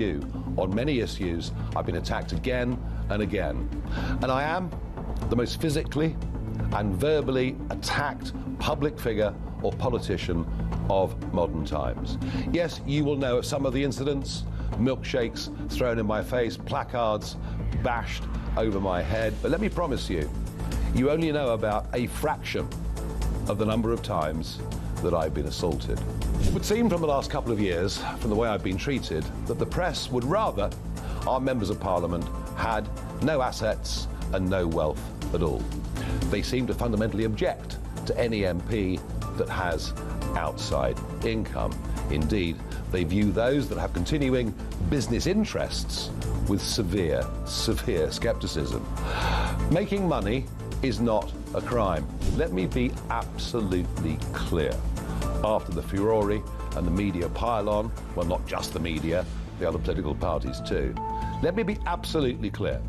On many issues, I've been attacked again and again. And I am the most physically and verbally attacked public figure or politician of modern times. Yes, you will know of some of the incidents, milkshakes thrown in my face, placards bashed over my head. But let me promise you, you only know about a fraction of the number of times that I've been assaulted. It would seem from the last couple of years, from the way I've been treated, that the press would rather our members of Parliament had no assets and no wealth at all. They seem to fundamentally object to any MP that has outside income. Indeed, they view those that have continuing business interests with severe scepticism. Making money is not a crime. Let me be absolutely clear. After the furore and the media pile-on, well, not just the media, the other political parties too, let me be absolutely clear.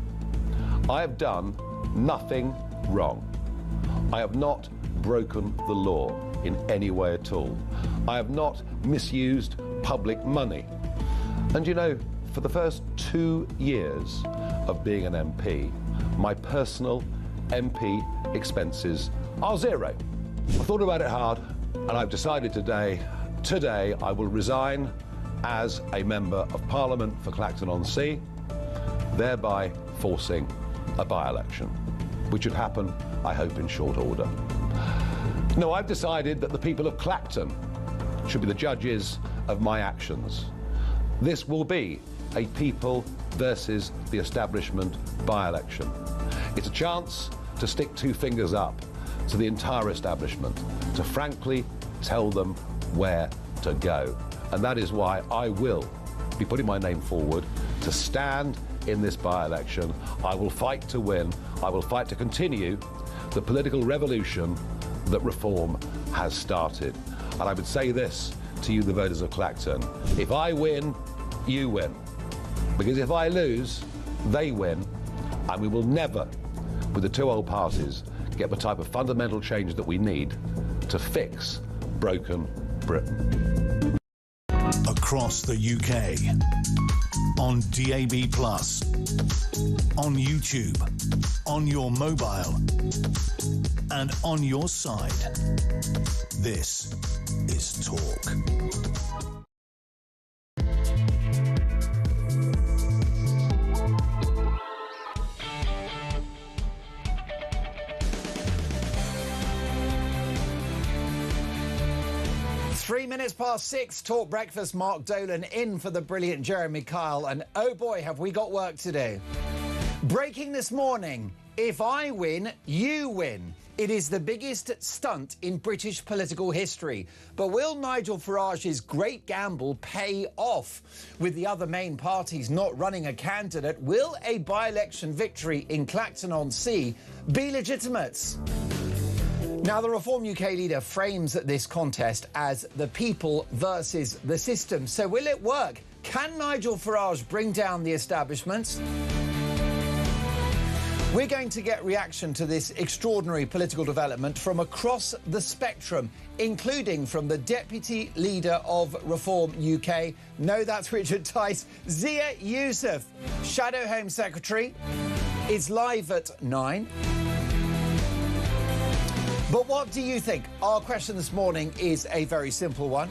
I have done nothing wrong. I have not broken the law in any way at all. I have not misused public money. And you know, for the first 2 years of being an MP, my personal MP expenses are zero. I thought about it hard, and I've decided today I will resign as a Member of Parliament for Clacton-on-Sea, thereby forcing a by-election, which should happen, I hope, in short order. No, I've decided that the people of Clacton should be the judges of my actions. This will be a people versus the establishment by-election. It's a chance to stick two fingers up to the entire establishment, to frankly tell them where to go. And that is why I will be putting my name forward to stand in this by-election. I will fight to win. I will fight to continue the political revolution that reform has started. And I would say this to you, the voters of Clacton: if I win, you win. Because if I lose, they win. And we will never, with the two old parties, get the type of fundamental change that we need to fix broken Britain. Across the UK, on DAB+, on YouTube, on your mobile, and on your side. This is Talk. (6:03) Talk Breakfast. Mark Dolan in for the brilliant Jeremy Kyle, and oh boy, have we got work to do. Breaking this morning: if I win, you win. It is the biggest stunt in British political history. But will Nigel Farage's great gamble pay off? With the other main parties not running a candidate, will a by-election victory in Clacton-on-Sea be legitimate? Now, the Reform UK leader frames this contest as the people versus the system. So will it work? Can Nigel Farage bring down the establishment? We're going to get reaction to this extraordinary political development from across the spectrum, including from the Deputy Leader of Reform UK. No, that's Richard Tice. Zia Yousef, Shadow Home Secretary, is live at 9. But what do you think? Our question this morning is a very simple one.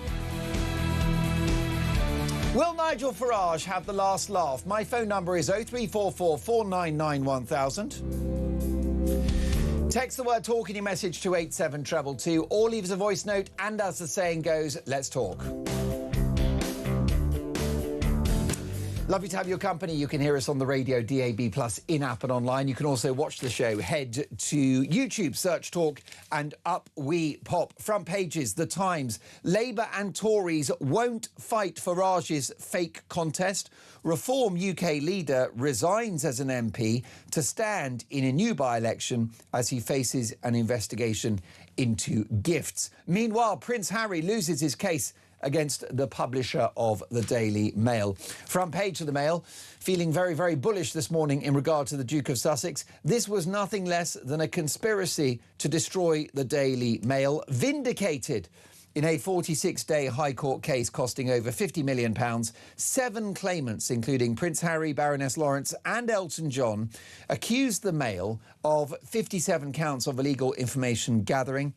Will Nigel Farage have the last laugh? My phone number is 0344 499 1000. Text the word talk in your message to 87222, or leave us a voice note, and as the saying goes, let's talk. Lovely to have your company. You can hear us on the radio, DAB+, in-app and online. You can also watch the show. Head to YouTube, search Talk, and up we pop. Front pages, The Times. Labour and Tories won't fight Farage's fake contest. Reform UK leader resigns as an MP to stand in a new by-election as he faces an investigation into gifts. Meanwhile, Prince Harry loses his case against the publisher of the Daily Mail. Front page of the Mail, feeling very, very bullish this morning in regard to the Duke of Sussex. This was nothing less than a conspiracy to destroy the Daily Mail. Vindicated In a 46-day High Court case costing over £50 million, 7 claimants, including Prince Harry, Baroness Lawrence and Elton John, accused the Mail of 57 counts of illegal information gathering.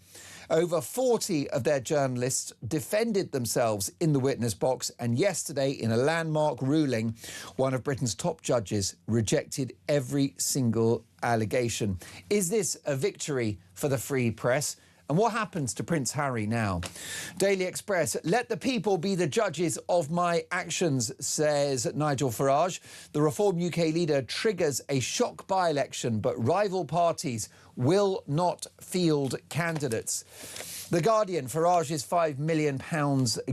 Over 40 of their journalists defended themselves in the witness box, and yesterday, in a landmark ruling, one of Britain's top judges rejected every single allegation. Is this a victory for the free press? And what happens to Prince Harry now? Daily Express, let the people be the judges of my actions, says Nigel Farage. The Reform UK leader triggers a shock by-election, but rival parties will not field candidates. The Guardian, Farage's £5 million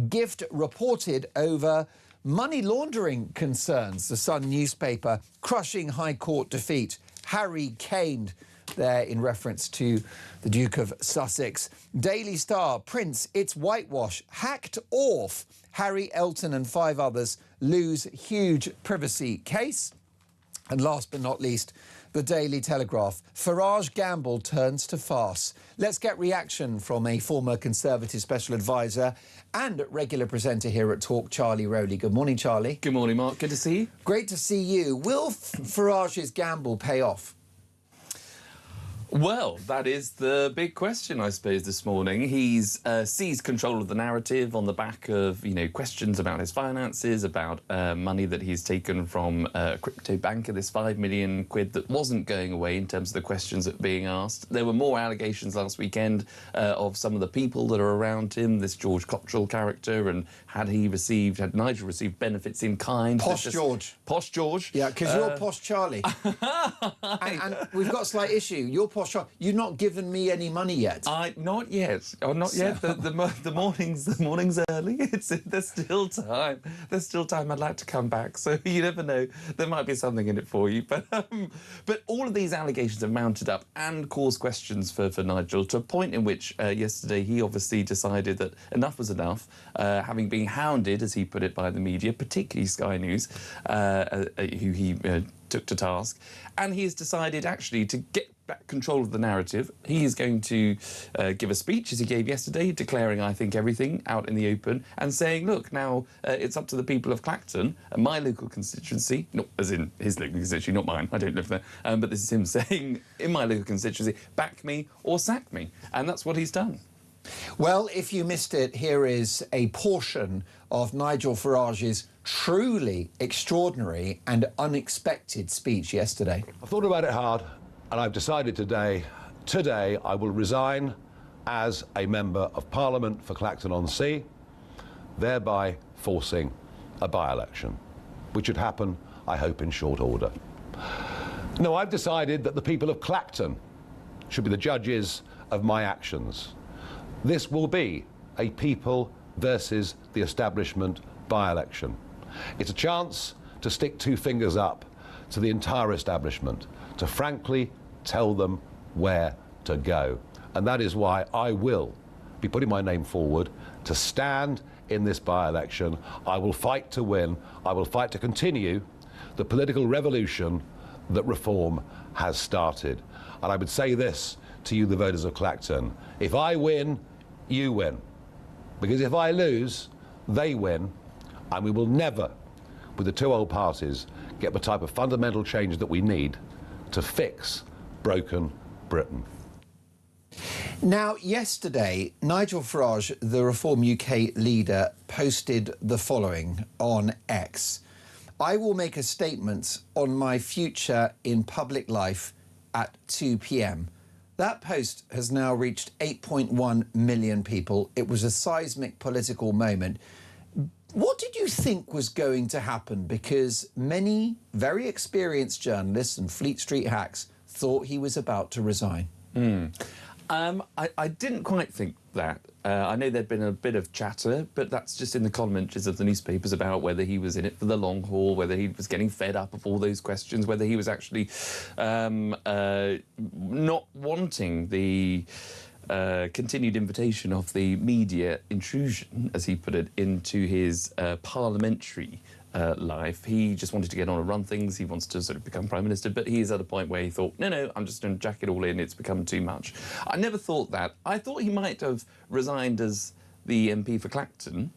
gift reported over money laundering concerns. The Sun newspaper, crushing High Court defeat. Harry caned, there in reference to the Duke of Sussex. Daily Star, Prince, it's whitewash, hacked off. Harry, Elton and 5 others lose huge privacy case. And last but not least, the Daily Telegraph, Farage gamble turns to farce. Let's get reaction from a former Conservative special advisor and regular presenter here at Talk, Charlie Rowley. Good morning, Charlie. Good morning, Mark. Good to see you. Great to see you. Will Farage's gamble pay off? Well, that is the big question, I suppose, this morning. He's seized control of the narrative on the back of, questions about his finances, about money that he's taken from a crypto banker, this £5 million that wasn't going away in terms of the questions that were being asked. There were more allegations last weekend of some of the people that are around him, this George Cottrell character, and had Nigel received benefits in kind? Posh George. Posh George. Yeah, because you're Posh Charlie. and we've got a slight issue. You're Posh Charlie. You've not given me any money yet. Not yet. Oh, not yet. The morning's early. There's still time. There's still time. I'd like to come back. So you never know. There might be something in it for you. But all of these allegations have mounted up and caused questions for Nigel, to a point in which yesterday he obviously decided that enough was enough, having been hounded, as he put it, by the media, particularly Sky News, who he took to task. And he has decided actually to get back control of the narrative. He is going to give a speech, as he gave yesterday, declaring, I think, everything out in the open and saying, look, now it's up to the people of Clacton, my local constituency, not as in his local constituency, not mine, I don't live there, but this is him saying, in my local constituency, back me or sack me. And that's what he's done. Well, if you missed it, here is a portion of Nigel Farage's truly extraordinary and unexpected speech yesterday. I've thought about it hard, and I've decided today I will resign as a Member of Parliament for Clacton-on-Sea, thereby forcing a by-election, which would happen, I hope, in short order. No, I've decided that the people of Clacton should be the judges of my actions. This will be a people versus the establishment by-election. It's a chance to stick 2 fingers up to the entire establishment, to frankly tell them where to go. And that is why I will be putting my name forward to stand in this by-election. I will fight to win. I will fight to continue the political revolution that Reform has started. And I would say this to you, the voters of Clacton: if I win, you win. Because if I lose, they win, and we will never, with the 2 old parties, get the type of fundamental change that we need to fix broken Britain. Now, yesterday, Nigel Farage, the Reform UK leader, posted the following on X: I will make a statement on my future in public life at 2 p.m. That post has now reached 8.1 million people. It was a seismic political moment. What did you think was going to happen? Because many very experienced journalists and Fleet Street hacks thought he was about to resign. I didn't quite think that. I know there'd been a bit of chatter, but that's just in the column entries of the newspapers about whether he was in it for the long haul, whether he was getting fed up of all those questions, whether he was actually not wanting the continued invitation of the media intrusion, as he put it, into his parliamentary life. He just wanted to get on and run things. He wants to sort of become Prime Minister, but he's at a point where he thought, no, I'm just going to jack it all in. It's become too much. I never thought that. I thought he might have resigned as the MP for Clacton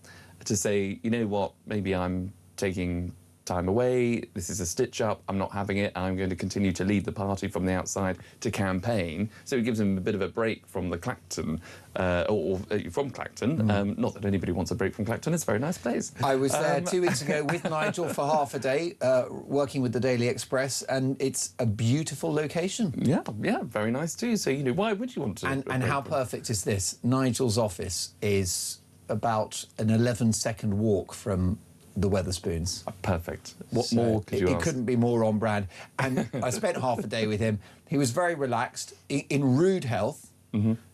to say, you know what, maybe I'm taking time away, this is a stitch-up, I'm not having it, I'm going to continue to lead the party from the outside to campaign. So it gives him a bit of a break from the Clacton, from Clacton. Not that anybody wants a break from Clacton, it's a very nice place. I was there 2 weeks ago with Nigel for half a day, working with the Daily Express, and it's a beautiful location. Yeah, very nice too. So, why would you want to... And how perfect is this? Nigel's office is about an 11-second walk from the Wetherspoons. Perfect. What more could you ask? It couldn't be more on brand. And I spent half a day with him. He was very relaxed, in rude health,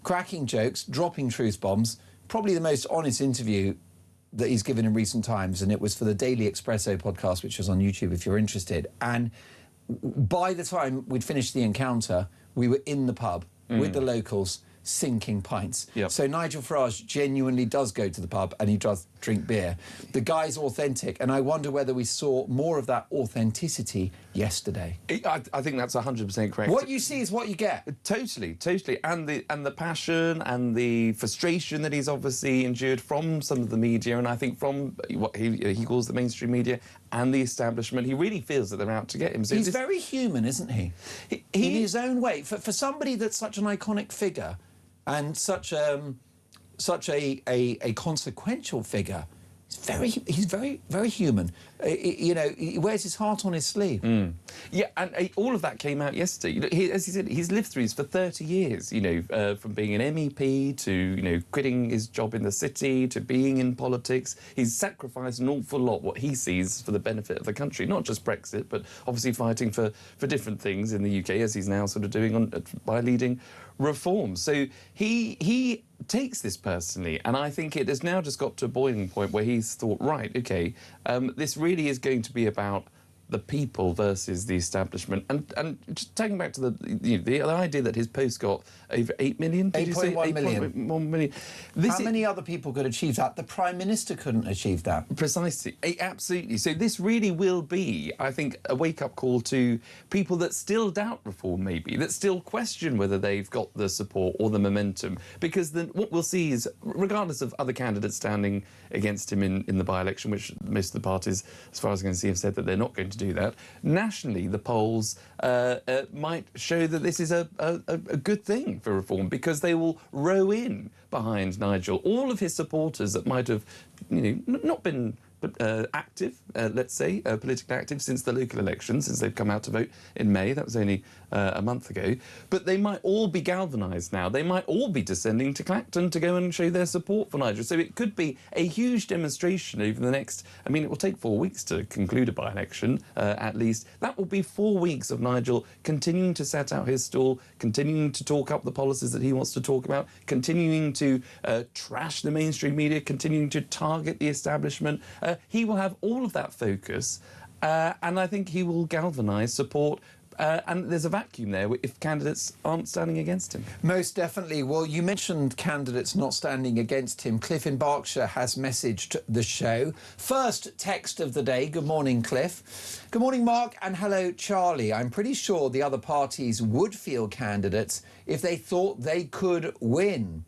cracking jokes, dropping truth bombs. Probably the most honest interview that he's given in recent times, and it was for the Daily Espresso podcast, which was on YouTube if you're interested. And by the time we'd finished the encounter, we were in the pub with the locals, sinking pints. Yep. So Nigel Farage genuinely does go to the pub and he does drink beer. The guy's authentic, and I wonder whether we saw more of that authenticity yesterday. I think that's 100% correct. What you see is what you get. Totally. And the passion and the frustration that he's obviously endured from some of the media, and I think from what he calls the mainstream media and the establishment. He really feels that they're out to get him. So he's very human, isn't he? In his own way. For somebody that's such an iconic figure and such a consequential figure, he's very human. He wears his heart on his sleeve. Yeah, and all of that came out yesterday. As he said, he's lived through this for 30 years, from being an MEP to, quitting his job in the city to being in politics. He's sacrificed an awful lot, what he sees, for the benefit of the country, not just Brexit, but obviously fighting for different things in the UK, as he's now sort of doing by leading reforms. So he takes this personally, and I think it has now just got to a boiling point where he's thought, right, OK, this really is going to be about the people versus the establishment. And just taking back to the idea that his post got over 8 million, did you say? 8.1 million. 8.1 million. How many other people could achieve that? The Prime Minister couldn't achieve that. Precisely. Absolutely. So this really will be, I think, a wake-up call to people that still doubt reform, maybe, that still question whether they've got the support or the momentum. Because then what we'll see is, regardless of other candidates standing against him in the by-election, which most of the parties, as far as I can see, have said that they're not going to do that, nationally the polls might show that this is a good thing for reform, because they will row in behind Nigel. All of his supporters that might have not been active, let's say, politically active since the local elections, since they've come out to vote in May. That was only a month ago. But they might all be galvanised now. They might all be descending to Clacton to go and show their support for Nigel. So it could be a huge demonstration over the next... I mean, it will take 4 weeks to conclude a by-election, at least. That will be 4 weeks of Nigel continuing to set out his stall, continuing to talk up the policies that he wants to talk about, continuing to trash the mainstream media, continuing to target the establishment. He will have all of that focus, and I think he will galvanise support. And there's a vacuum there if candidates aren't standing against him. Most definitely. Well, you mentioned candidates not standing against him. Cliff in Berkshire has messaged the show. First text of the day. Good morning, Cliff. Good morning, Mark, and hello, Charlie. I'm pretty sure the other parties would field candidates if they thought they could win.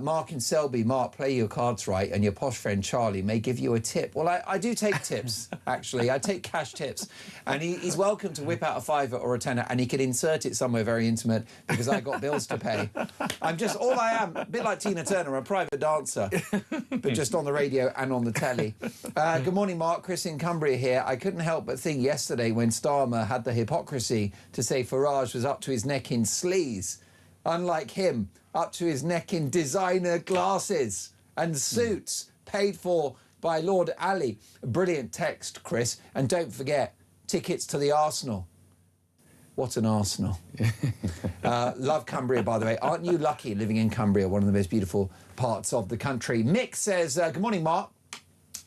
Mark in Selby, Mark, play your cards right, and your posh friend Charlie may give you a tip. Well, I do take tips, actually. I take cash tips. And he's welcome to whip out a fiver or a tenner, and he can insert it somewhere very intimate, because I got bills to pay. I'm just, all I am, a bit like Tina Turner, a private dancer, but just on the radio and on the telly. Good morning, Mark. Chris in Cumbria here. I couldn't help but think yesterday when Starmer had the hypocrisy to say Farage was up to his neck in sleaze. Unlike him, up to his neck in designer glasses and suits paid for by Lord Ali. Brilliant text, Chris. And don't forget, tickets to the Arsenal. What an Arsenal. Love Cumbria, by the way. Aren't you lucky living in Cumbria, one of the most beautiful parts of the country? Mick says, good morning, Mark.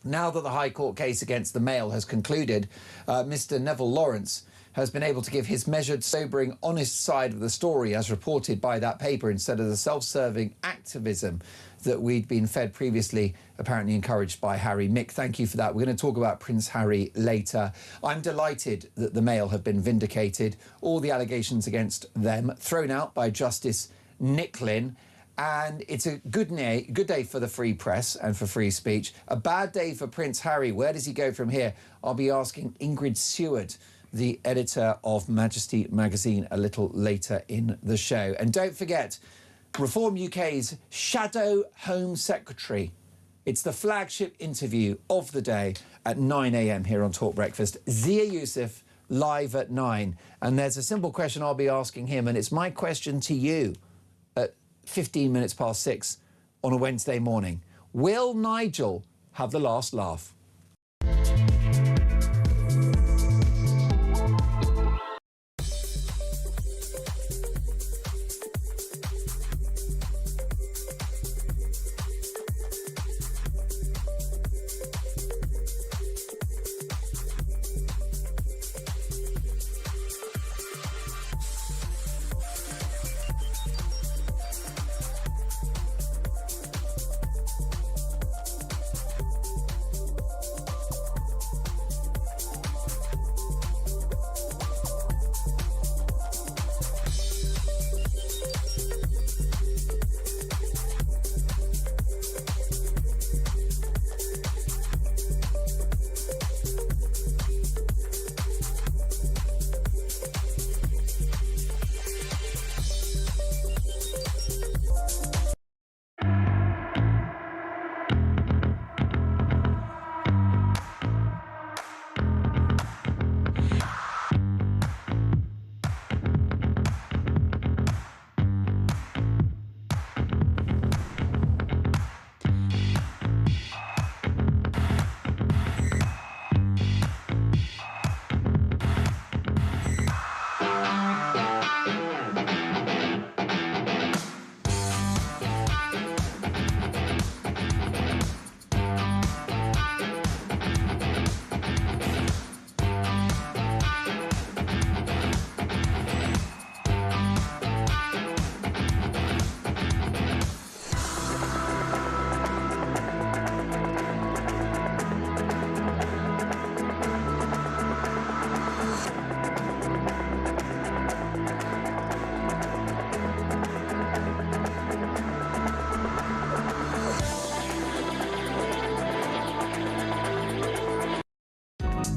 Now that the High Court case against the Mail has concluded, Mr Neville Lawrence has been able to give his measured, sobering, honest side of the story as reported by that paper, instead of the self-serving activism that we'd been fed previously, apparently encouraged by Harry. Mick, thank you for that. We're going to talk about Prince Harry later. I'm delighted that the Mail have been vindicated. All the allegations against them thrown out by Justice Nicklin. And it's a good day for the free press and for free speech. A bad day for Prince Harry. Where does he go from here? I'll be asking Ingrid Seward, the editor of Majesty magazine, a little later in the show. And don't forget, Reform UK's Shadow Home Secretary. It's the flagship interview of the day at 9 a.m. here on Talk Breakfast. Zia Yousef, live at 9. And there's a simple question I'll be asking him, and it's my question to you at 15 minutes past 6 on a Wednesday morning. Will Nigel have the last laugh?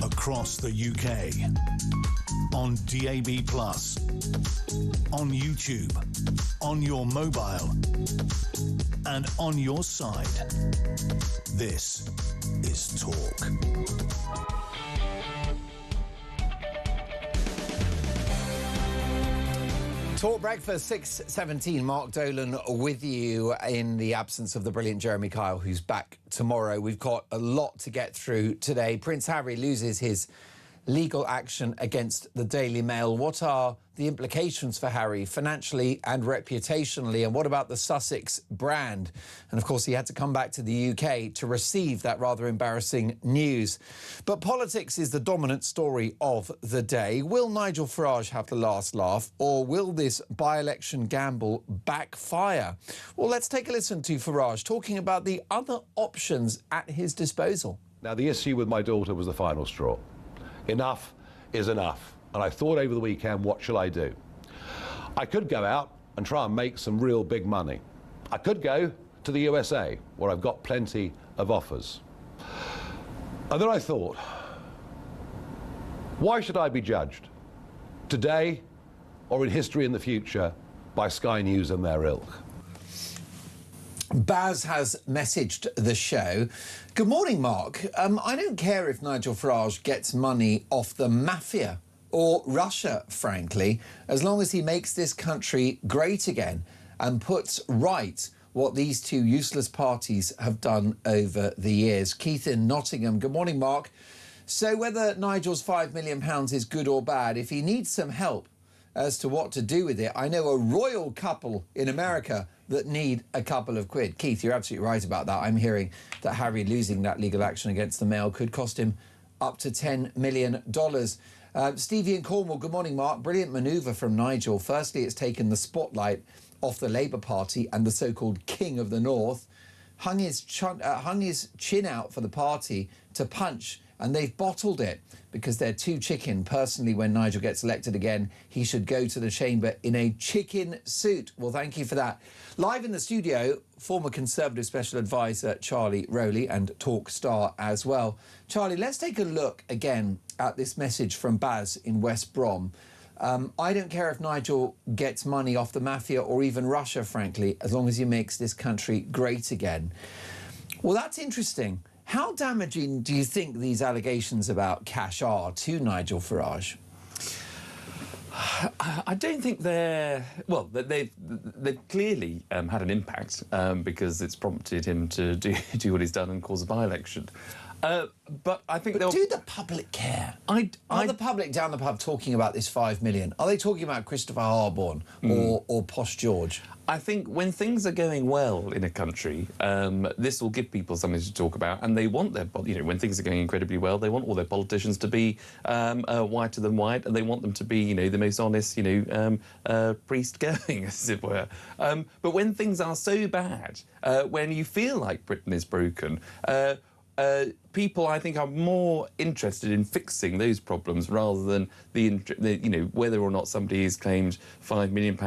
Across the UK, on DAB+, on YouTube, on your mobile, and on your side. This is Talk. Talk Breakfast, 6:17. Mark Dolan with you in the absence of the brilliant Jeremy Kyle, who's back tomorrow. We've got a lot to get through today. Prince Harry loses his legal action against the Daily Mail. What are the implications for Harry financially and reputationally? And what about the Sussex brand? And of course, he had to come back to the UK to receive that rather embarrassing news. But politics is the dominant story of the day. Will Nigel Farage have the last laugh, or will this by-election gamble backfire? Well, let's take a listen to Farage talking about the other options at his disposal. Now, the issue with my daughter was the final straw. Enough is enough. And I thought over the weekend, what shall I do? I could go out and try and make some real big money. I could go to the USA, where I've got plenty of offers. And then I thought, why should I be judged, today or in history in the future, by Sky News and their ilk? Baz has messaged the show. Good morning, Mark. I don't care if Nigel Farage gets money off the mafia or Russia, frankly, as long as he makes this country great again and puts right what these two useless parties have done over the years. Keith in Nottingham. Good morning, Mark. So whether Nigel's £5 million is good or bad, if he needs some help as to what to do with it, I know a royal couple in America that need a couple of quid. Keith, you're absolutely right about that. I'm hearing that Harry losing that legal action against the Mail could cost him up to $10 million. Stevie in Cornwall, good morning, Mark. Brilliant manoeuvre from Nigel. Firstly, it's taken the spotlight off the Labour Party and the so-called King of the North, hung his chin out for the party to punch and they've bottled it because they're too chicken. Personally, when Nigel gets elected again, he should go to the chamber in a chicken suit. Well, thank you for that. Live in the studio, former Conservative Special Advisor Charlie Rowley, and talk star as well. Charlie, let's take a look again at this message from Baz in West Brom. I don't care if Nigel gets money off the mafia or even Russia, frankly, as long as he makes this country great again. Well, that's interesting. How damaging do you think these allegations about cash are to Nigel Farage? I don't think they're... Well, they've clearly had an impact because it's prompted him to do what he's done and cause a by-election. But I think do the public care? Are the public down the pub talking about this 5 million? Are they talking about Christopher Harborne or Posh George? I think when things are going well in a country, this will give people something to talk about, and they want their, when things are going incredibly well, they want all their politicians to be whiter than white, and they want them to be, the most honest, priest going, as it were. But when things are so bad, when you feel like Britain is broken, people, I think, are more interested in fixing those problems rather than whether or not somebody has claimed £5 million.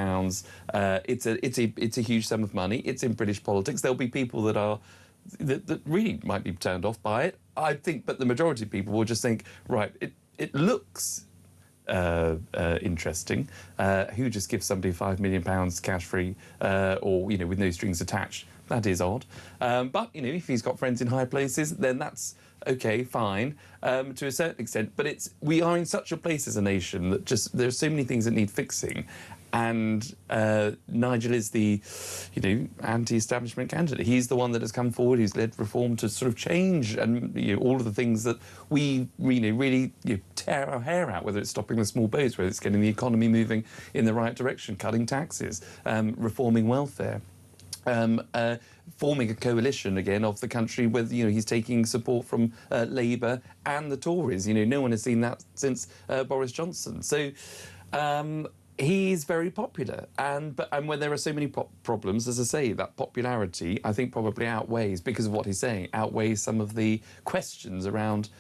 It's a huge sum of money. It's in British politics. There'll be people that really might be turned off by it. I think, but the majority of people will just think, right, it looks interesting. Who just gives somebody £5 million cash free or with no strings attached? That is odd. But, if he's got friends in high places, then that's OK, fine, to a certain extent. But we are in such a place as a nation that there are so many things that need fixing. And Nigel is the, anti-establishment candidate. He's the one that has come forward, who's led reform to sort of change and all of the things that we really tear our hair out, whether it's stopping the small boats, whether it's getting the economy moving in the right direction, cutting taxes, reforming welfare. Forming a coalition again of the country with, he's taking support from Labour and the Tories. No one has seen that since Boris Johnson. So he's very popular. And when there are so many problems, as I say, that popularity, I think, probably outweighs, because of what he's saying, outweighs some of the questions around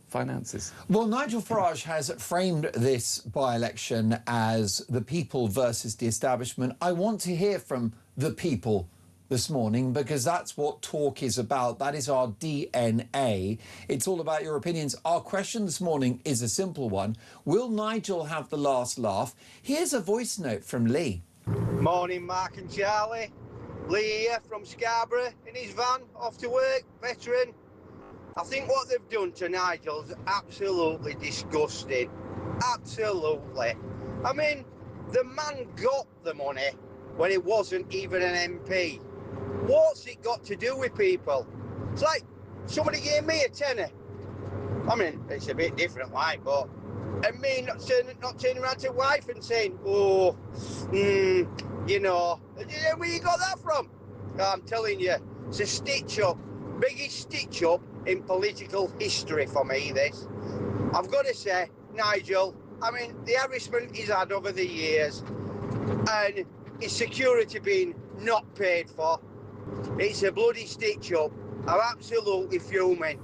finances. Well, Nigel Farage has framed this by-election as the people versus the establishment. I want to hear from the people this morning, because that's what talk is about. That is our DNA. It's all about your opinions. Our question this morning is a simple one. Will Nigel have the last laugh? Here's a voice note from Lee. Morning, Mark and Charlie. Lee here from Scarborough in his van, off to work, veteran. I think what they've done to Nigel is absolutely disgusting. Absolutely. I mean, the man got the money when he wasn't even an MP. What's it got to do with people? It's like somebody gave me a tenner. I mean, it's a bit different, but and me not turning around to wife and saying, oh, where you got that from? I'm telling you, it's a stitch-up, biggest stitch-up in political history for me, this. I've got to say, Nigel, I mean, the harassment he's had over the years and his security being not paid for, it's a bloody stitch-up. I'm absolutely fuming.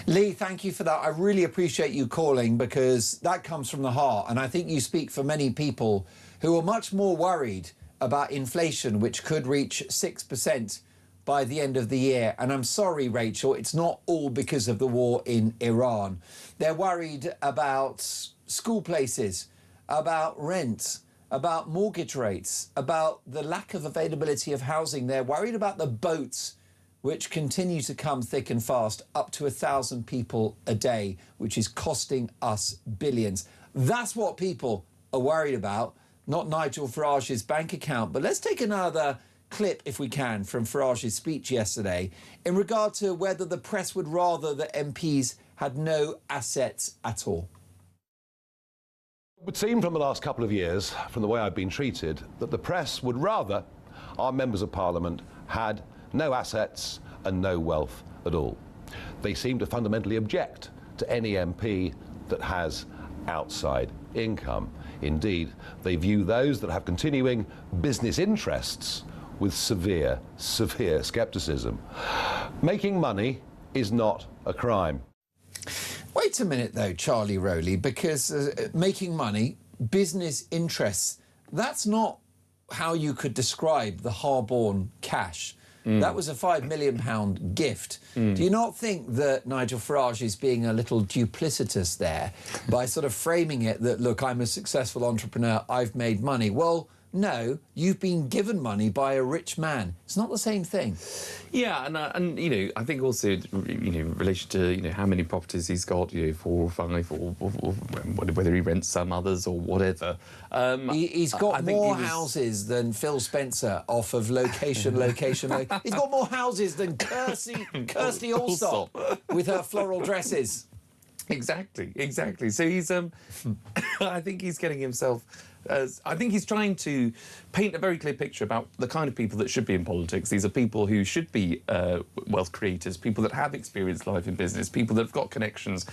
Lee, thank you for that. I really appreciate you calling, because that comes from the heart. And I think you speak for many people who are much more worried about inflation, which could reach 6% by the end of the year. And I'm sorry, Rachel, it's not all because of the war in Iran. They're worried about school places, about rent, about mortgage rates, about the lack of availability of housing. They're worried about the boats, which continue to come thick and fast, up to 1,000 people a day, which is costing us billions. That's what people are worried about, not Nigel Farage's bank account. But let's take another clip, if we can, from Farage's speech yesterday in regard to whether the press would rather that MPs had no assets at all. It would seem from the last couple of years, from the way I've been treated, that the press would rather our members of Parliament had no assets and no wealth at all. They seem to fundamentally object to any MP that has outside income. Indeed, they view those that have continuing business interests with severe scepticism. Making money is not a crime. Wait a minute, though, Charlie Rowley, because making money, business interests, that's not how you could describe the hard-born cash. That was a £5 million gift. Do you not think that Nigel Farage is being a little duplicitous there by sort of framing it that, look, I'm a successful entrepreneur, I've made money? Well, no, you've been given money by a rich man. It's not the same thing. Yeah, and you know, I think also, you know, in relation to, you know, how many properties he's got, you know, 4 or 5, or whether he rents some others or whatever. He's got more houses than Phil Spencer off of location. He's got more houses than Kirsty Allsop with her floral dresses. Exactly. So he's, I think he's getting himself. I think he's trying to paint a very clear picture about the kind of people that should be in politics. These are people who should be wealth creators, people that have experienced life in business, people that have got connections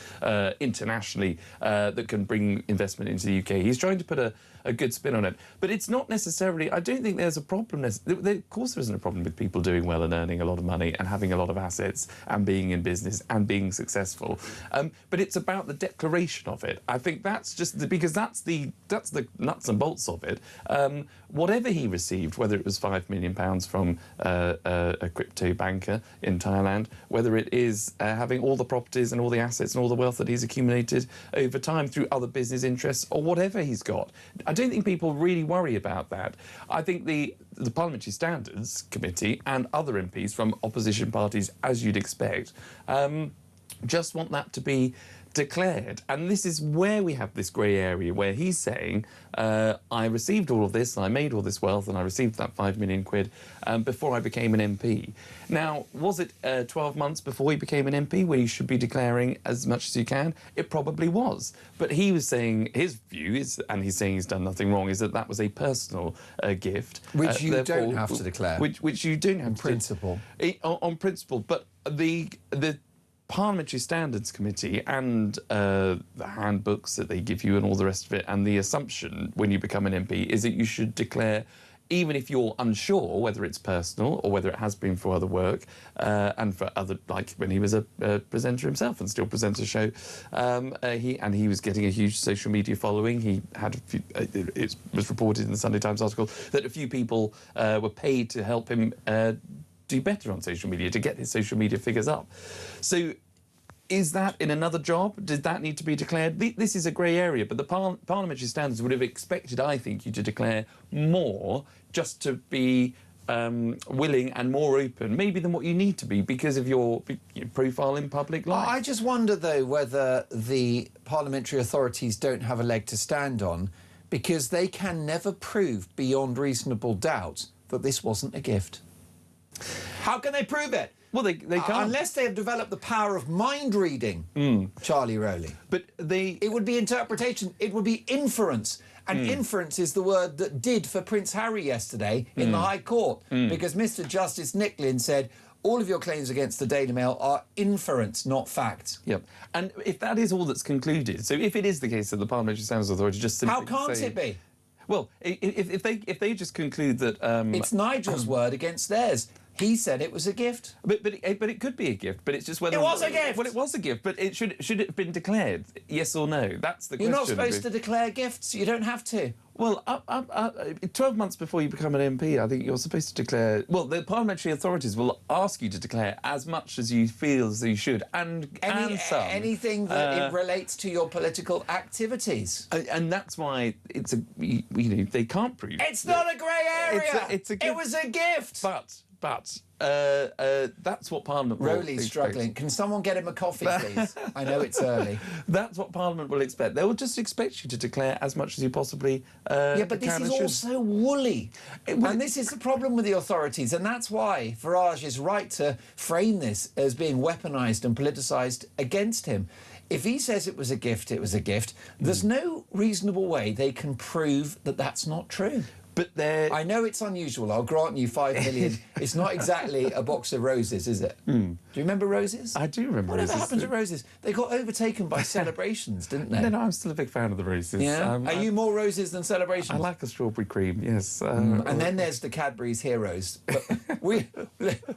internationally that can bring investment into the UK. He's trying to put a good spin on it. But it's not necessarily, I don't think there's a problem. Of course there isn't a problem with people doing well and earning a lot of money and having a lot of assets and being in business and being successful. But it's about the declaration of it. I think that's just because that's the nuts and bolts of it. Whatever he received, whether it was £5 million from a crypto banker in Thailand, whether it is having all the properties and all the assets and all the wealth that he's accumulated over time through other business interests, or whatever he's got, I don't think people really worry about that. I think the Parliamentary Standards Committee and other MPs from opposition parties, as you'd expect, just want that to be declared. And this is where we have this grey area where he's saying, I received all of this, and I made all this wealth, and I received that £5 million before I became an MP. Now, was it 12 months before he became an MP where you should be declaring as much as you can? It probably was. But he was saying, his view is, and he's saying he's done nothing wrong, is that was a personal gift. Which you don't have to declare. Which you don't have to. Principle. On principle. But the Parliamentary Standards Committee and the handbooks that they give you and all the rest of it, and the assumption when you become an MP is that you should declare, even if you're unsure whether it's personal or whether it has been for other work, and for other, like when he was a presenter himself and still presents a show, he was getting a huge social media following. He had a few, it was reported in the Sunday Times article that a few people were paid to help him do better on social media, to get his social media figures up. So is that in another job? Did that need to be declared? This is a grey area, but the parliamentary standards would have expected, I think, you to declare more just to be willing and more open, maybe than what you need to be because of your profile in public life. I just wonder, though, whether the parliamentary authorities don't have a leg to stand on because they can never prove beyond reasonable doubt that this wasn't a gift. How can they prove it? Well, they can't. Unless they have developed the power of mind reading, Charlie Rowley. But it would be interpretation. It would be inference. And inference is the word that did for Prince Harry yesterday in the High Court. Because Mr. Justice Nicklin said, all of your claims against the Daily Mail are inference, not fact. Yep. And if that is all that's concluded, so if it is the case that the Parliamentary Standards Authority just simply how can't it be? Well, if they just conclude that it's Nigel's word against theirs. He said it was a gift. But it could be a gift, but it's just whether... It was a gift! Well, it was a gift, but should it have been declared, yes or no? That's the question. You're not supposed to declare gifts. You don't have to. Well, 12 months before you become an MP, I think you're supposed to declare... Well, the parliamentary authorities will ask you to declare as much as you feel as you should, and some. Anything that it relates to your political activities. And that's why it's a... they can't prove... It's not a grey area! It's a gift. It was a gift! But that's what Parliament will Rowley's struggling. Can someone get him a coffee, please? I know it's early. That's what Parliament will expect. They will just expect you to declare as much as you possibly yeah, but this is all so woolly. And this is the problem with the authorities. And that's why Farage is right to frame this as being weaponised and politicised against him. If he says it was a gift, it was a gift. There's no reasonable way they can prove that that's not true. But they're... I know it's unusual. I'll grant you 5 million. It's not exactly a box of roses, is it? Do you remember roses? I do remember Whatever roses. happened to roses? They got overtaken by celebrations, didn't they? No, I'm still a big fan of the roses. Yeah. Are you more roses than celebrations? I like a strawberry cream, yes. And then there's the Cadbury's Heroes. But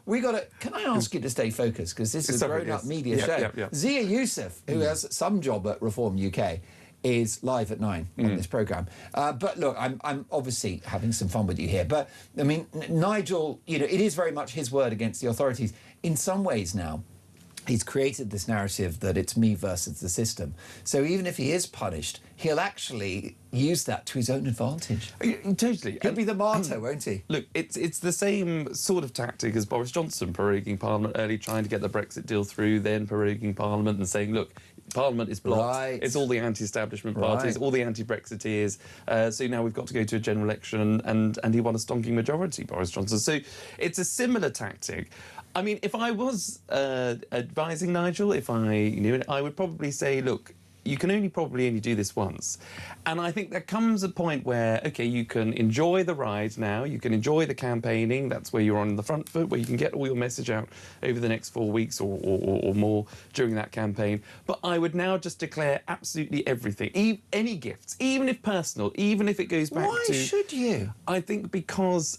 we got to... Can I ask you to stay focused? Because this is a grown-up media show. Yeah. Zia Yousef, who has some job at Reform UK, is live at 9 on this programme. But look, I'm obviously having some fun with you here. But, I mean, Nigel, you know, it is very much his word against the authorities. In some ways now, he's created this narrative that it's me versus the system. So even if he is punished, he'll actually use that to his own advantage. Totally. He'll be the martyr, won't he? Look, it's the same sort of tactic as Boris Johnson proroguing Parliament early, trying to get the Brexit deal through, then proroguing Parliament and saying, look, Parliament is blocked. Right. It's all the anti-establishment parties, all the anti-Brexiteers. So now we've got to go to a general election, and he won a stonking majority, Boris Johnson. So it's a similar tactic. I mean, if I was advising Nigel, if I knew it, I would probably say, look, you can probably only do this once. And I think there comes a point where, OK, you can enjoy the ride now, you can enjoy the campaigning, that's where you're on the front foot, where you can get all your message out over the next 4 weeks or more during that campaign. But I would now just declare absolutely everything, any gifts, even if personal, even if it goes back Why should you? I think because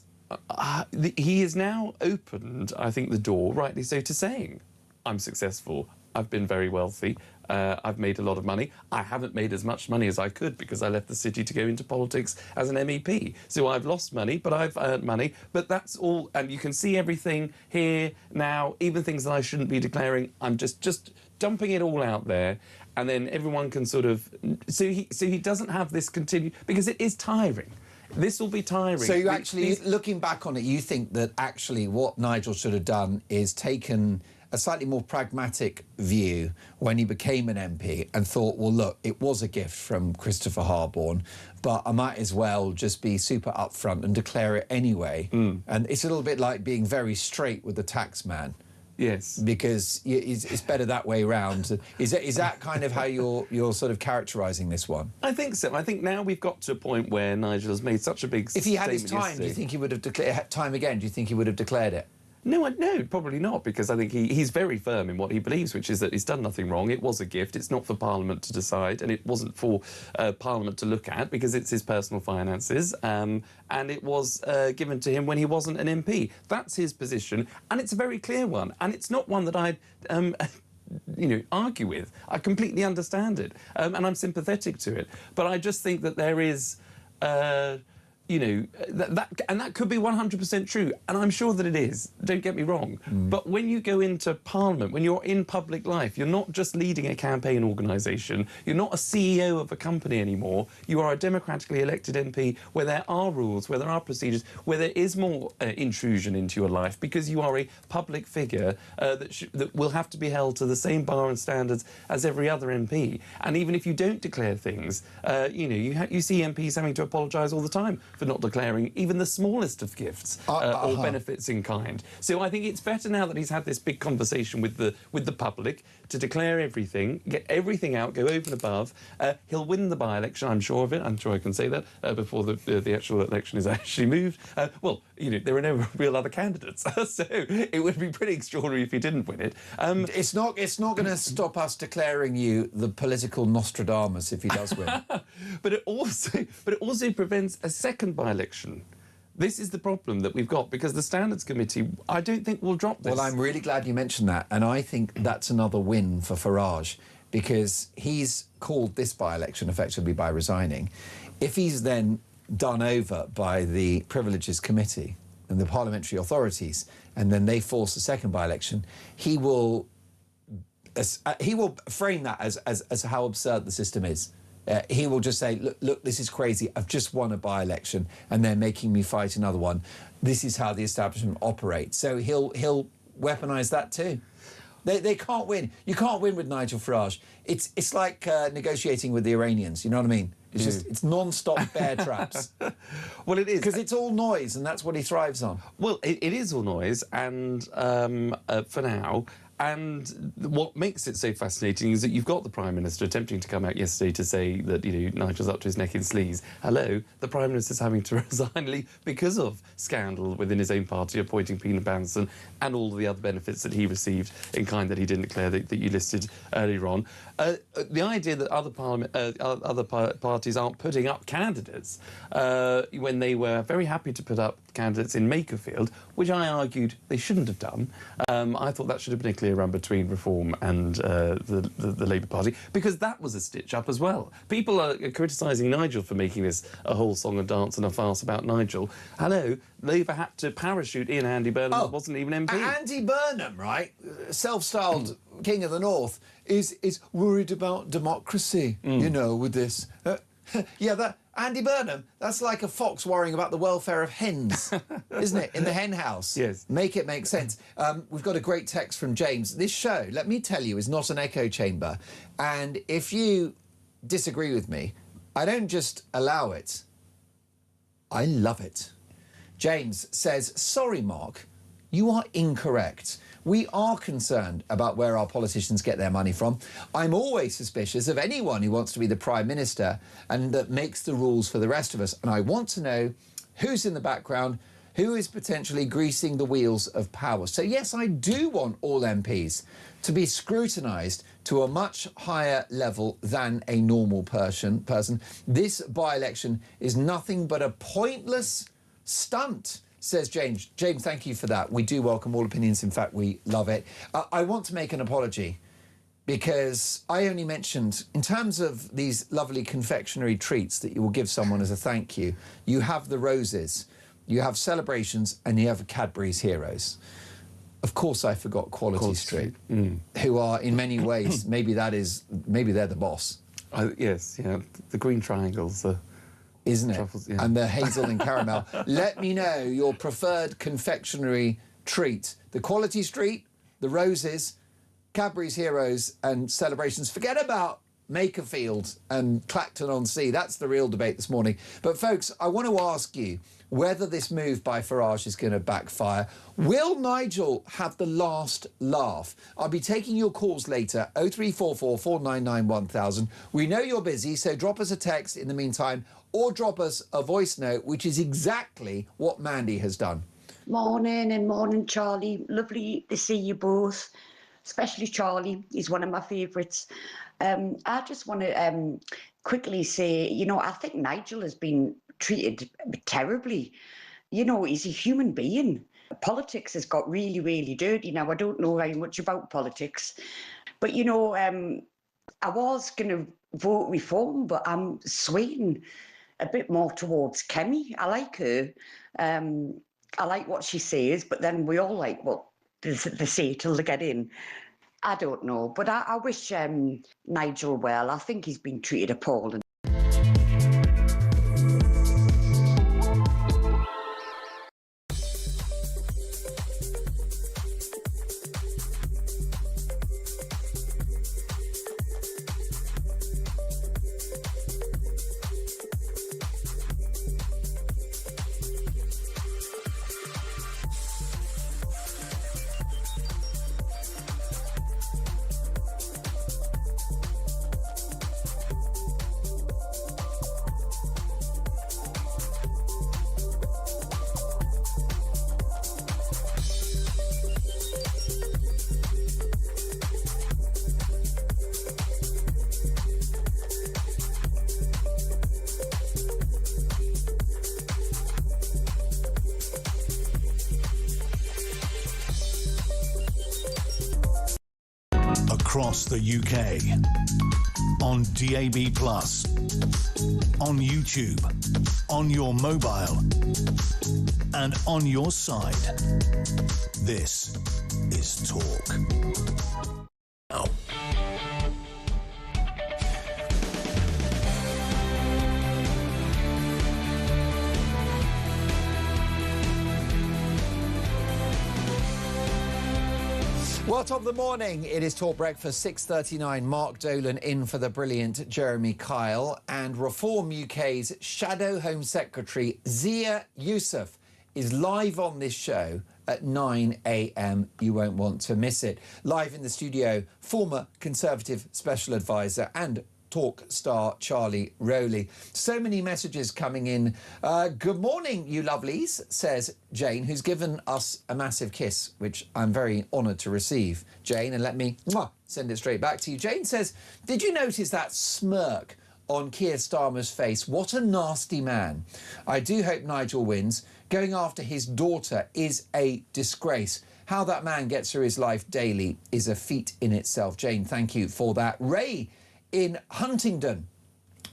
he has now opened, I think, the door, rightly so, to saying, I'm successful, I've been very wealthy, I've made a lot of money. I haven't made as much money as I could because I left the city to go into politics as an MEP. So I've lost money, but I've earned money. But that's all, and you can see everything here now, even things that I shouldn't be declaring. I'm just dumping it all out there, and then everyone can sort of... So he doesn't have this because it is tiring. This will be tiring. So you actually, looking back on it, you think that actually what Nigel should have done is taken a slightly more pragmatic view when he became an MP and thought, well, look, it was a gift from Christopher Harborne, but I might as well just be super upfront and declare it anyway. And it's a little bit like being very straight with the tax man. Yes. Because it's better that way round. Is that kind of how you're sort of characterising this one? I think so. I think now we've got to a point where Nigel has made such a big If he had his statement time, do you think he would have declared time again? Do you think he would have declared it? No, probably not, because I think he's very firm in what he believes, which is that he's done nothing wrong. It was a gift. It's not for Parliament to decide, and it wasn't for Parliament to look at, because it's his personal finances, and it was given to him when he wasn't an MP. That's his position, and it's a very clear one, and it's not one that I'd... argue with. I completely understand it, and I'm sympathetic to it. But I just think that there is... that could be 100% true, and I'm sure that it is, don't get me wrong. But when you go into Parliament, when you're in public life, you're not just leading a campaign organisation, you're not a CEO of a company anymore, you are a democratically elected MP where there are rules, where there are procedures, where there is more intrusion into your life, because you are a public figure that will have to be held to the same bar and standards as every other MP. And even if you don't declare things, you see MPs having to apologise all the time for not declaring even the smallest of gifts or benefits in kind. So I think it's better now that he's had this big conversation with the public to declare everything, get everything out, go over and above. He'll win the by-election, I'm sure of it. I'm sure I can say that before the actual election is actually moved. There are no real other candidates, so it would be pretty extraordinary if he didn't win it. It's not going to stop us declaring you the political Nostradamus if he does win. But it also prevents a second by-election. This is the problem that we've got, because the Standards Committee, I don't think, will drop this. Well, I'm really glad you mentioned that, and I think that's another win for Farage, because he's called this by-election effectively by resigning. If he's then done over by the Privileges Committee and the parliamentary authorities, and then they force a second by-election, he will frame that as how absurd the system is. He will just say, look, this is crazy. I've just won a by-election and they're making me fight another one. This is how the establishment operates. So he'll weaponise that too. They can't win. You can't win with Nigel Farage. It's like negotiating with the Iranians, you know what I mean? It's just, it's non-stop bear traps. Well, it is. Because it's all noise, and that's what he thrives on. Well, it is all noise, and for now, And what makes it so fascinating is that you've got the Prime Minister attempting to come out yesterday to say that, Nigel's up to his neck in sleaze. Hello, the Prime Minister's having to resign because of scandal within his own party, appointing Pina Banson and all the other benefits that he received in kind that he didn't declare that you listed earlier on. The idea that other parties aren't putting up candidates when they were very happy to put up candidates in Makerfield, which I argued they shouldn't have done. I thought that should have been a clear run between Reform and the Labour Party, because that was a stitch-up as well. People are criticising Nigel for making this a whole song and dance and a farce about Nigel. Hello, Labour had to parachute in Andy Burnham, that wasn't even MP. Andy Burnham, right, self-styled King of the North, is worried about democracy, with this. Andy Burnham, that's like a fox worrying about the welfare of hens, isn't it, in the hen house? Yes. Make it make sense. We've got a great text from James. This show, let me tell you, is not an echo chamber. And if you disagree with me, I don't just allow it, I love it. James says, sorry, Mark, you are incorrect. We are concerned about where our politicians get their money from. I'm always suspicious of anyone who wants to be the Prime Minister and that makes the rules for the rest of us. And I want to know who's in the background, who is potentially greasing the wheels of power. So yes, I do want all MPs to be scrutinised to a much higher level than a normal person. This by-election is nothing but a pointless stunt, says James. James, thank you for that. We do welcome all opinions. In fact, we love it. I want to make an apology because I only mentioned, in terms of these lovely confectionery treats that you will give someone as a thank you, you have the roses, you have celebrations, and you have Cadbury's Heroes. Of course, I forgot Quality Street, who are in many ways, maybe they're the boss. Yes, the green triangles. Isn't it? Truffles, yeah. And the hazel and caramel. Let me know your preferred confectionery treat. The Quality Street, the roses, Cadbury's Heroes and celebrations. Forget about Makerfield and Clacton-on-Sea. That's the real debate this morning. But folks, I want to ask you whether this move by Farage is going to backfire. Will Nigel have the last laugh? I'll be taking your calls later, 0344 499 1000. We know you're busy, so drop us a text in the meantime or drop us a voice note, which is exactly what Mandy has done. Morning, Charlie. Lovely to see you both, especially Charlie. He's one of my favourites. I just want to quickly say, I think Nigel has been treated terribly. He's a human being. Politics has got really, really dirty. Now, I don't know very much about politics, but, I was going to vote Reform, but I'm swaying a bit more towards Kemi. I like her. I like what she says, but then we all like what they say till they get in. I don't know, but I wish Nigel well. I think he's been treated appalling. Across the UK, on DAB+, on YouTube, on your mobile, and on your side. This is Talk. Now. Well, top of the morning, it is Talk Breakfast, 6:39. Mark Dolan in for the brilliant Jeremy Kyle, and Reform UK's Shadow Home Secretary Zia Yousef is live on this show at 9 a.m. You won't want to miss it. Live in the studio, former Conservative Special Advisor and talk star Charlie Rowley. So many messages coming in. Good morning, you lovelies, says Jane, who's given us a massive kiss, which I'm very honoured to receive, Jane, and let me send it straight back to you. Jane says, did you notice that smirk on Keir Starmer's face? What a nasty man. I do hope Nigel wins. Going after his daughter is a disgrace. How that man gets through his life daily is a feat in itself. Jane, thank you for that. Ray in Huntingdon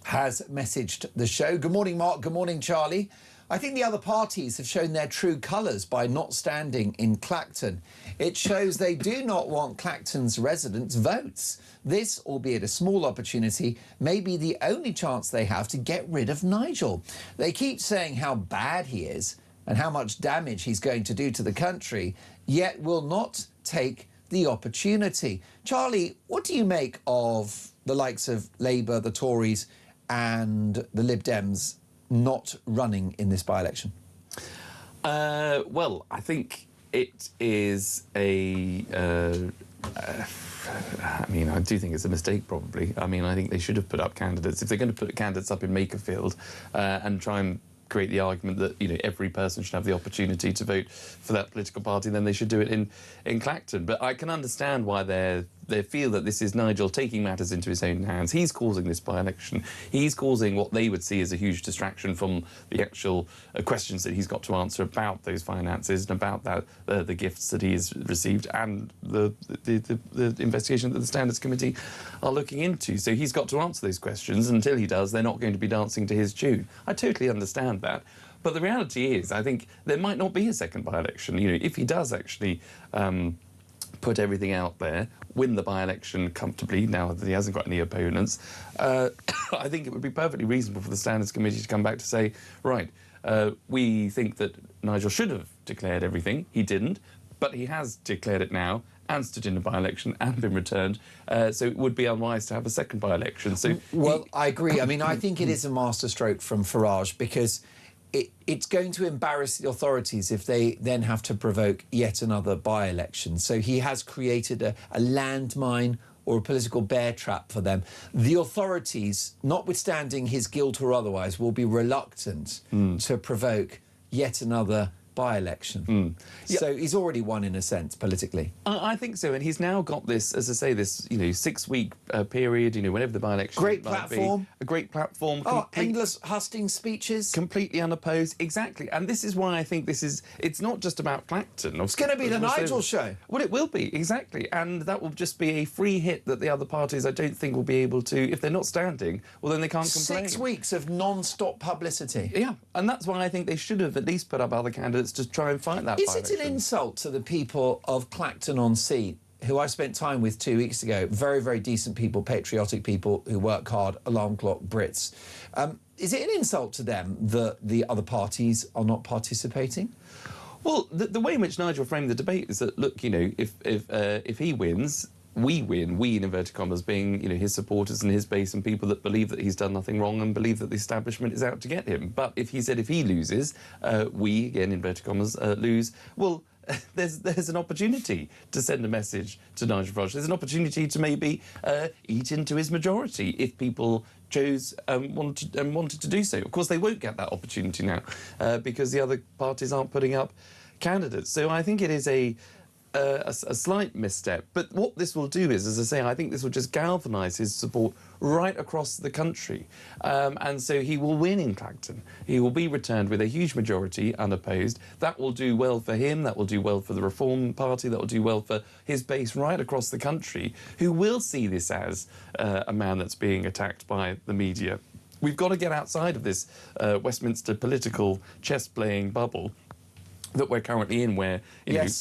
has messaged the show. Good morning, Mark. Good morning, Charlie. I think the other parties have shown their true colours by not standing in Clacton. It shows they do not want Clacton's residents' votes. This, albeit a small opportunity, may be the only chance they have to get rid of Nigel. They keep saying how bad he is and how much damage he's going to do to the country, yet will not take the opportunity. Charlie, what do you make of the likes of Labour, the Tories and the Lib Dems not running in this by-election? Well, I think it is I do think it's a mistake, probably. I mean, I think they should have put up candidates. If they're going to put candidates up in Makerfield and try and create the argument that, you know, every person should have the opportunity to vote for that political party, then they should do it in Clacton. But I can understand why they feel that this is Nigel taking matters into his own hands. He's causing this by-election. He's causing what they would see as a huge distraction from the actual questions that he's got to answer about those finances and about the gifts that he has received and the investigation that the Standards Committee are looking into. So he's got to answer those questions. Until he does, they're not going to be dancing to his tune. I totally understand that. But the reality is, I think there might not be a second by-election. You know, if he does actually put everything out there, win the by-election comfortably, now that he hasn't got any opponents, I think it would be perfectly reasonable for the Standards Committee to come back to say, right, we think that Nigel should have declared everything. He didn't, but he has declared it now and stood in a by-election and been returned, so it would be unwise to have a second by-election. So, well, I agree. I mean, I think it is a masterstroke from Farage because it's going to embarrass the authorities if they then have to provoke yet another by-election. So he has created a landmine or a political bear trap for them. The authorities, notwithstanding his guilt or otherwise, will be reluctant to provoke yet another by-election. So he's already won in a sense politically. I think so, and he's now got this, as I say, this 6-week period. You know, whenever the by-election great platform, a great platform. Endless hustings speeches, completely unopposed. Exactly, and this is why I think it's not just about Clacton. It's going to be the Nigel show. Well, it will be, exactly, and that will just be a free hit that the other parties, I don't think, will be able to. If they're not standing, well, then they can't complain. 6 weeks of non-stop publicity. Yeah, and that's why I think they should have at least put up other candidates to try and fight that. Is it an insult to the people of Clacton-on-Sea, who I spent time with 2 weeks ago? Very, very decent people, patriotic people who work hard, alarm clock Brits. Is it an insult to them that the other parties are not participating? Well, the way in which Nigel framed the debate is that, look, you know, if he wins, we win, we in inverted commas being, you know, his supporters and his base and people that believe that he's done nothing wrong and believe that the establishment is out to get him. But if he said if he loses, we, again, inverted commas, lose, well, there's an opportunity to send a message to Nigel Farage. There's an opportunity to maybe eat into his majority if people chose wanted to do so. Of course, they won't get that opportunity now because the other parties aren't putting up candidates. So I think it is a slight misstep. But what this will do is, as I say, I think this will just galvanise his support right across the country. And so he will win in Clacton. He will be returned with a huge majority, unopposed. That will do well for him. That will do well for the Reform Party. That will do well for his base right across the country, who will see this as a man that's being attacked by the media. We've got to get outside of this Westminster political chess-playing bubble that we're currently in, where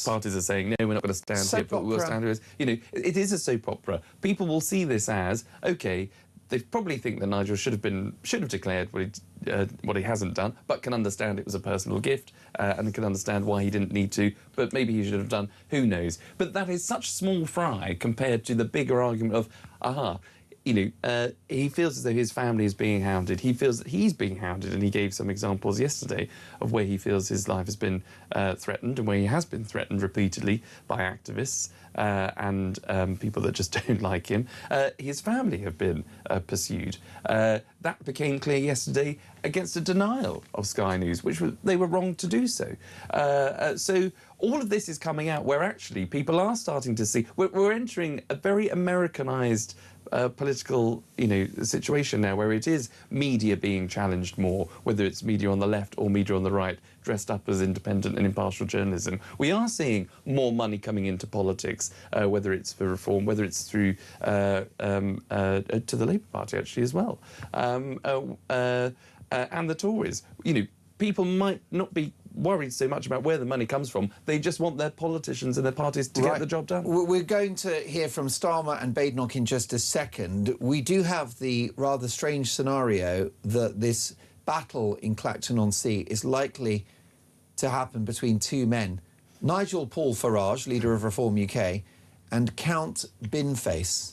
parties are saying, no, we're not going to stand here, but we'll stand here. You know, it is a soap opera. People will see this as, OK, they probably think that Nigel should have declared what he hasn't done, but can understand it was a personal gift and can understand why he didn't need to, but maybe he should have done, who knows. But that is such small fry compared to the bigger argument of, he feels as though his family is being hounded. He feels that he's being hounded, and he gave some examples yesterday of where he feels his life has been threatened and where he has been threatened repeatedly by activists and people that just don't like him. His family have been pursued. That became clear yesterday against a denial of Sky News, which they were wrong to do so. So all of this is coming out where actually people are starting to see we're entering a very Americanized political, situation now, where it is media being challenged more, whether it's media on the left or media on the right, dressed up as independent and impartial journalism. We are seeing more money coming into politics, whether it's for reform, whether it's through to the Labour Party actually as well, and the Tories. People might not be worried so much about where the money comes from. They just want their politicians and their parties to get the job done. We're going to hear from Starmer and Badenoch in just a second. We do have the rather strange scenario that this battle in Clacton-on-Sea is likely to happen between two men, Nigel Paul Farage, leader of Reform UK, and Count Binface.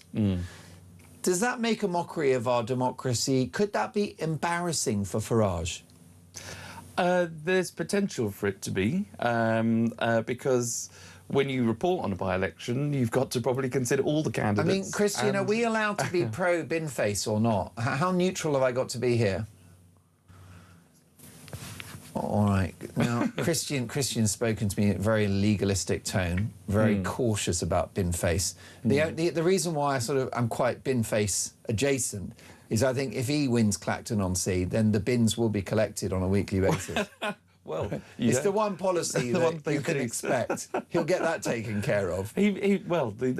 Does that make a mockery of our democracy? Could that be embarrassing for Farage? There's potential for it to be, because when you report on a by-election, you've got to probably consider all the candidates. I mean, Christian, are we allowed to be pro-Binface or not? How neutral have I got to be here? All right. Now, Christian's spoken to me in a very legalistic tone, very cautious about Binface. The reason why I'm quite Binface adjacent is I think if he wins Clacton-on-Sea, then the bins will be collected on a weekly basis. Well, it's the one policy that you can expect. He'll get that taken care of. And he probably,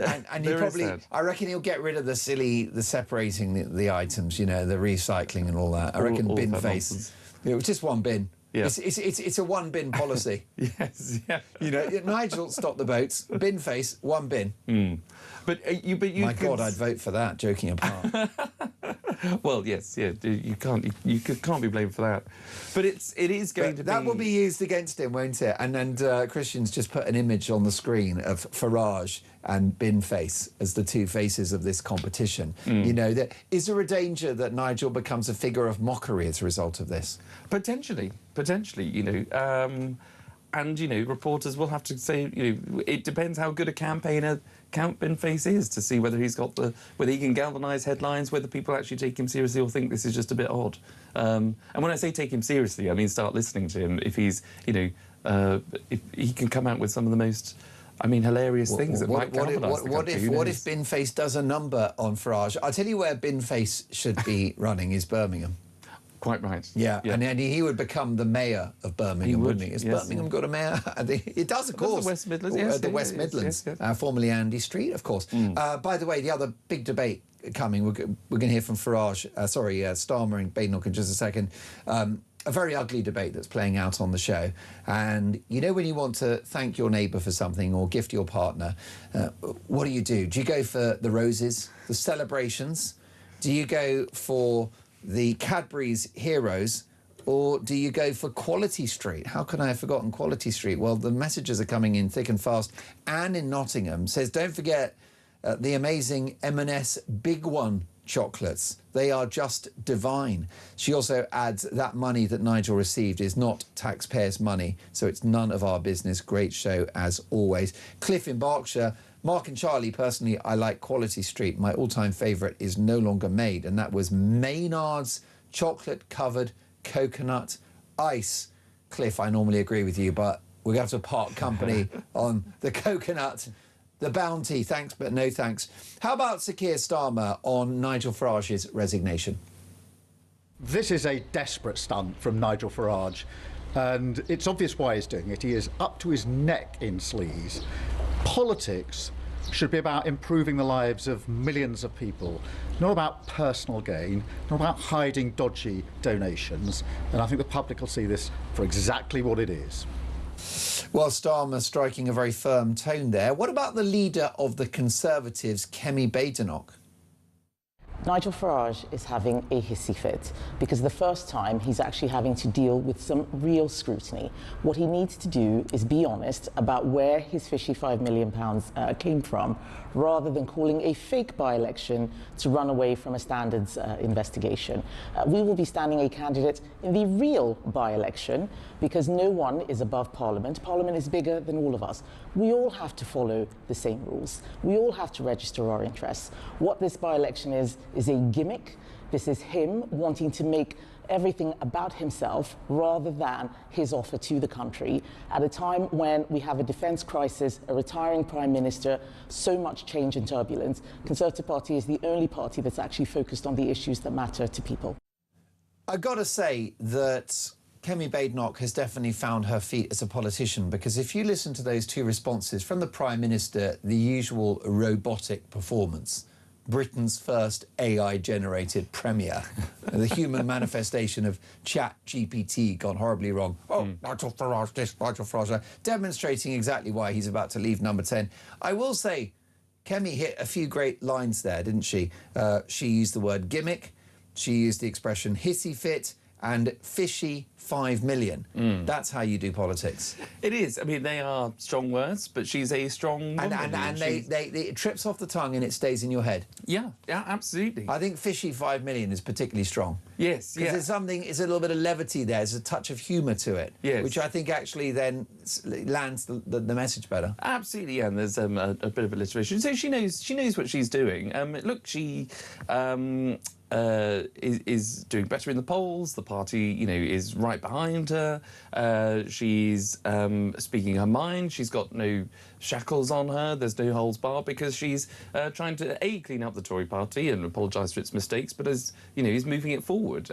I reckon he'll get rid of the separating the items, the recycling and all that. I reckon Binface, just one bin. Yeah. It's a one bin policy. Yes, yeah. Nigel, stop the boats. Binface, one bin. But you. My God, I'd vote for that. Joking apart. Well, yes, yeah. You can't be blamed for that. But it is going to be. That will be used against him, won't it? And Christian's just put an image on the screen of Farage and Binface as the two faces of this competition. Is there a danger that Nigel becomes a figure of mockery as a result of this? Potentially. And reporters will have to say, it depends how good a campaigner Count Binface is to see whether whether he can galvanise headlines, whether people actually take him seriously or think this is just a bit odd. And when I say take him seriously, I mean start listening to him. If he's, if he can come out with some of the most, hilarious things that might galvanise the country. What if Binface does a number on Farage? I'll tell you where Binface should be running is Birmingham. Quite right. Yeah. And he would become the mayor of Birmingham, wouldn't he? Has Birmingham got a mayor? It does, of course. The West Midlands, the West Midlands, formerly Andy Street, of course. By the way, the other big debate coming, we're going to hear from Starmer and Badenoch in just a second. A very ugly debate that's playing out on the show. And when you want to thank your neighbour for something or gift your partner, what do? Do you go for the roses, the celebrations? Do you go for the Cadbury's Heroes, or do you go for Quality Street? How can I have forgotten Quality Street? Well, the messages are coming in thick and fast. Anne in Nottingham says, don't forget the amazing M&S Big One chocolates. They are just divine. She also adds that money that Nigel received is not taxpayers' money, so it's none of our business. Great show, as always. Cliff in Berkshire. Mark and Charlie, personally, I like Quality Street. My all-time favourite is no longer made, and that was Maynard's chocolate-covered coconut ice. Cliff, I normally agree with you, but we're going to have to part company on the coconut, the bounty. Thanks, but no thanks. How about Sir Keir Starmer on Nigel Farage's resignation? This is a desperate stunt from Nigel Farage, and it's obvious why he's doing it. He is up to his neck in sleaze. Politics should be about improving the lives of millions of people, not about personal gain, not about hiding dodgy donations. And I think the public will see this for exactly what it is. Well, Starmer striking a very firm tone there. What about the leader of the Conservatives, Kemi Badenoch? Nigel Farage is having a hissy fit because the first time he's actually having to deal with some real scrutiny. What he needs to do is be honest about where his fishy £5 million came from, rather than calling a fake by-election to run away from a standards investigation. We will be standing a candidate in the real by-election because no one is above Parliament. Parliament is bigger than all of us. We all have to follow the same rules. We all have to register our interests. What this by-election is a gimmick. This is him wanting to make everything about himself rather than his offer to the country at a time when we have a defence crisis, a retiring Prime Minister, so much change and turbulence. Conservative Party is the only party that's actually focused on the issues that matter to people. I've got to say that Kemi Badenoch has definitely found her feet as a politician, because if you listen to those two responses from the Prime Minister, the usual robotic performance, Britain's first AI-generated premier, the human manifestation of ChatGPT gone horribly wrong. Oh, Nigel Farage this, Nigel Farage that, demonstrating exactly why he's about to leave Number 10. I will say, Kemi hit a few great lines there, didn't she? She used the word gimmick, she used the expression hissy fit, and fishy £5 million. That's how you do politics. It is. I mean, they are strong words, but she's a strong woman. And it trips off the tongue and it stays in your head. Yeah, absolutely. I think fishy £5 million is particularly strong. Yes, because there's a little bit of levity there. There's a touch of humour to it, which I think actually then lands the message better. Absolutely, yeah. And there's a bit of alliteration, so she knows what she's doing. Look, she is doing better in the polls. The party, is right behind her. She's speaking her mind. She's got no shackles on her. There's no holds barred, because she's trying to clean up the Tory party and apologise for its mistakes, but is moving it forward.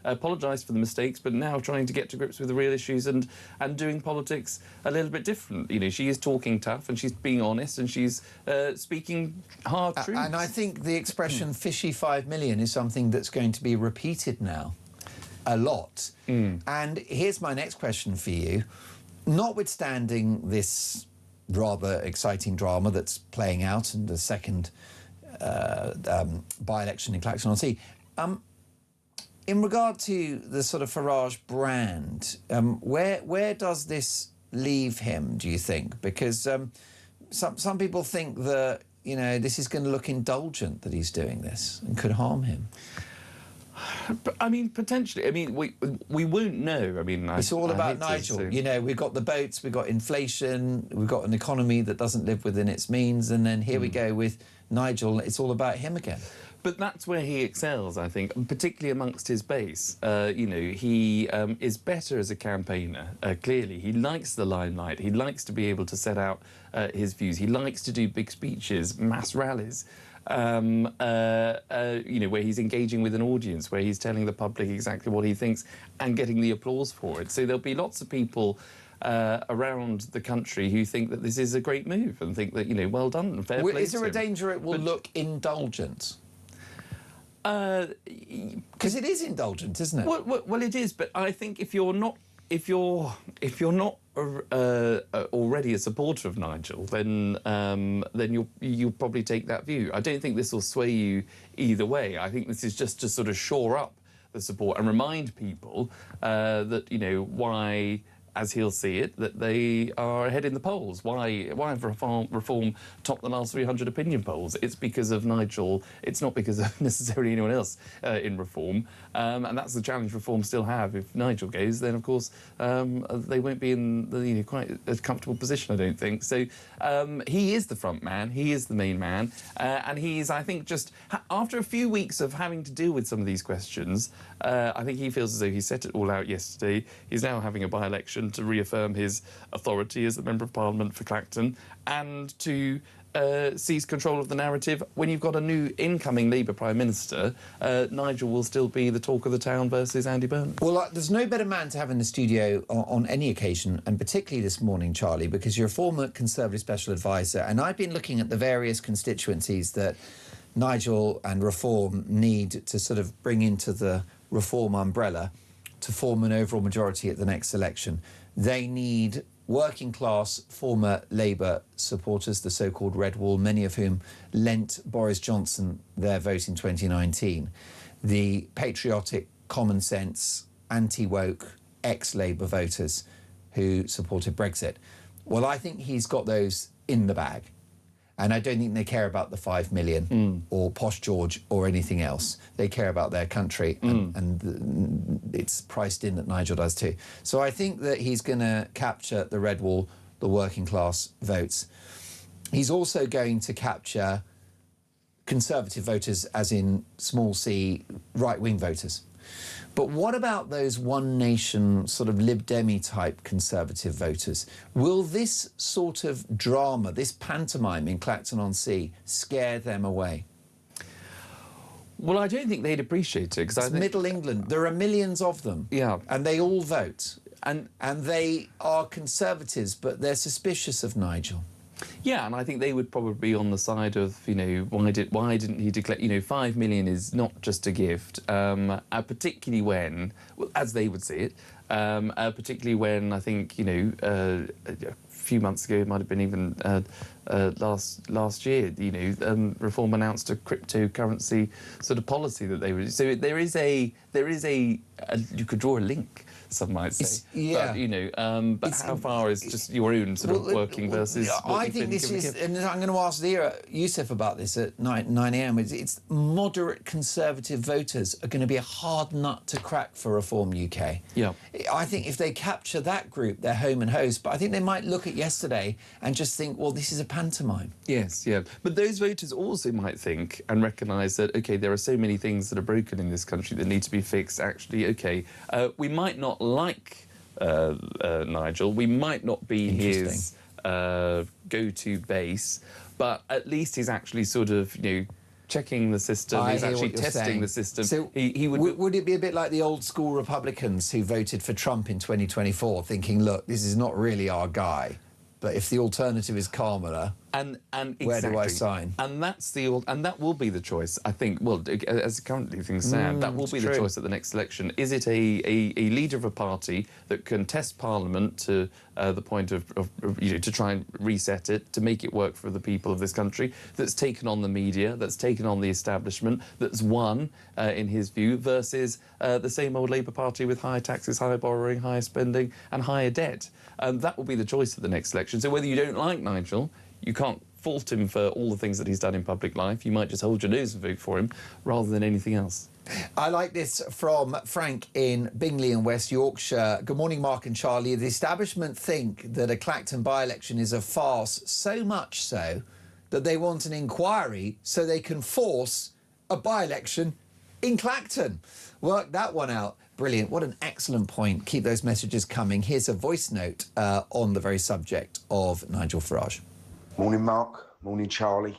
Apologised for the mistakes, but now trying to get to grips with the real issues and doing politics a little bit different. She is talking tough and she's being honest and she's speaking hard truths. And I think the expression fishy £5 million is something that's going to be repeated now a lot. And here's my next question for you. Notwithstanding this rather exciting drama that's playing out in the second by-election in Clacton on Sea, in regard to the sort of Farage brand, where does this leave him, do you think? Because some people think that, this is going to look indulgent, that he's doing this, and could harm him. I mean, potentially. I mean, we won't know. I mean, it's all about Nigel. We've got the boats, we've got inflation, we've got an economy that doesn't live within its means, and then here we go with Nigel. It's all about him again. But that's where he excels, I think, particularly amongst his base. He is better as a campaigner, clearly. He likes the limelight. He likes to be able to set out his views. He likes to do big speeches, mass rallies, where he's engaging with an audience, where he's telling the public exactly what he thinks and getting the applause for it. So there'll be lots of people around the country who think that this is a great move and think that, well done and fair play to him. Is there a danger it will look indulgent? Because it is indulgent, isn't it? Well, it is. But I think if you're not already a supporter of Nigel, then you'll probably take that view. I don't think this will sway you either way. I think this is just to sort of shore up the support and remind people that why, as he'll see it, that they are ahead in the polls. Why have reform topped the last 300 opinion polls? It's because of Nigel. It's not because of necessarily anyone else in reform. And that's the challenge reform still have. If Nigel goes, then of course they won't be in the quite a comfortable position, I don't think. So he is the front man. He is the main man, and he's, I think, just after a few weeks of having to deal with some of these questions, I think he feels as though he set it all out yesterday. He's now having a by-election to reaffirm his authority as the Member of Parliament for Clacton and to seize control of the narrative. When you've got a new incoming Labour Prime Minister, Nigel will still be the talk of the town versus Andy Burnham. Well, there's no better man to have in the studio on any occasion, and particularly this morning, Charlie, because you're a former Conservative Special Advisor, and I've been looking at the various constituencies that Nigel and Reform need to sort of bring into the Reform umbrella to form an overall majority at the next election. They need working class former Labour supporters, the so-called Red Wall, many of whom lent Boris Johnson their vote in 2019. The patriotic, common sense, anti-woke, ex-Labour voters who supported Brexit. Well, I think he's got those in the bag. And I don't think they care about the 5 million or Posh George or anything else. They care about their country, and it's priced in that Nigel does too. So I think that he's going to capture the Red Wall, the working class votes. He's also going to capture Conservative voters, as in small c, right-wing voters. But what about those One Nation sort of Lib Demi type Conservative voters? Will this sort of drama, this pantomime in Clacton-on-Sea, scare them away? Well, I don't think they'd appreciate it. It's Middle England. There are millions of them. Yeah. And they all vote. And they are Conservatives, but they're suspicious of Nigel. Yeah, and I think they would probably be on the side of, you know, why didn't he declare, you know, 5 million is not just a gift, particularly when, well, as they would see it, particularly when I think, you know, a few months ago, it might have been even last year, you know, Reform announced a cryptocurrency sort of policy that they would. So there is a you could draw a link, some might say. But, you know, but how far is just your own sort of working versus what I think this is, and I'm going to ask Zia Yousef about this at 9 a.m. It's moderate Conservative voters are going to be a hard nut to crack for Reform UK. Yeah. I think if they capture that group, they're home and hosed. But I think they might look at yesterday and just think, well, this is a pantomime. Yes, yeah. But those voters also might think and recognise that, OK, there are so many things that are broken in this country that need to be fixed. Actually, OK, we might not like Nigel, we might not be his go-to base, but at least he's actually sort of, you know, checking the system, he's actually testing the system. So would it be a bit like the old school Republicans who voted for Trump in 2024, thinking, look, this is not really our guy, but if the alternative is Kamala, and where do I sign? And that will be the choice, I think. Well, as currently things stand, that will be the choice at the next election. Is it a leader of a party that can test Parliament to the point of you know, to try and reset it, to make it work for the people of this country, that's taken on the media, that's taken on the establishment, that's won, in his view, versus the same old Labour Party with higher taxes, higher borrowing, higher spending and higher debt? That will be the choice at the next election. So whether you don't like Nigel, you can't fault him for all the things that he's done in public life. You might just hold your nose and vote for him rather than anything else. I like this from Frank in Bingley in West Yorkshire. Good morning, Mark and Charlie. The establishment think that a Clacton by-election is a farce, so much so that they want an inquiry so they can force a by-election in Clacton. Work that one out. Brilliant. What an excellent point. Keep those messages coming. Here's a voice note on the very subject of Nigel Farage. Morning, Mark. Morning, Charlie.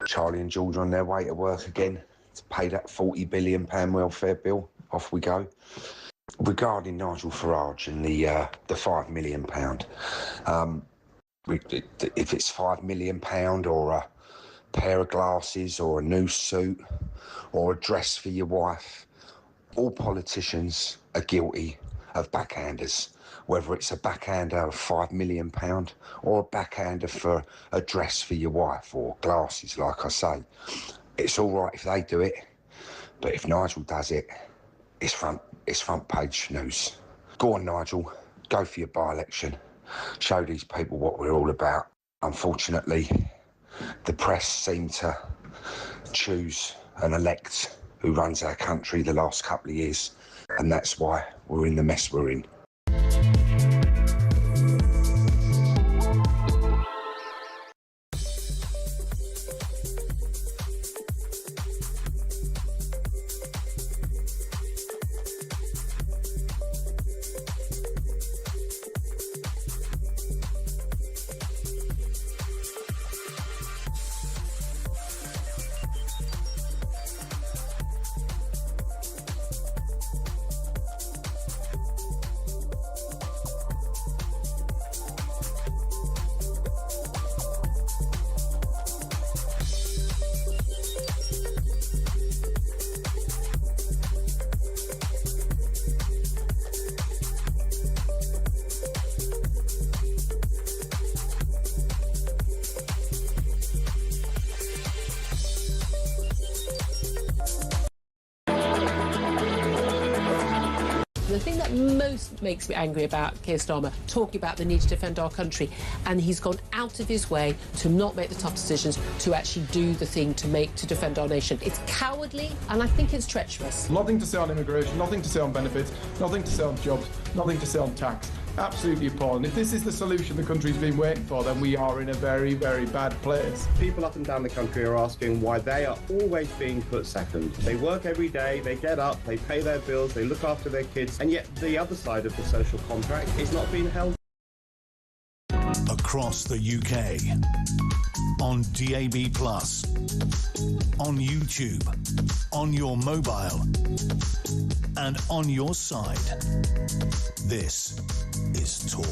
Charlie and George on their way to work again to pay that £40 billion welfare bill. Off we go. Regarding Nigel Farage and the £5 million, if it's £5 million or a pair of glasses or a new suit or a dress for your wife, all politicians are guilty of backhanders. Whether it's a backhander of £5 million or a backhander for a dress for your wife or glasses, like I say. It's all right if they do it, but if Nigel does it, it's front page news. Go on, Nigel, go for your by-election. Show these people what we're all about. Unfortunately, the press seem to choose and elect who runs our country the last couple of years, and that's why we're in the mess we're in. And the thing that most makes me angry about Keir Starmer talking about the need to defend our country, and he's gone out of his way to not make the tough decisions, to actually do the thing to defend our nation. It's cowardly, and I think it's treacherous. Nothing to say on immigration, nothing to say on benefits, nothing to say on jobs, nothing to say on tax. Absolutely appalling. If this is the solution the country's been waiting for, then we are in a very, very bad place. People up and down the country are asking why they are always being put second. They work every day, they get up, they pay their bills, they look after their kids, and yet the other side of the social contract is not being held. Across the UK, on DAB+, on YouTube, on your mobile, and on your side. This is Talk.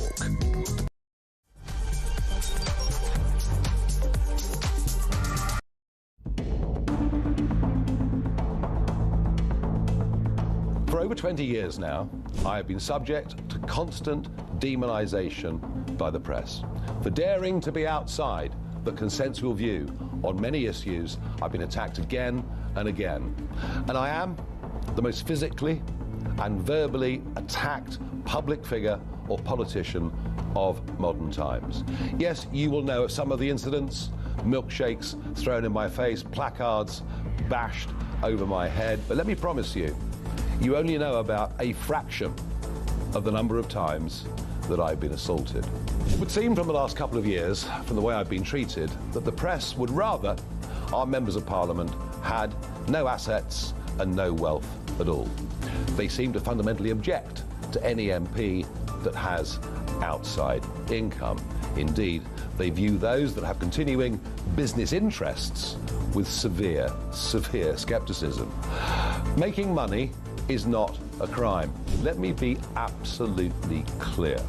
For over 20 years now, I have been subject to constant demonisation by the press. For daring to be outside the consensual view on many issues, I've been attacked again and again. And I am the most physically and verbally attacked public figure or politician of modern times. Yes, you will know of some of the incidents: milkshakes thrown in my face, placards bashed over my head. But let me promise you, you only know about a fraction of the number of times that I've been assaulted. It would seem from the last couple of years, from the way I've been treated, that the press would rather our members of Parliament had no assets and no wealth at all. They seem to fundamentally object to any MP that has outside income. Indeed, they view those that have continuing business interests with severe scepticism. Making money is not a crime. Let me be absolutely clear.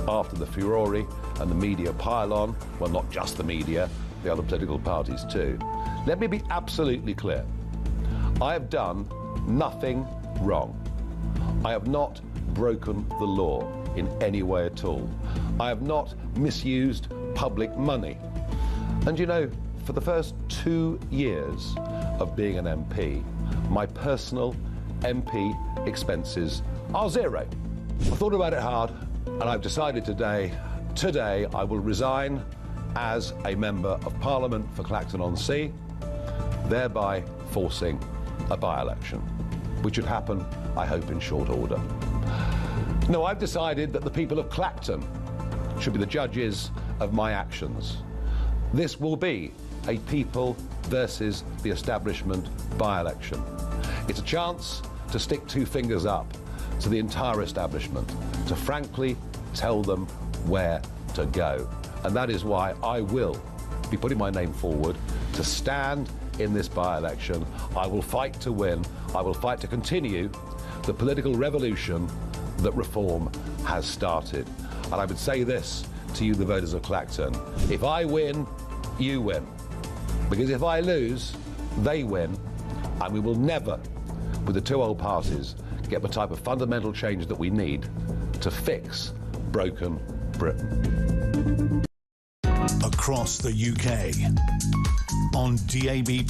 After the furore and the media pile-on, well, not just the media, the other political parties too, let me be absolutely clear. I have done nothing wrong. I have not broken the law in any way at all. I have not misused public money. And you know, for the first 2 years of being an MP, my personal MP expenses are zero. I thought about it hard, and I've decided today I will resign as a Member of Parliament for Clacton-on-Sea, thereby forcing a by-election, which would happen, I hope, in short order. No, I've decided that the people of Clacton should be the judges of my actions. This will be a people versus the establishment by-election. It's a chance to stick two fingers up to the entire establishment, to frankly tell them where to go. And that is why I will be putting my name forward to stand in this by-election. I will fight to win. I will fight to continue the political revolution that reform has started. And I would say this to you, the voters of Clacton: if I win, you win. Because if I lose, they win, and we will never, with the two old parties, get the type of fundamental change that we need to fix broken Britain. Across the UK, on DAB+,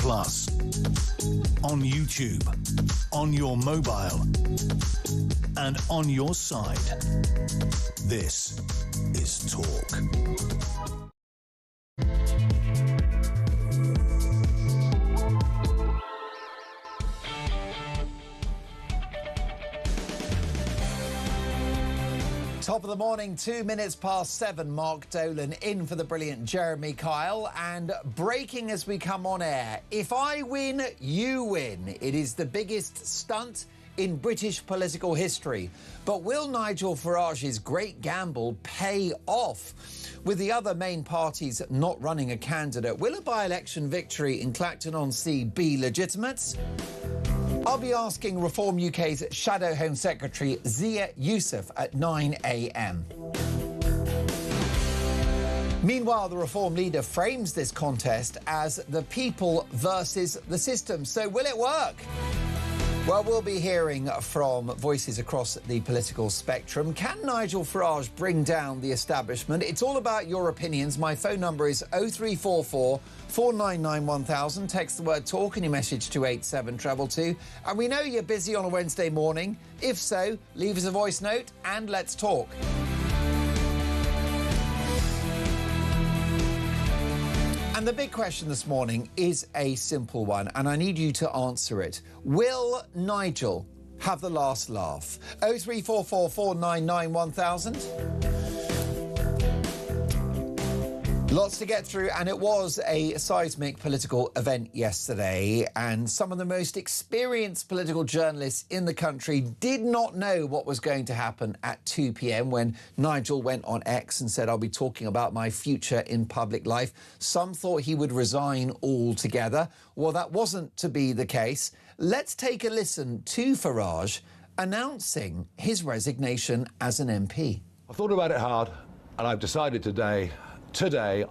on YouTube, on your mobile, and on your side. This is Talk. Top of the morning, 2 minutes past 7. Mark Dolan in for the brilliant Jeremy Kyle. And breaking as we come on air: if I win, you win. It is the biggest stunt in British political history. But will Nigel Farage's great gamble pay off? With the other main parties not running a candidate, will a by-election victory in Clacton-on-Sea be legitimate? I'll be asking Reform UK's Shadow Home Secretary Zia Yousef at 9 a.m. Meanwhile, the Reform leader frames this contest as the people versus the system. So will it work? Well, we'll be hearing from voices across the political spectrum. Can Nigel Farage bring down the establishment? It's all about your opinions. My phone number is 0344 499 1000. Text the word talk and your message to 87222. And we know you're busy on a Wednesday morning. If so, leave us a voice note and let's talk. And the big question this morning is a simple one, and I need you to answer it. Will Nigel have the last laugh? 0344 499 1000. Lots to get through, and it was a seismic political event yesterday, and some of the most experienced political journalists in the country did not know what was going to happen at 2 p.m. when Nigel went on X and said, I'll be talking about my future in public life. Some thought he would resign altogether. Well, that wasn't to be the case. Let's take a listen to Farage announcing his resignation as an MP. I've thought about it hard, and I've decided today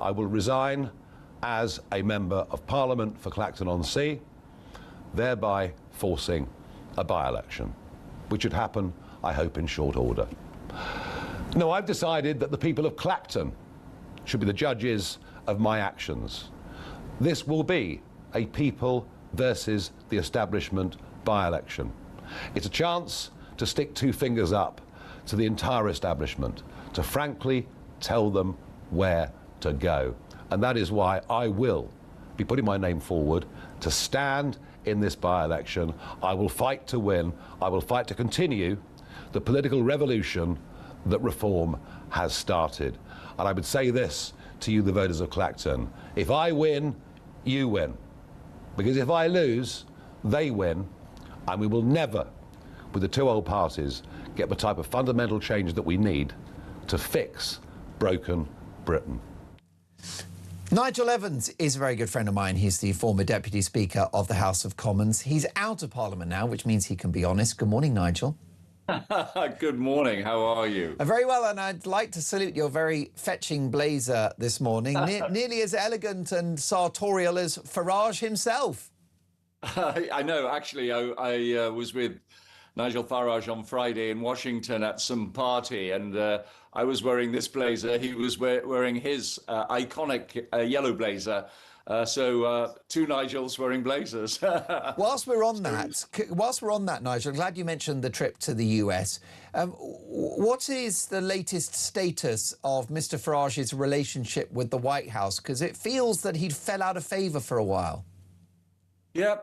I will resign as a Member of Parliament for Clacton-on-Sea, thereby forcing a by-election, which would happen, I hope, in short order. No, I've decided that the people of Clacton should be the judges of my actions. This will be a people versus the establishment by-election. It's a chance to stick two fingers up to the entire establishment, to frankly tell them where to go. And that is why I will be putting my name forward to stand in this by-election. I will fight to win. I will fight to continue the political revolution that reform has started. And I would say this to you, the voters of Clacton: if I win, you win. Because if I lose, they win. And we will never, with the two old parties, get the type of fundamental change that we need to fix broken Britain. Nigel Evans is a very good friend of mine. He's the former Deputy Speaker of the House of Commons. He's out of Parliament now, which means he can be honest. Good morning, Nigel. Good morning. How are you? Very well, and I'd like to salute your very fetching blazer this morning. Nearly as elegant and sartorial as Farage himself. I know. Actually, I was with Nigel Farage on Friday in Washington at some party, and I was wearing this blazer. He was wearing his iconic yellow blazer. So two Nigels wearing blazers. Whilst we're on that, Nigel, I'm glad you mentioned the trip to the US. What is the latest status of Mr. Farage's relationship with the White House? Because it feels that he'd fell out of favour for a while. Yeah,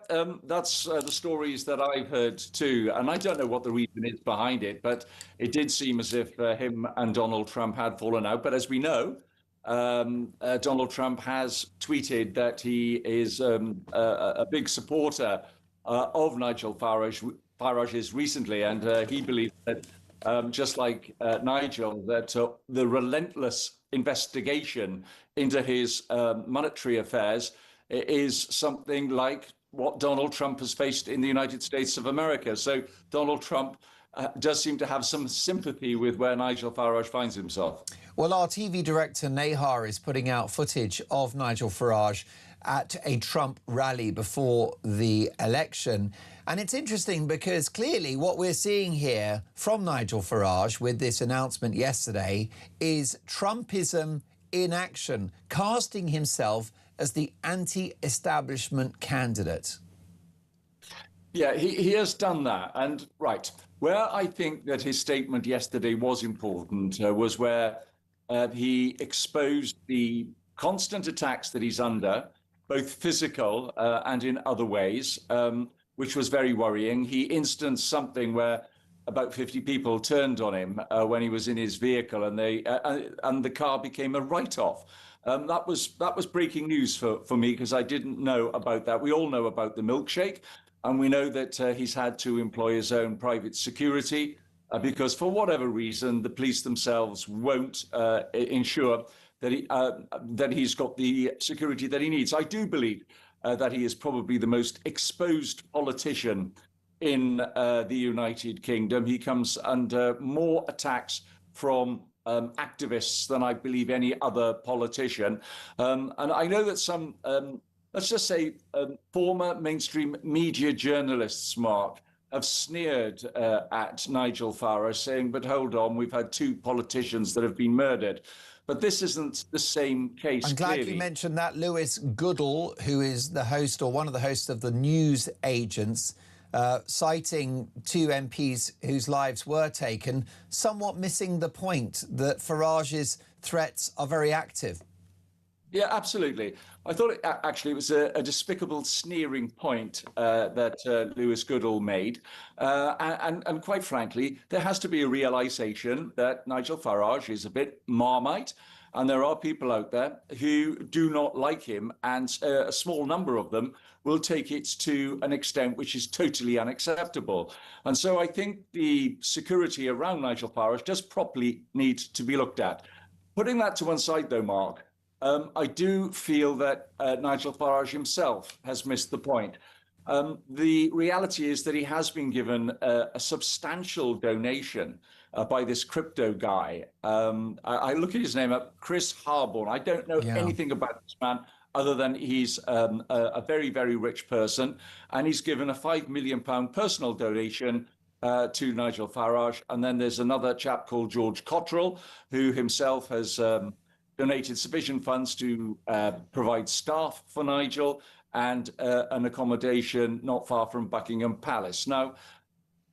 that's the stories that I've heard too. And I don't know what the reason is behind it, but it did seem as if him and Donald Trump had fallen out. But as we know, Donald Trump has tweeted that he is a big supporter of Nigel Farage's recently. And he believes that, just like Nigel, that the relentless investigation into his monetary affairs is something like what Donald Trump has faced in the United States of America. So Donald Trump does seem to have some sympathy with where Nigel Farage finds himself. Well, our TV director, Nahar, is putting out footage of Nigel Farage at a Trump rally before the election. And it's interesting because clearly what we're seeing here from Nigel Farage with this announcement yesterday is Trumpism in action, casting himself as the anti-establishment candidate. Yeah, he has done that. And right, where I think that his statement yesterday was important was where he exposed the constant attacks that he's under, both physical and in other ways, which was very worrying. He instanced something where about 50 people turned on him when he was in his vehicle, and the car became a write-off. That was breaking news for me, because I didn't know about that. We all know about the milkshake, and we know that he's had to employ his own private security because for whatever reason, the police themselves won't ensure that he's got the security that he needs. I do believe that he is probably the most exposed politician in the United Kingdom. He comes under more attacks from activists than I believe any other politician. And I know that some, let's just say, former mainstream media journalists, Mark, have sneered at Nigel Farage, saying, but hold on, we've had 2 politicians that have been murdered. But this isn't the same case. I'm glad clearly. you mentioned that. Lewis Goodall, who is the host or one of the hosts of the News Agents, citing 2 MPs whose lives were taken, somewhat missing the point that Farage's threats are very active. Yeah, absolutely. I thought actually it was a despicable, sneering point that Lewis Goodall made. And quite frankly, there has to be a realization that Nigel Farage is a bit Marmite. And there are people out there who do not like him. And a small number of them will take it to an extent which is totally unacceptable. And so I think the security around Nigel Farage does properly need to be looked at. Putting that to one side, though, Mark, I do feel that Nigel Farage himself has missed the point. The reality is that he has been given a substantial donation by this crypto guy. I look at his name up, Chris Harborne. I don't know anything about this man other than he's a very, very rich person. And he's given a £5 million personal donation to Nigel Farage. And then there's another chap called George Cottrell, who himself has donated sufficient funds to provide staff for Nigel and an accommodation not far from Buckingham Palace. Now,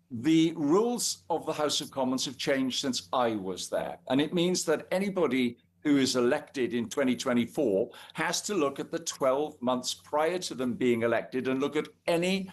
the rules of the House of Commons have changed since I was there. And it means that anybody who is elected in 2024 has to look at the 12 months prior to them being elected and look at any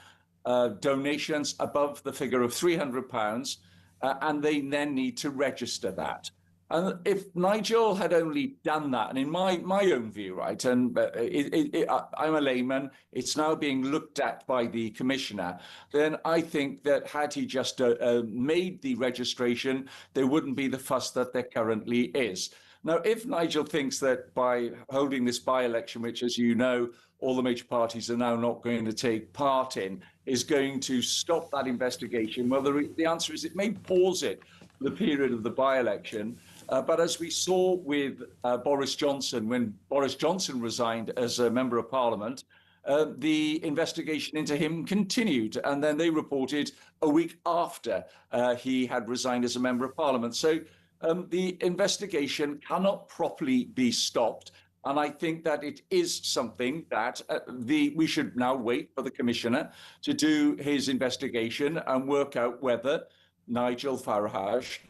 donations above the figure of £300, and they then need to register that. And if Nigel had only done that, and in my own view, right, and I'm a layman, it's now being looked at by the commissioner, then I think that had he just made the registration, there wouldn't be the fuss that there currently is. Now, if Nigel thinks that by holding this by-election, which, as you know, all the major parties are now not going to take part in, is going to stop that investigation, well, the answer is it may pause it for the period of the by-election. But as we saw with Boris Johnson, when Boris Johnson resigned as a member of parliament, the investigation into him continued. And then they reported a week after he had resigned as a member of parliament. So the investigation cannot properly be stopped. And I think that it is something that we should now wait for the commissioner to do his investigation and work out whether Nigel Farage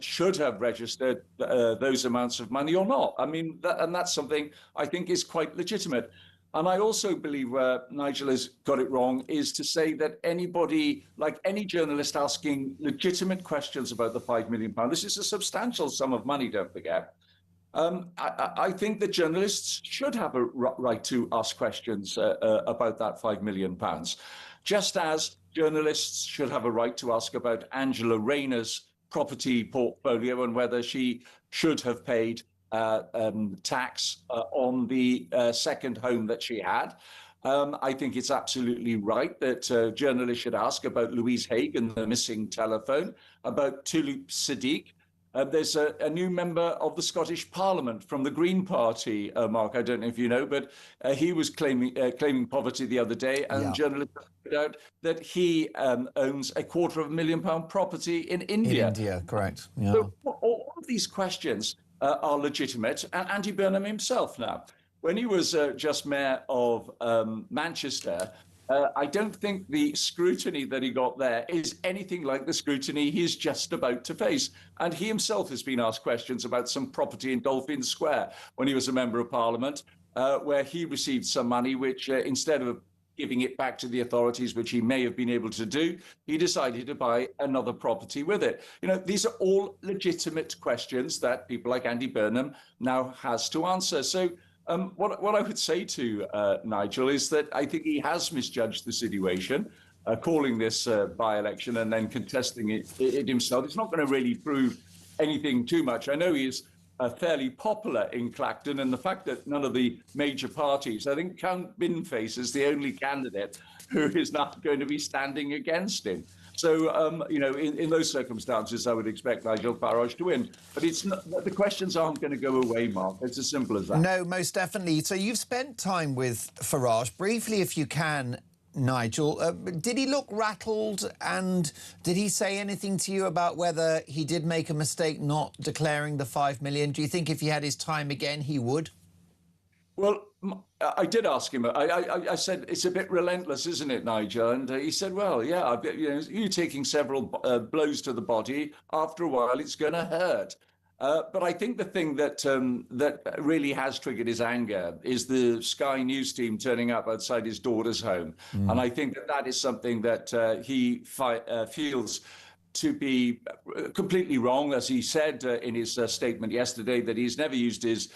should have registered those amounts of money or not. I mean, and that's something I think is quite legitimate. And I also believe where Nigel has got it wrong is to say that anybody, like any journalist asking legitimate questions about the £5 million, this is a substantial sum of money, don't forget. I think that journalists should have a right to ask questions about that £5 million, just as journalists should have a right to ask about Angela Rayner's property portfolio and whether she should have paid tax on the second home that she had. I think it's absolutely right that journalists should ask about Louise Haigh and the missing telephone, about Tulip Siddiq. There's a new member of the Scottish Parliament from the Green Party, Mark, I don't know if you know, but he was claiming poverty the other day, and journalists found out that he owns a £250,000 property in India. In India, correct. Yeah. So all of these questions are legitimate, and Andy Burnham himself now, when he was just mayor of Manchester, I don't think the scrutiny that he got there is anything like the scrutiny he's just about to face. And he himself has been asked questions about some property in Dolphin Square when he was a member of parliament, where he received some money, which instead of giving it back to the authorities, which he may have been able to do, he decided to buy another property with it. You know, these are all legitimate questions that people like Andy Burnham now has to answer. So what I would say to Nigel is that I think he has misjudged the situation, calling this by-election and then contesting it himself. It's not going to really prove anything too much. I know he is fairly popular in Clacton, and the fact that none of the major parties, I think Count Binface is the only candidate who is not going to be standing against him. So, you know, in those circumstances, I would expect Nigel Farage to win. But it's not, the questions aren't going to go away, Mark. It's as simple as that. No, most definitely. So you've spent time with Farage. Briefly, if you can, Nigel. Did he look rattled, and did he say anything to you about whether he did make a mistake not declaring the 5 million? Do you think if he had his time again, he would? Well, I did ask him. I said, it's a bit relentless, isn't it, Nigel? And he said, well, yeah, you're taking several blows to the body. After a while, it's going to hurt. But I think the thing that that really has triggered his anger is the Sky News team turning up outside his daughter's home. And I think that is something that he feels to be completely wrong, as he said in his statement yesterday, that he's never used his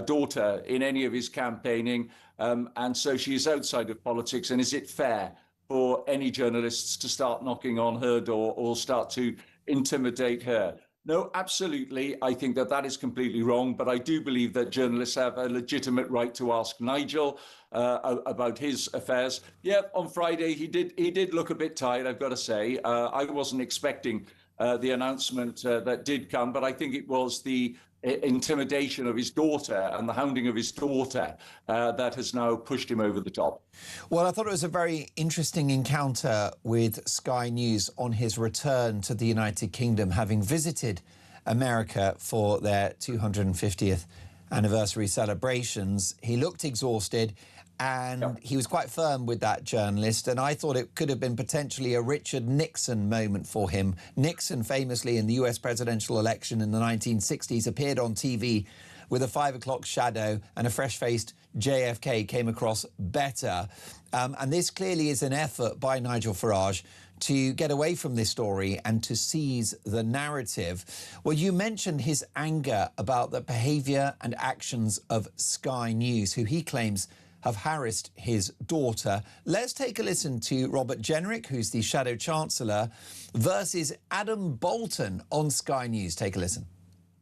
daughter in any of his campaigning. And so she is outside of politics. And is it fair for any journalists to start knocking on her door or start to intimidate her? No, absolutely. I think that is completely wrong. But I do believe that journalists have a legitimate right to ask Nigel about his affairs. Yeah, on Friday, he did look a bit tired, I've got to say. I wasn't expecting the announcement that did come, but I think it was the intimidation of his daughter and the hounding of his daughter that has now pushed him over the top. Well, I thought it was a very interesting encounter with Sky News on his return to the United Kingdom, having visited America for their 250th anniversary celebrations. He looked exhausted, and he was quite firm with that journalist, and I thought it could have been potentially a Richard Nixon moment for him. Nixon, famously in the US presidential election in the 1960s, appeared on TV with a 5 o'clock shadow, and a fresh-faced JFK came across better. And this clearly is an effort by Nigel Farage to get away from this story and to seize the narrative. Well, you mentioned his anger about the behaviour and actions of Sky News, who he claims have harassed his daughter. Let's take a listen to Robert Jenrick, who's the Shadow Chancellor, versus Adam Bolton on Sky News. Take a listen.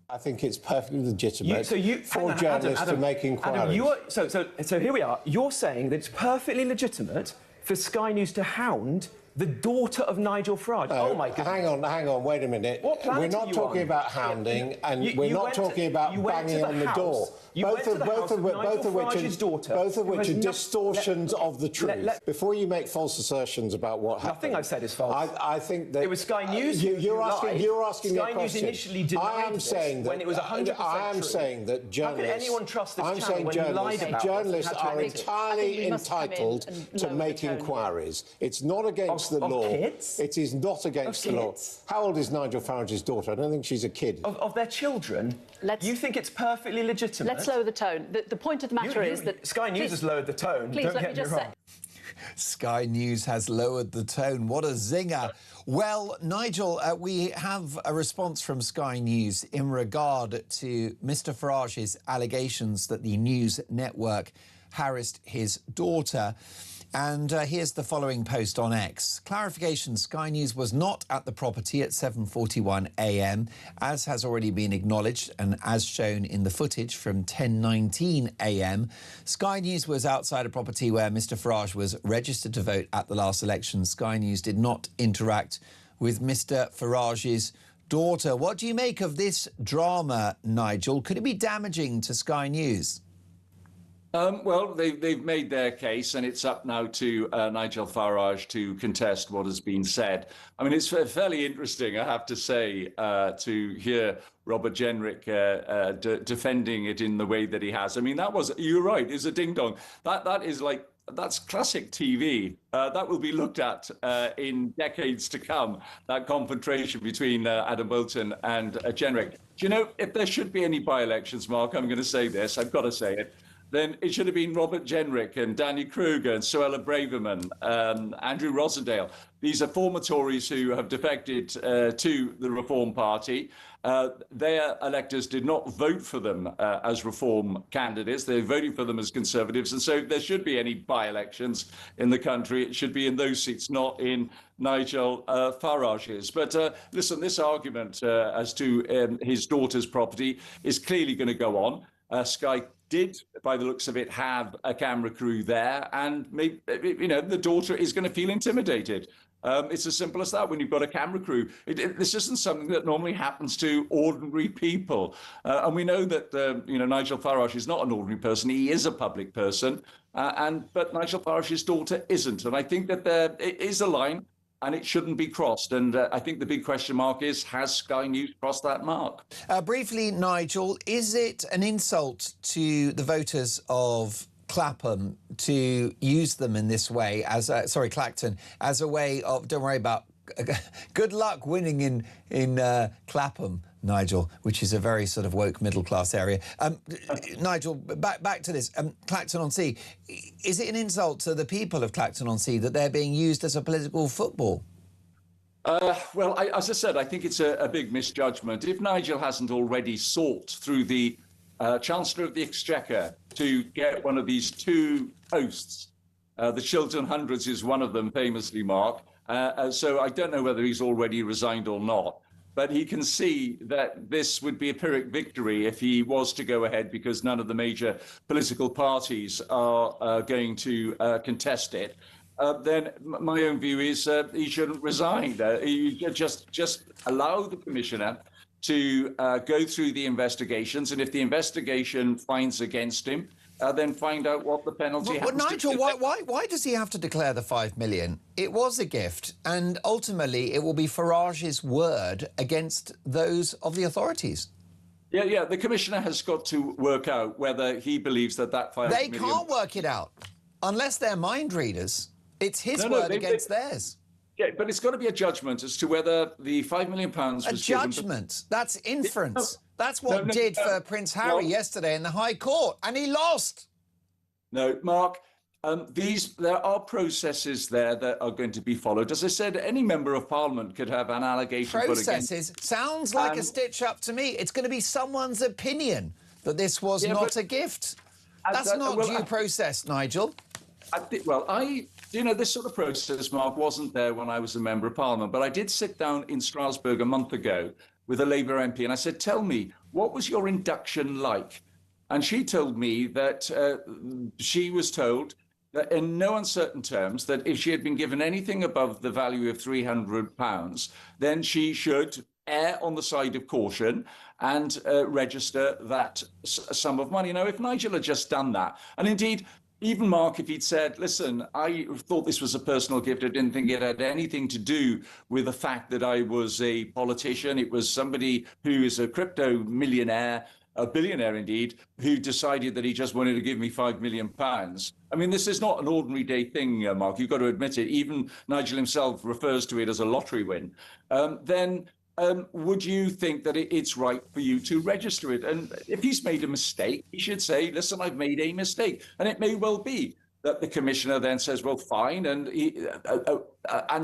I think it's perfectly legitimate for journalists to make inquiries. Adam, so here we are. You're saying that it's perfectly legitimate for Sky News to hound the daughter of Nigel Farage. No, oh my God! Hang on, wait a minute. We're not talking about hounding, and we're not talking about banging on the door. Both of which are distortions of the truth. Before you make false assertions about what happened, nothing I've said is false. I think that it was Sky News. You're asking Sky a question. News initially denied this when it was 100% I am saying that journalists. How can anyone trust this channel when you lied about journalists are entirely entitled to make inquiries. It's not against the law. Kids? It is not against the law. How old is Nigel Farage's daughter? I don't think she's a kid. Of their children? You think it's perfectly legitimate? Let's lower the tone. The point of the matter is that... Sky News has lowered the tone. Please, let me just say... Sky News has lowered the tone. What a zinger. Well, Nigel, we have a response from Sky News in regard to Mr. Farage's allegations that the news network harassed his daughter. And here's the following post on X. Clarification, Sky News was not at the property at 7:41 a.m, as has already been acknowledged and as shown in the footage from 10:19 a.m. Sky News was outside a property where Mr. Farage was registered to vote at the last election. Sky News did not interact with Mr. Farage's daughter. What do you make of this drama, Nigel? Could it be damaging to Sky News? Well, they've made their case, and it's up now to Nigel Farage to contest what has been said. I mean, it's fairly interesting, I have to say, to hear Robert Jenrick defending it in the way that he has. I mean, you're right, it's a ding-dong. That's classic TV. That will be looked at in decades to come, that confrontation between Adam Bolton and Jenrick. Do you know, if there should be any by-elections, Mark, I'm going to say this, I've got to say it, then it should have been Robert Jenrick and Danny Kruger and Suella Braverman, Andrew Rosendale. These are former Tories who have defected to the Reform Party. Their electors did not vote for them as Reform candidates. They're voting for them as Conservatives. And so there should be any by-elections in the country. It should be in those seats, not in Nigel Farage's. But listen, this argument as to his daughter's property is clearly going to go on. Sky did, by the looks of it, have a camera crew there, and maybe, the daughter is going to feel intimidated. It's as simple as that. When you've got a camera crew, this isn't something that normally happens to ordinary people. And we know that Nigel Farage is not an ordinary person. He is a public person, but Nigel Farage's daughter isn't. And I think that there is a line, and it shouldn't be crossed. And I think the big question mark is, has Sky News crossed that mark? Briefly, Nigel, is it an insult to the voters of Clapham to use them in this way Clacton, as a way of, don't worry about, good luck winning in Clapham, Nigel, which is a very sort of woke middle-class area. Nigel, back to this. Clacton-on-Sea, is it an insult to the people of Clacton-on-Sea that they're being used as a political football? Well, as I said, I think it's a big misjudgment. If Nigel hasn't already sought through the Chancellor of the Exchequer to get one of these two posts, the Chiltern Hundreds is one of them, famously, Mark. So I don't know whether he's already resigned or not. But he can see that this would be a Pyrrhic victory if he was to go ahead, because none of the major political parties are going to contest it. Then my own view is he shouldn't resign. He just allow the Commissioner to go through the investigations, and if the investigation finds against him, then find out what the penalty happens. But Nigel, why does he have to declare the 5 million? It was a gift, and ultimately it will be Farage's word against those of the authorities. Yeah, the Commissioner has got to work out whether he believes that 5 million... They can't work it out unless they're mind readers. It's his word against theirs. Yeah, but it's got to be a judgment as to whether the £5 million was a judgment. That's inference. That's what did for Prince Harry yesterday in the High Court, and he lost. No, Mark, there are processes there that are going to be followed. As I said, any member of Parliament could have an allegation put against. Processes sounds like a stitch-up to me. It's going to be someone's opinion that this was not a gift. That's not due process, Nigel. This sort of process, Mark, wasn't there when I was a member of Parliament, but I did sit down in Strasbourg a month ago with a Labour MP, and I said, tell me, what was your induction like? And she told me that she was told that in no uncertain terms that if she had been given anything above the value of £300, then she should err on the side of caution and register that sum of money. Now, if Nigel had just done that, and indeed, even Mark, if he'd said, listen, I thought this was a personal gift, I didn't think it had anything to do with the fact that I was a politician. It was somebody who is a crypto millionaire, a billionaire indeed, who decided that he just wanted to give me £5 million. I mean, this is not an ordinary day thing, Mark. You've got to admit it. Even Nigel himself refers to it as a lottery win. Would you think that it's right for you to register it? And if he's made a mistake, he should say, listen, I've made a mistake. And it may well be that the Commissioner then says, well, fine, and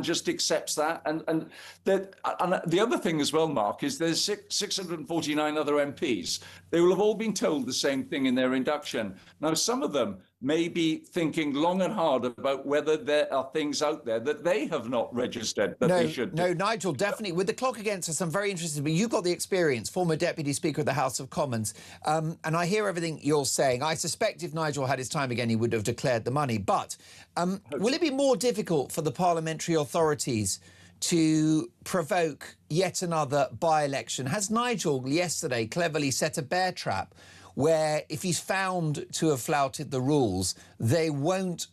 just accepts that. And the other thing as well, Mark, is there's 649 other MPs. They will have all been told the same thing in their induction. Now, some of them may be thinking long and hard about whether there are things out there that they have not registered that they should do. No, Nigel, definitely. With the clock against us, I'm very interested. But you've got the experience, former Deputy Speaker of the House of Commons, and I hear everything you're saying. I suspect if Nigel had his time again, he would have declared the money. But will it be more difficult for the parliamentary authorities to provoke yet another by-election? Has Nigel yesterday cleverly set a bear trap where if he's found to have flouted the rules, they won't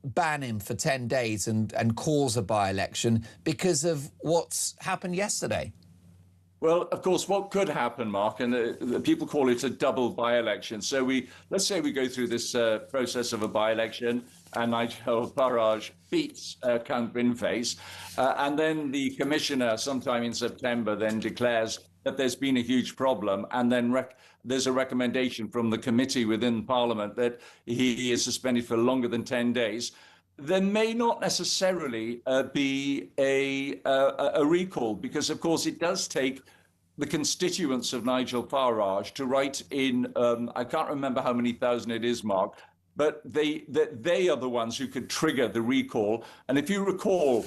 ban him for 10 days and cause a by-election because of what's happened yesterday? Well, of course, what could happen, Mark, and the people call it a double by-election. So let's say we go through this process of a by-election and Nigel Farage beats Count Binface, and then the Commissioner sometime in September then declares that there's been a huge problem, and then there's a recommendation from the committee within Parliament that he is suspended for longer than 10 days. There may not necessarily be a recall, because, of course, it does take the constituents of Nigel Farage to write in, I can't remember how many thousand it is, Mark, but they are the ones who could trigger the recall. And if you recall,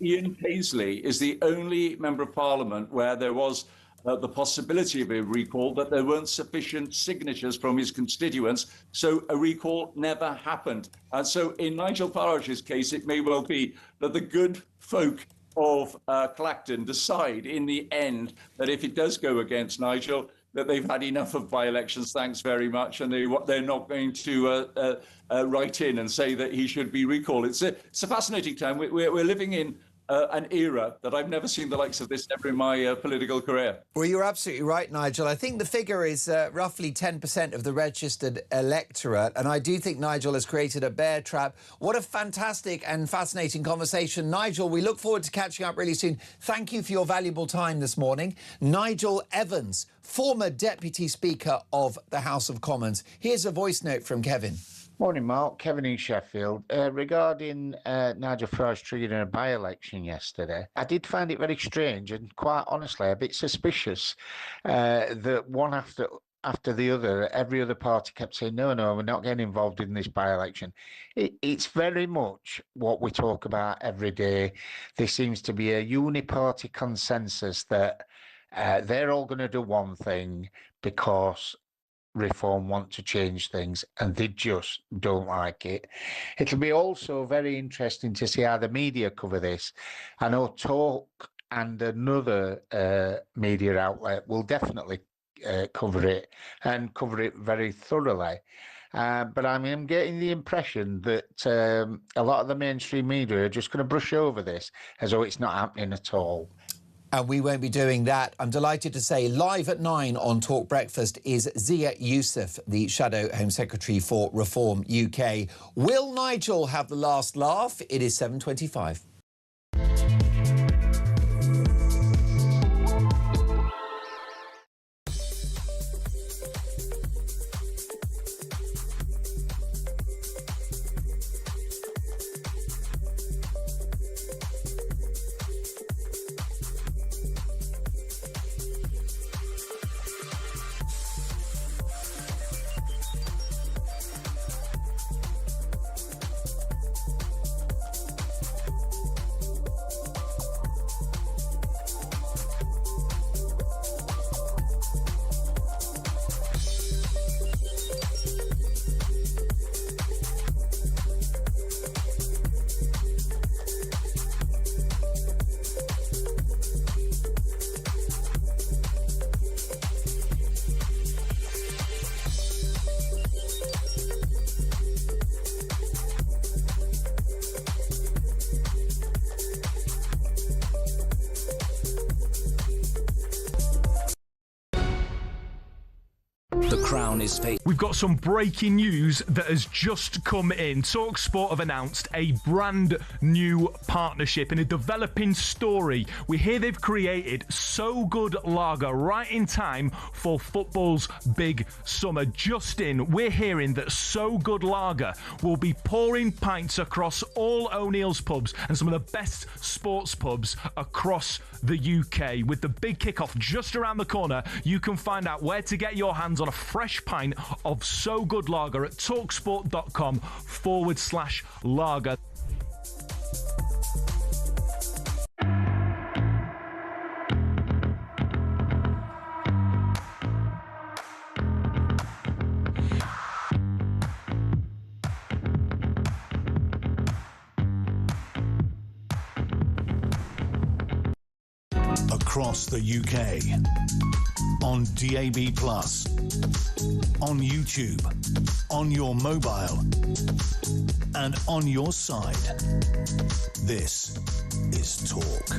Ian Paisley is the only member of Parliament where there was the possibility of a recall, that there weren't sufficient signatures from his constituents, so a recall never happened. And so in Nigel Farage's case, it may well be that the good folk of Clacton decide in the end that if it does go against Nigel, that they've had enough of by-elections, thanks very much, and they're not going to write in and say that he should be recalled. It's a fascinating time. We're living in an era that I've never seen the likes of this ever in my political career. Well, you're absolutely right, Nigel. I think the figure is roughly 10% of the registered electorate, and I do think Nigel has created a bear trap. What a fantastic and fascinating conversation. Nigel, we look forward to catching up really soon. Thank you for your valuable time this morning. Nigel Evans, former Deputy Speaker of the House of Commons. Here's a voice note from Kevin. Morning, Mark. Kevin in Sheffield. Regarding Nigel Farage triggering a by-election yesterday, I did find it very strange and quite honestly a bit suspicious that one after the other, every other party kept saying, no, we're not getting involved in this by-election. It's very much what we talk about every day. There seems to be a uni-party consensus that they're all going to do one thing because Reform want to change things and they just don't like it. It'll be also very interesting to see how the media cover this. I know Talk and another media outlet will definitely cover it and cover it very thoroughly. But I'm getting the impression that a lot of the mainstream media are just going to brush over this as though it's not happening at all. And we won't be doing that. I'm delighted to say live at 9 on Talk Breakfast is Zia Yousef, the Shadow Home Secretary for Reform UK. Will Nigel have the last laugh? It is 7:25. Crown is fake. We've got some breaking news that has just come in. talkSPORT have announced a brand new partnership in a developing story. We hear they've created So Good Lager right in time for football's big summer. Just in, we're hearing that So Good Lager will be pouring pints across all O'Neill's pubs and some of the best sports pubs across the UK. With the big kickoff just around the corner, you can find out where to get your hands on a fresh pint of So Good Lager at talksport.com/lager. Across the UK, on DAB+, on YouTube, on your mobile, and on your side. This is Talk.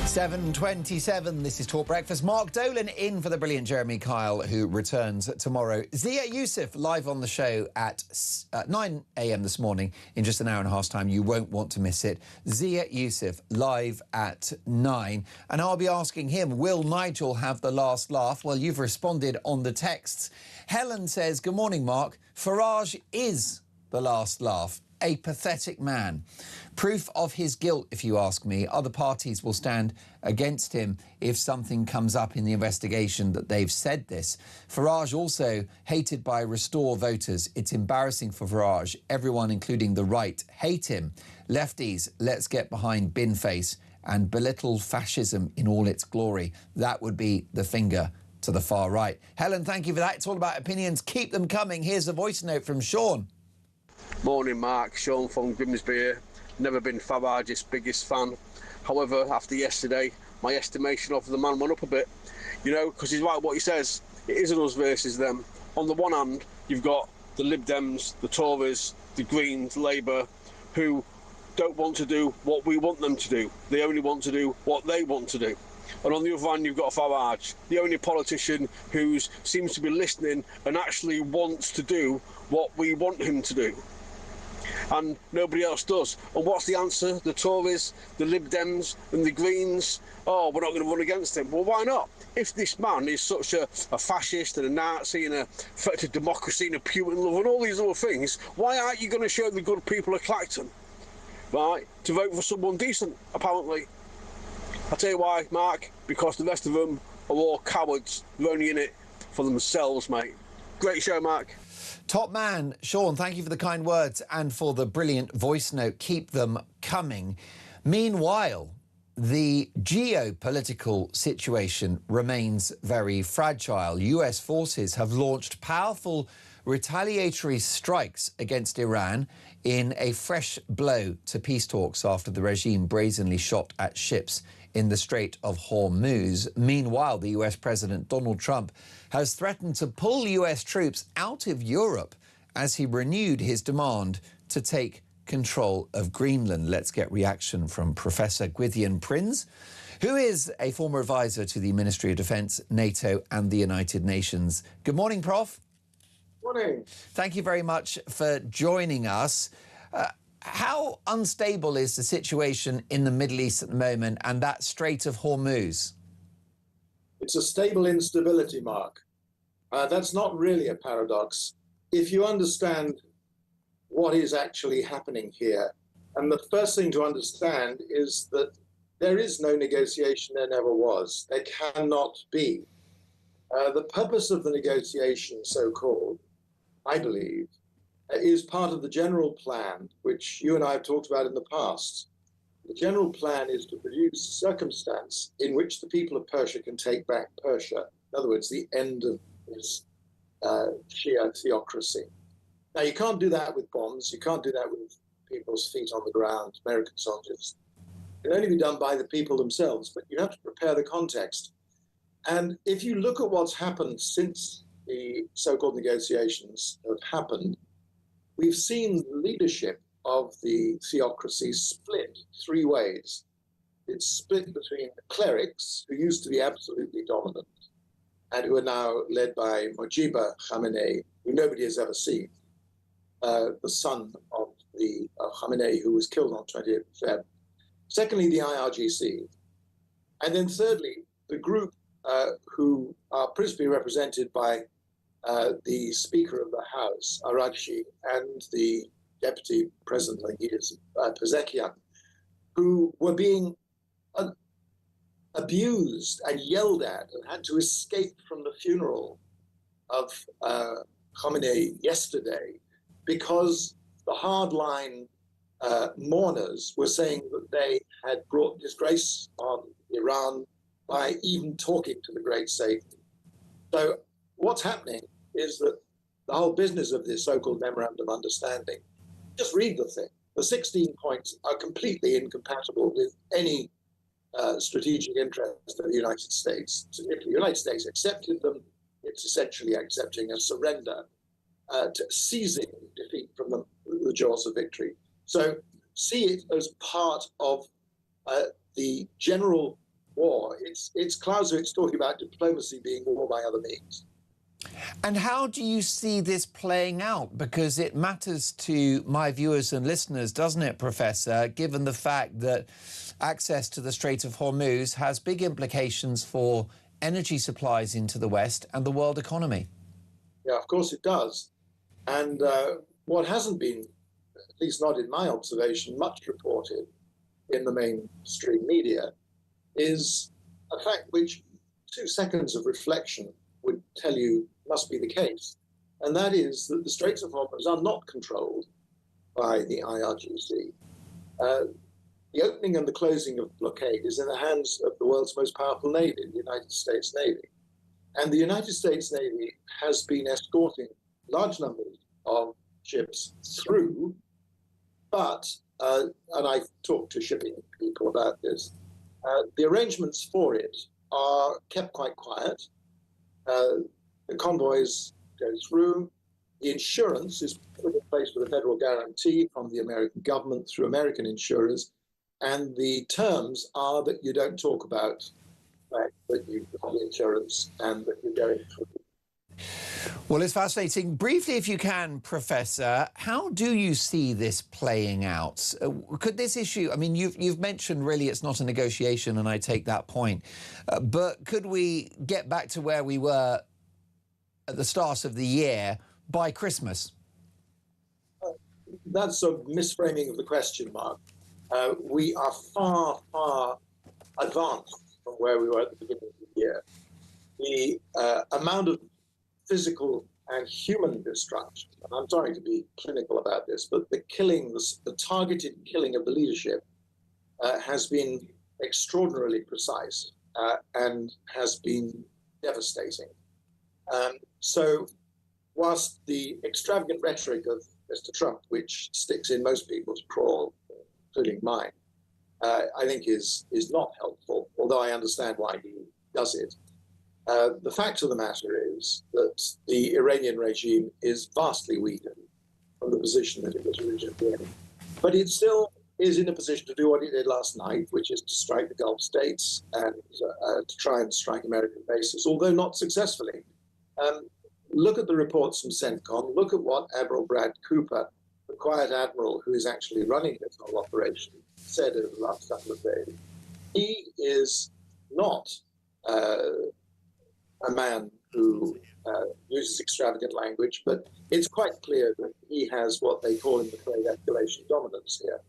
7:27, this is Talk Breakfast. Mark Dolan in for the brilliant Jeremy Kyle, who returns tomorrow. Zia Yousef live on the show at 9 a.m. this morning. In just an hour and a half's time, you won't want to miss it. Zia Yousef live at 9. And I'll be asking him, will Nigel have the last laugh? Well, you've responded on the texts. Helen says, good morning, Mark. Farage is the last laugh. a pathetic man. Proof of his guilt, if you ask me. Other parties will stand against him if something comes up in the investigation that they've said this. Farage also hated by Restore voters. It's embarrassing for Farage. Everyone, including the right, hate him. Lefties, let's get behind Binface and belittle fascism in all its glory. That would be the finger to the far right. Helen, thank you for that. It's all about opinions. Keep them coming. Here's a voice note from Sean. Morning, Mark. Sean from Grimsby. Never been Farage's biggest fan. However, after yesterday, my estimation of the man went up a bit. You know, because he's right what he says. It isn't us versus them. On the one hand, you've got the Lib Dems, the Tories, the Greens, Labour, who don't want to do what we want them to do. They only want to do what they want to do. And on the other hand, you've got Farage, the only politician who seems to be listening and actually wants to do what we want him to do. And nobody else does. And what's the answer? The Tories, the Lib Dems and the Greens, oh, we're not going to run against him. Well, why not? If this man is such a fascist and a Nazi and a threat to democracy and a Putin lover and all these other things, why aren't you going to show the good people of Clacton, right, to vote for someone decent, apparently? I'll tell you why, Mark, because the rest of them are all cowards. They're only in it for themselves, mate. Great show, Mark. Top man, Sean, thank you for the kind words and for the brilliant voice note. Keep them coming. Meanwhile, the geopolitical situation remains very fragile. US forces have launched powerful retaliatory strikes against Iran in a fresh blow to peace talks after the regime brazenly shot at ships in the Strait of Hormuz. Meanwhile, the US President Donald Trump has threatened to pull US troops out of Europe as he renewed his demand to take control of Greenland. Let's get reaction from Professor Gwydion Prinz, who is a former advisor to the Ministry of Defence, NATO and the United Nations. Good morning, Prof. Morning. Thank you very much for joining us. How unstable is the situation in the Middle East at the moment and that Strait of Hormuz? It's a stable instability, Mark. That's not really a paradox. If you understand what is actually happening here, and the first thing to understand is that there is no negotiation, there never was. There cannot be. The purpose of the negotiation, so-called, I believe, is part of the general plan, which you and I have talked about in the past. The general plan is to produce a circumstance in which the people of Persia can take back Persia. In other words, the end of this Shia theocracy. Now, you can't do that with bombs. You can't do that with people's feet on the ground, American soldiers. It can only be done by the people themselves, but you have to prepare the context. And if you look at what's happened since the so-called negotiations have happened, we've seen the leadership of the theocracy split three ways. It's split between the clerics, who used to be absolutely dominant, and who are now led by Mojibba Khamenei, who nobody has ever seen, the son of the Khamenei, who was killed on 28th of Feb. Secondly, the IRGC. And then thirdly, the group who are principally represented by the Speaker of the House, Araghchi, and the Deputy President, I think he is, Pezekian, who were being abused and yelled at and had to escape from the funeral of Khamenei yesterday because the hardline mourners were saying that they had brought disgrace on Iran by even talking to the great Satan. So what's happening is that the whole business of this so-called memorandum of understanding, just read the thing. The 16 points are completely incompatible with any strategic interest of the United States. So if the United States accepted them, it's essentially accepting a surrender to seizing defeat from the jaws of victory. So see it as part of the general war. It's Clausewitz talking about diplomacy being war by other means. And how do you see this playing out? Because it matters to my viewers and listeners, doesn't it, Professor, given the fact that access to the Strait of Hormuz has big implications for energy supplies into the West and the world economy? Yeah, of course it does. And what hasn't been least not in my observation, much reported in the mainstream media, is a fact which 2 seconds of reflection would tell you must be the case. And that is that the Straits of Hormuz are not controlled by the IRGC. The opening and the closing of the blockade is in the hands of the world's most powerful navy, the United States Navy. And the United States Navy has been escorting large numbers of ships through, but, and I've talked to shipping people about this, the arrangements for it are kept quite quiet. The convoys go through. The insurance is put in place with a federal guarantee from the American government through American insurers. And the terms are that you don't talk about the fact that you've got the insurance and that you're going through. Well, it's fascinating. Briefly, if you can, Professor, how do you see this playing out? Could this issue, I mean, you've mentioned really it's not a negotiation, and I take that point, but could we get back to where we were at the start of the year by Christmas? That's a misframing of the question, Mark. We are far, far advanced from where we were at the beginning of the year. The amount of physical and human destruction, and I'm sorry to be clinical about this, but the killing, the targeted killing of the leadership has been extraordinarily precise and has been devastating. So whilst the extravagant rhetoric of Mr. Trump, which sticks in most people's craw, including mine, I think is not helpful, although I understand why he does it. The fact of the matter is that the Iranian regime is vastly weakened from the position that it was originally in. But it still is in a position to do what it did last night, which is to strike the Gulf states and to try and strike American bases, although not successfully. Look at the reports from CENTCOM. Look at what Admiral Brad Cooper, the quiet admiral who is actually running this whole operation, said over the last couple of days. He is not a man who uses extravagant language, but it's quite clear that he has what they call in the trade escalation dominance here.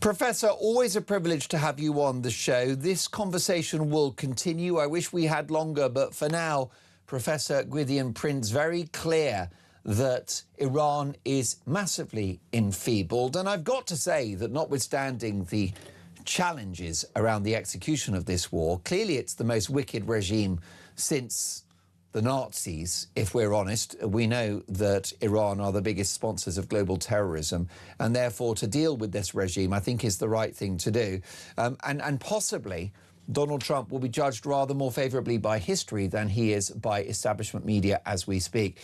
Professor, always a privilege to have you on the show. This conversation will continue. I wish we had longer, but for now, Professor Gwydion Prince, very clear that Iran is massively enfeebled. And I've got to say that notwithstanding the challenges around the execution of this war, clearly it's the most wicked regime since the Nazis, if we're honest. We know that Iran are the biggest sponsors of global terrorism, and therefore to deal with this regime, I think, is the right thing to do. And possibly Donald Trump will be judged rather more favourably by history than he is by establishment media as we speak.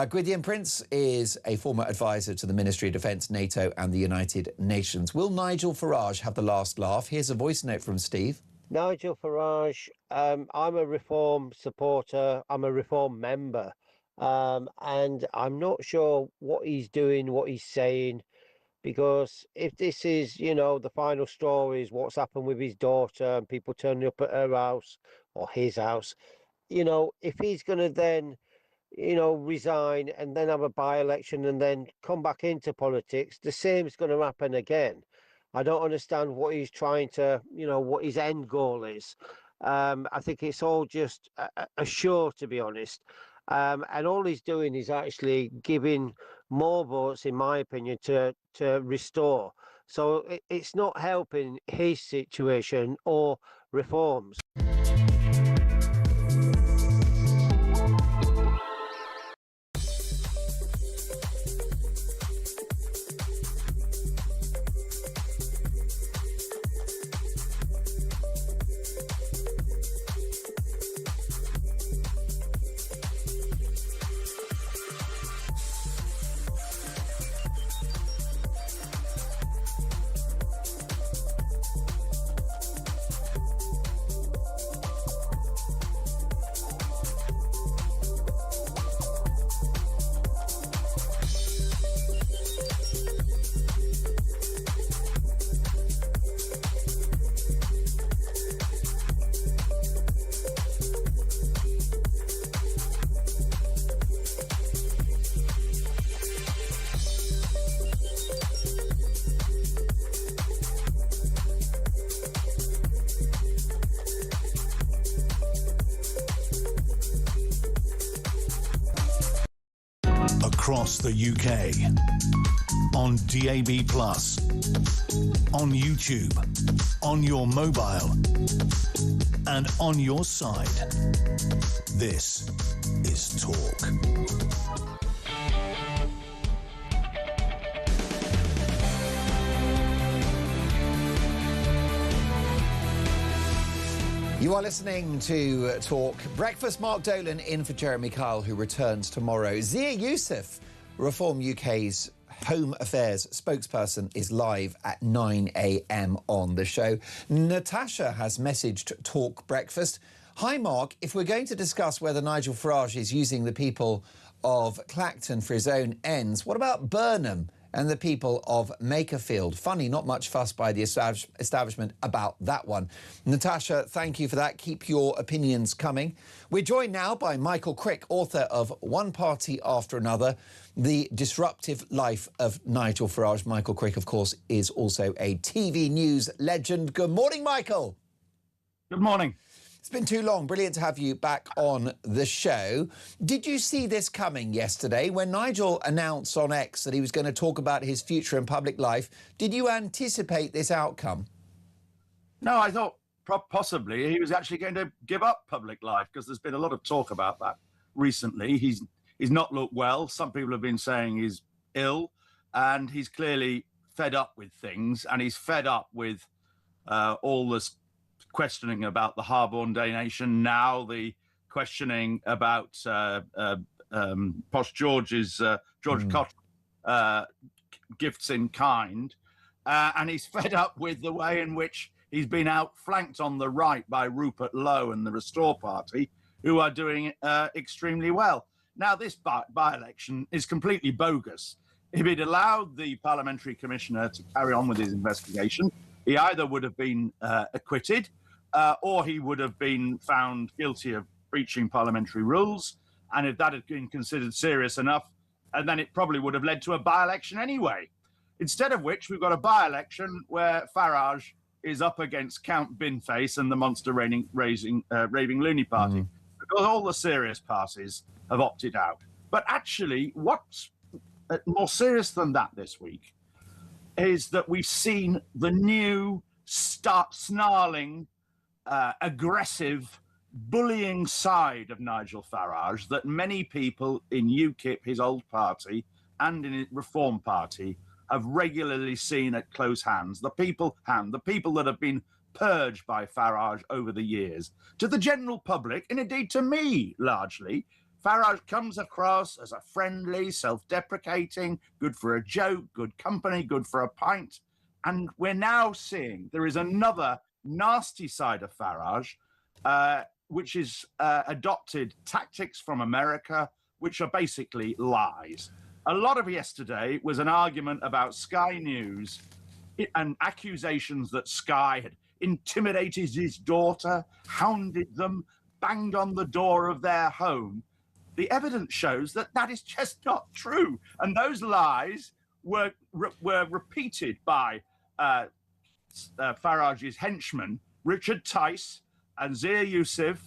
Gwydion Prince is a former advisor to the Ministry of Defence, NATO and the United Nations. Will Nigel Farage have the last laugh? Here's a voice note from Steve. Nigel Farage, I'm a Reform supporter, I'm a Reform member, and I'm not sure what he's doing, what he's saying, because if this is, you know, the final straw is what's happened with his daughter and people turning up at her house or his house, you know, if he's going to then, you know, resign and then have a by-election and then come back into politics, the same is going to happen again. I don't understand what he's trying to, you know, what his end goal is. I think it's all just a show, to be honest. And all he's doing is actually giving more votes, in my opinion, to restore. So it's not helping his situation or reforms. across the UK. On DAB+, on YouTube, on your mobile, and on your side. This is Talk. You are listening to Talk Breakfast. Mark Dolan in for Jeremy Kyle, who returns tomorrow. Zia Yousef, Reform UK's Home Affairs spokesperson, is live at 9 a.m. on the show. Natasha has messaged Talk Breakfast. Hi, Mark. If we're going to discuss whether Nigel Farage is using the people of Clacton for his own ends, what about Burnham and the people of Makerfield? Funny, not much fuss by the establishment about that one. Natasha, thank you for that. Keep your opinions coming. We're joined now by Michael Crick, author of One Party After Another, The Disruptive Life of Nigel Farage. Michael Crick, of course, is also a TV news legend. Good morning, Michael. Good morning. It's been too long. Brilliant to have you back on the show. Did you see this coming yesterday when Nigel announced on X that he was going to talk about his future in public life? Did you anticipate this outcome? No, I thought possibly he was actually going to give up public life, because there's been a lot of talk about that recently. He's not looked well. Some people have been saying he's ill, and he's clearly fed up with things, and he's fed up with all this questioning about the Harborne donation, now the questioning about Posh George's George Cotton gifts in kind, and he's fed up with the way in which he's been outflanked on the right by Rupert Lowe and the Restore Party, who are doing extremely well. Now, this by-election is completely bogus. If he'd allowed the parliamentary commissioner to carry on with his investigation, he either would have been acquitted, or he would have been found guilty of breaching parliamentary rules. And if that had been considered serious enough, and then it probably would have led to a by-election anyway. Instead of which, we've got a by-election where Farage is up against Count Binface and the monster raving loony party, because all the serious parties have opted out. But actually, what's more serious than that this week is that we've seen the new snarling, aggressive, bullying side of Nigel Farage that many people in UKIP, his old party, and in his Reform Party have regularly seen at close hands. The people that have been purged by Farage over the years. To the general public, and indeed to me largely, Farage comes across as a friendly, self-deprecating, good for a joke, good company, good for a pint. And we're now seeing there is another nasty side of Farage, which is adopted tactics from America, which are basically lies. A lot of yesterday was an argument about Sky News and accusations that Sky had intimidated his daughter, hounded them, banged on the door of their home. The evidence shows that that is just not true. And those lies were repeated by Farage's henchmen, Richard Tice and Zia Yousef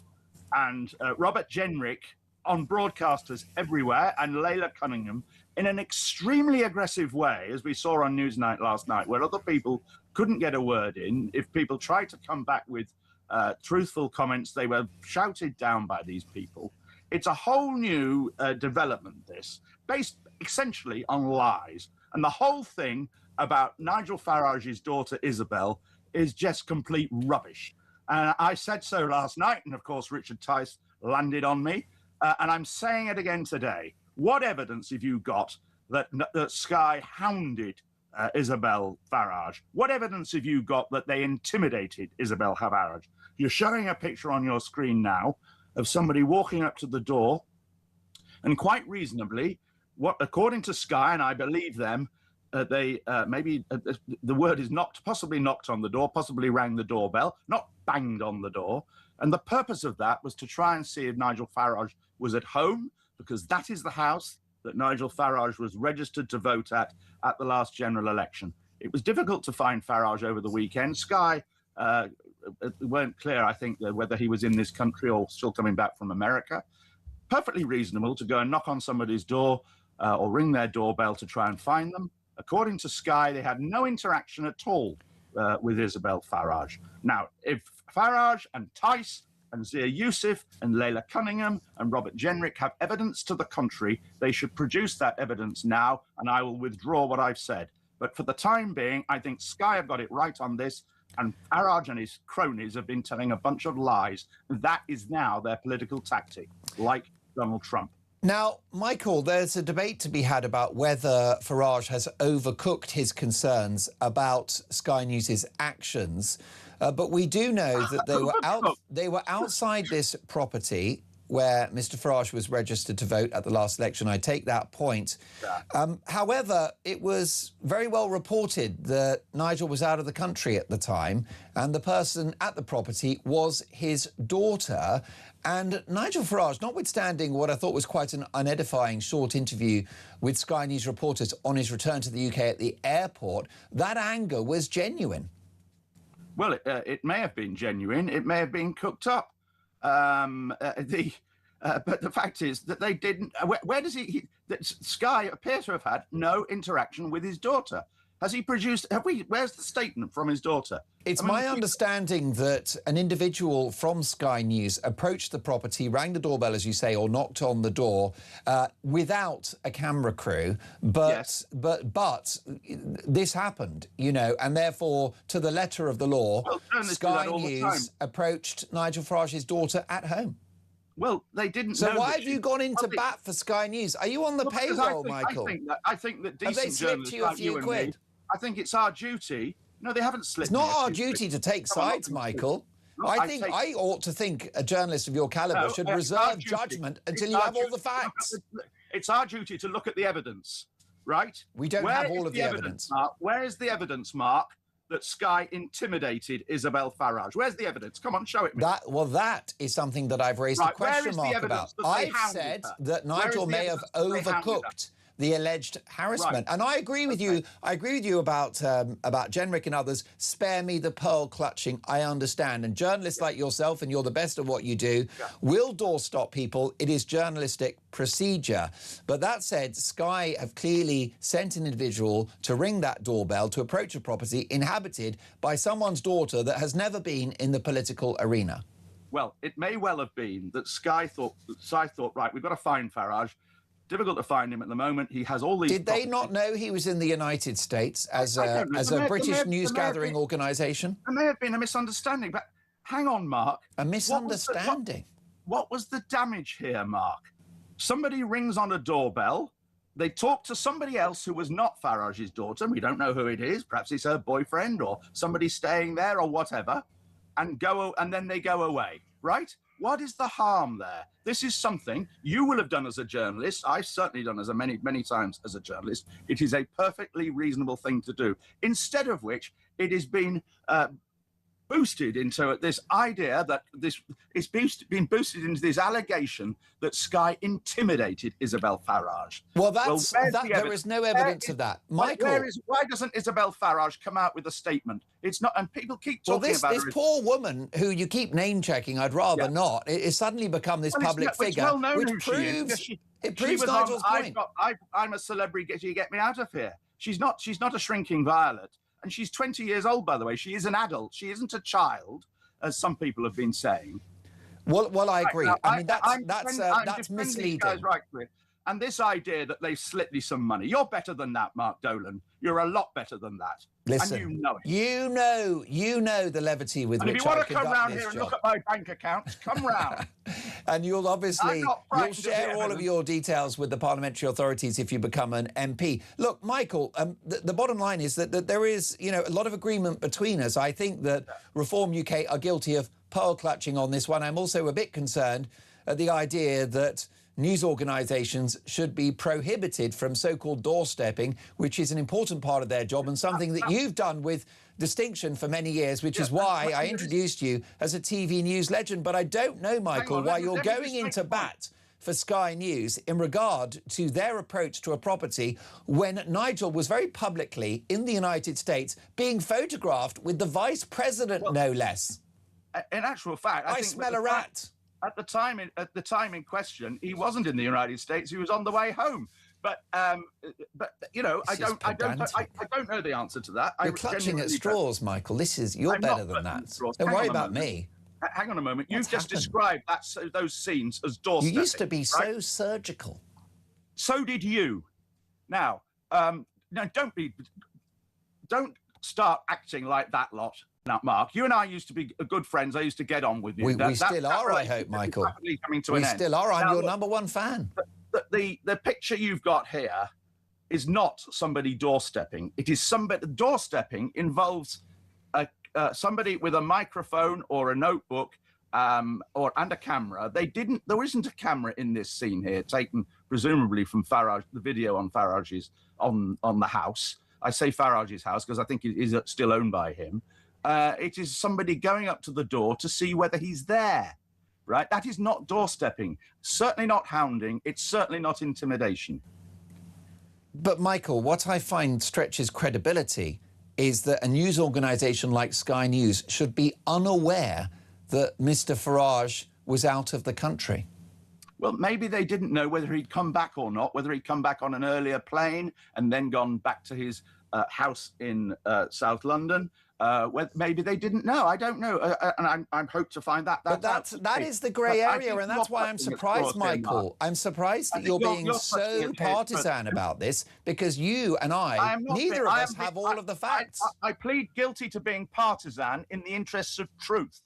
and Robert Jenrick, on broadcasters everywhere, and Layla Cunningham, in an extremely aggressive way, as we saw on Newsnight last night, where other people couldn't get a word in. If people tried to come back with truthful comments, they were shouted down by these people. It's a whole new development, this, based essentially on lies. And the whole thing about Nigel Farage's daughter, Isabelle, is just complete rubbish. And I said so last night, and of course Richard Tice landed on me, and I'm saying it again today. What evidence have you got that Sky hounded Isabelle Farage? What evidence have you got that they intimidated Isabelle Farage? You're showing a picture on your screen now of somebody walking up to the door, and quite reasonably, what, according to Sky, and I believe them, they the word is possibly knocked on the door, possibly rang the doorbell, not banged on the door. And the purpose of that was to try and see if Nigel Farage was at home, because that is the house that Nigel Farage was registered to vote at the last general election. It was difficult to find Farage over the weekend. Sky weren't clear, I think, whether he was in this country or still coming back from America. Perfectly reasonable to go and knock on somebody's door or ring their doorbell to try and find them. According to Sky, they had no interaction at all with Isabelle Farage. Now, if Farage and Tice and Zia Yousef and Leila Cunningham and Robert Jenrick have evidence to the contrary, they should produce that evidence now, and I will withdraw what I've said. But for the time being, I think Sky have got it right on this, and Farage and his cronies have been telling a bunch of lies. That is now their political tactic, like Donald Trump. Now, Michael, there's a debate to be had about whether Farage has overcooked his concerns about Sky News's actions. But we do know that they were outside this property where Mr. Farage was registered to vote at the last election. I take that point. However, it was very well reported that Nigel was out of the country at the time, and the person at the property was his daughter. And Nigel Farage, notwithstanding what I thought was quite an unedifying short interview with Sky News reporters on his return to the UK at the airport, that anger was genuine. Well, it may have been genuine. It may have been cooked up. But the fact is that they didn't. Where does that Sky appears to have had no interaction with his daughter. Has he produced? Where's the statement from his daughter? It's my understanding that an individual from Sky News approached the property, rang the doorbell, as you say, or knocked on the door without a camera crew. But this happened, you know, and therefore, to the letter of the law, Sky News approached Nigel Farage's daughter at home. Well, they didn't. So know why have you gone into bat for Sky News? Are you on the payroll, Michael? I think that decent have they slipped you a few quid? I think it's our duty. No, they haven't slipped. It's not our duty to take sides, Michael. I ought to think a journalist of your calibre should reserve judgment until you have all the facts. It's our duty to look at the evidence, right? We don't have all of the evidence. Where is the evidence, Mark, that Sky intimidated Isabelle Farage? Where's the evidence? Come on, show it me. That is something that I've raised a question mark about. I've said that Nigel may have overcooked the alleged harassment. Right. And I agree with you. I agree with you about Jenrick and others. Spare me the pearl clutching. I understand. And journalists like yourself, and you're the best at what you do, will doorstop people. It is journalistic procedure. But that said, Sky have clearly sent an individual to ring that doorbell to approach a property inhabited by someone's daughter that has never been in the political arena. Well, it may well have been that Sky thought, right, we've got to find Farage. Difficult to find him at the moment. He has all these. Did they not know he was in the United States as a British news gathering organisation? There may have been a misunderstanding, but hang on, Mark. A misunderstanding? What was the damage here, Mark? Somebody rings on a doorbell. They talk to somebody else who was not Farage's daughter. We don't know who it is. Perhaps it's her boyfriend or somebody staying there or whatever, and then they go away, right? What is the harm there? This is something you will have done as a journalist. I've certainly done as many times as a journalist. It is a perfectly reasonable thing to do. Instead of which, it has been boosted into this idea that been boosted into this allegation that Sky intimidated Isabelle Farage. Well, there is no evidence of that, Michael. Why doesn't Isabelle Farage come out with a statement? It's not, and people keep talking about this poor woman who you keep name checking. I'd rather not. It's suddenly become this public figure, which proves Nigel's point. I'm a celebrity. Get me out of here. She's not a shrinking violet. And she's 20 years old, by the way. She is an adult. She isn't a child, as some people have been saying. Well, I agree. I mean, that's misleading. Right, and this idea that they've slipped me some money. You're better than that, Mark Dolan. You're a lot better than that. Listen, and you know it. You know the levity with which I conduct this job. And if you want to come round here and look at my bank accounts, come round. And you'll share all of your details with the parliamentary authorities if you become an MP. Look, Michael, the bottom line is that there is, a lot of agreement between us. I think that Reform UK are guilty of pearl clutching on this one. I'm also a bit concerned at the idea that news organisations should be prohibited from so-called doorstepping, which is an important part of their job and something that you've done with distinction for many years, which is why I introduced you as a TV news legend. But I don't know, Michael, why you're going into bat for Sky News in regard to their approach to a property when Nigel was very publicly in the United States being photographed with the Vice President, no less. In actual fact, I think smell a rat. At the time in question, he wasn't in the United States. He was on the way home. But you know, I don't know the answer to that. You're clutching at straws, Michael. You're better than that. Don't worry about me. Hang on a moment. You've just described those scenes as doorstepping. You used to be so surgical. So did you. Now, don't start acting like that lot. Now, Mark, you and I used to be good friends. I used to get on with you. We still are, I hope, Michael. We still are. I'm your number one fan. The picture you've got here is not somebody doorstepping. It is somebody. Doorstepping involves somebody with a microphone or a notebook and a camera. There isn't a camera in this scene here, taken presumably from Farage, the video on Farage's on the house. I say Farage's house because I think it is still owned by him. It is somebody going up to the door to see whether he's there, right? That is not doorstepping, certainly not hounding. It's certainly not intimidation. But Michael, what I find stretches credibility is that a news organisation like Sky News should be unaware that Mr. Farage was out of the country. Well, maybe they didn't know whether he'd come back or not, whether he'd come back on an earlier plane and then gone back to his house in South London. Maybe they didn't know. I don't know, and I hope to find that. That is the grey area, and that's why I'm surprised, Michael. I'm surprised that you're being so partisan about this, because you and I, neither of us have all of the facts. I plead guilty to being partisan in the interests of truth,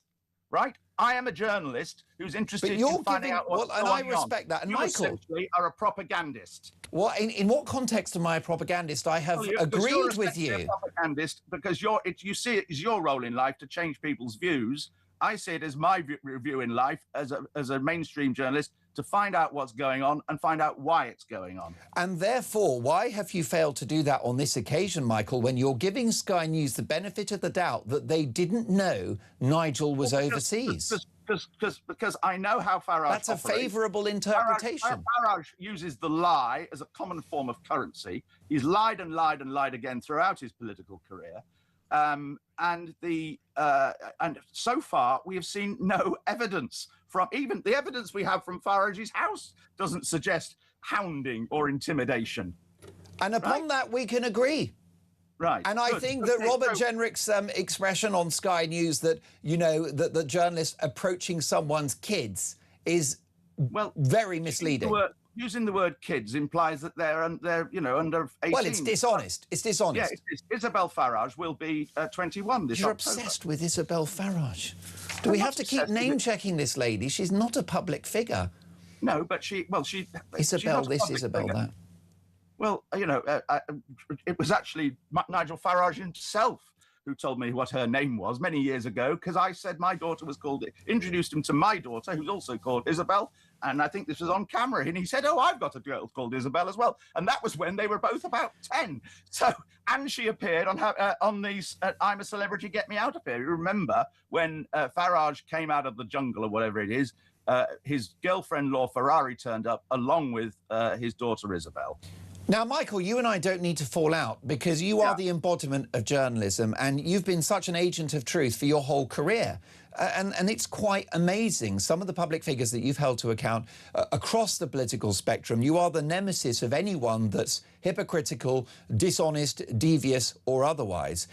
right? I am a journalist who's interested in finding out what's going on. And I respect that. And you Michael, essentially are a propagandist. What in what context am I a propagandist? I have agreed with you. A propagandist because you see it as your role in life to change people's views. I see it as my view in life as a mainstream journalist to find out what's going on and find out why it's going on. And therefore, why have you failed to do that on this occasion, Michael, when you're giving Sky News the benefit of the doubt that they didn't know Nigel was overseas? Because I know how Farage That's a favourable interpretation. Farage uses the lie as a common form of currency. He's lied and lied and lied again throughout his political career. And so far we have seen no evidence from even the evidence we have from Farage's house doesn't suggest hounding or intimidation. And upon that we can agree. Right. And I think that Robert Jenrick's expression on Sky News that, you know, that the journalist approaching someone's kids is very misleading. Using the word kids implies that they're under 18. Well, it's dishonest. It's dishonest. Yeah, Isabelle Farage will be 21 this You're October. Obsessed with Isabelle Farage. Do we have to keep name-checking this lady? She's not a public figure. No, but Isabelle this, Isabelle that. Well, you know, it was actually Nigel Farage himself who told me what her name was many years ago, because I said my daughter was introduced him to my daughter, who's also called Isabelle, and I think this was on camera, and he said, oh, I've got a girl called Isabelle as well. And that was when they were both about 10. So, and she appeared on these I'm a Celebrity, Get Me Out of Here. You remember when Farage came out of the jungle or whatever it is, his girlfriend, Law Ferrari, turned up along with his daughter, Isabelle. Now, Michael, you and I don't need to fall out because you are the embodiment of journalism and you've been such an agent of truth for your whole career. And it's quite amazing. Some of the public figures that you've held to account across the political spectrum, you are the nemesis of anyone that's hypocritical, dishonest, devious or otherwise.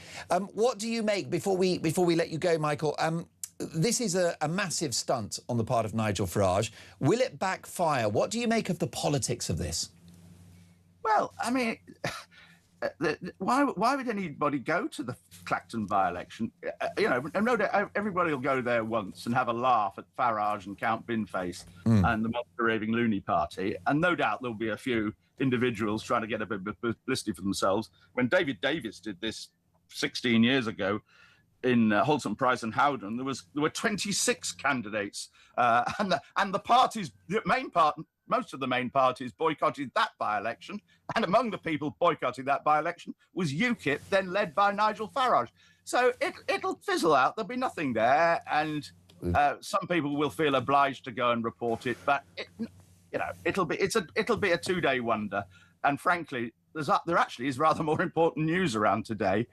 What do you make, before we let you go, Michael, this is a massive stunt on the part of Nigel Farage. Will it backfire? What do you make of the politics of this? Well, I mean, why would anybody go to the Clacton by-election? You know, no doubt everybody will go there once and have a laugh at Farage and Count Binface and the raving loony party, and no doubt there'll be a few individuals trying to get a bit of publicity for themselves. When David Davis did this 16 years ago in Holton, Price and Howden, there were 26 candidates, and the parties, most of the main parties boycotted that by-election, and among the people boycotting that by-election was UKIP, then led by Nigel Farage. So it'll fizzle out. There'll be nothing there, and some people will feel obliged to go and report it. But it'll be a two-day wonder. And frankly, there actually is rather more important news around today,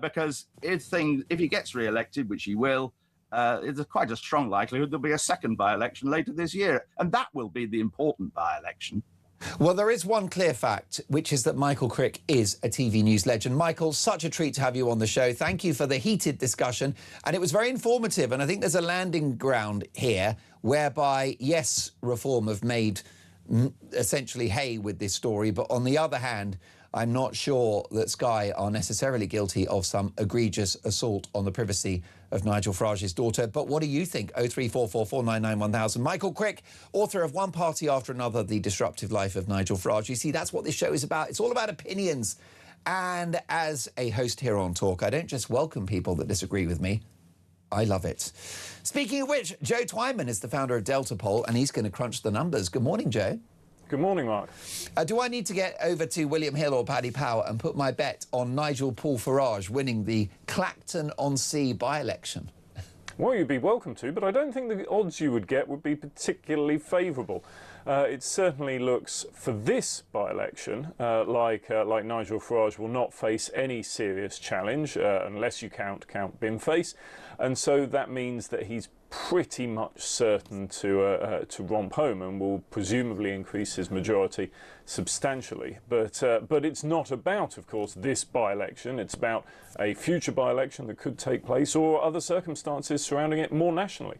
because if he gets re-elected, which he will, there's quite a strong likelihood there'll be a second by-election later this year, and that will be the important by-election. Well, there is one clear fact, which is that Michael Crick is a TV news legend. Michael, such a treat to have you on the show. Thank you for the heated discussion. And it was very informative. And I think there's a landing ground here whereby, yes, Reform have made essentially hay with this story. But on the other hand, I'm not sure that Sky are necessarily guilty of some egregious assault on the privacy of Nigel Farage's daughter. But what do you think? 03444991000. Michael Crick, author of One Party After Another, The Disruptive Life of Nigel Farage. You see, that's what this show is about. It's all about opinions. And as a host here on Talk, I don't just welcome people that disagree with me. I love it. Speaking of which, Joe Twyman is the founder of Delta Poll, and he's going to crunch the numbers. Good morning, Joe. Good morning, Mark. Do I need to get over to William Hill or Paddy Power and put my bet on Nigel Paul Farage winning the Clacton-on-Sea by-election? Well, you'd be welcome to, but I don't think the odds you would get would be particularly favourable. It certainly looks, for this by-election, like Nigel Farage will not face any serious challenge, unless you count Binface, and so that means that he's pretty much certain to romp home and will presumably increase his majority substantially. But it's not about, of course, this by-election. It's about a future by-election that could take place or other circumstances surrounding it more nationally.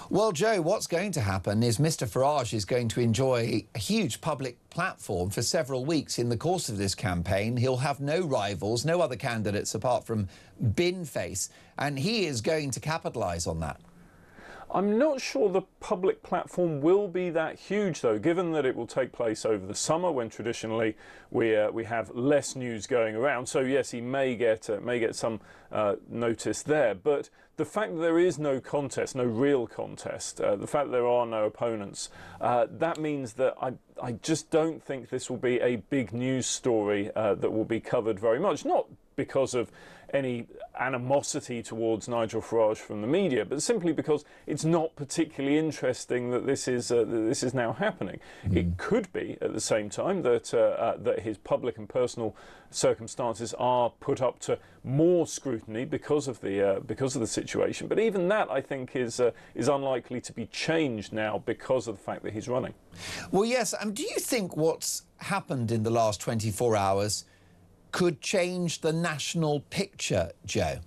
Well, Joe, what's going to happen is Mr. Farage is going to enjoy a huge public platform for several weeks in the course of this campaign. He'll have no rivals, no other candidates apart from Binface, and he is going to capitalise on that. I'm not sure the public platform will be that huge, though, given that it will take place over the summer, when traditionally we have less news going around. So yes, he may get some notice there. But the fact that there is no contest, no real contest, the fact that there are no opponents, that means that I just don't think this will be a big news story that will be covered very much. Not because of any animosity towards Nigel Farage from the media, but simply because it's not particularly interesting that this is now happening. It could be at the same time that that his public and personal circumstances are put up to more scrutiny because of the situation. But even that, I think, is unlikely to be changed now because of the fact that he's running. Well, yes. Do you think what's happened in the last 24 hours could change the national picture, Joe?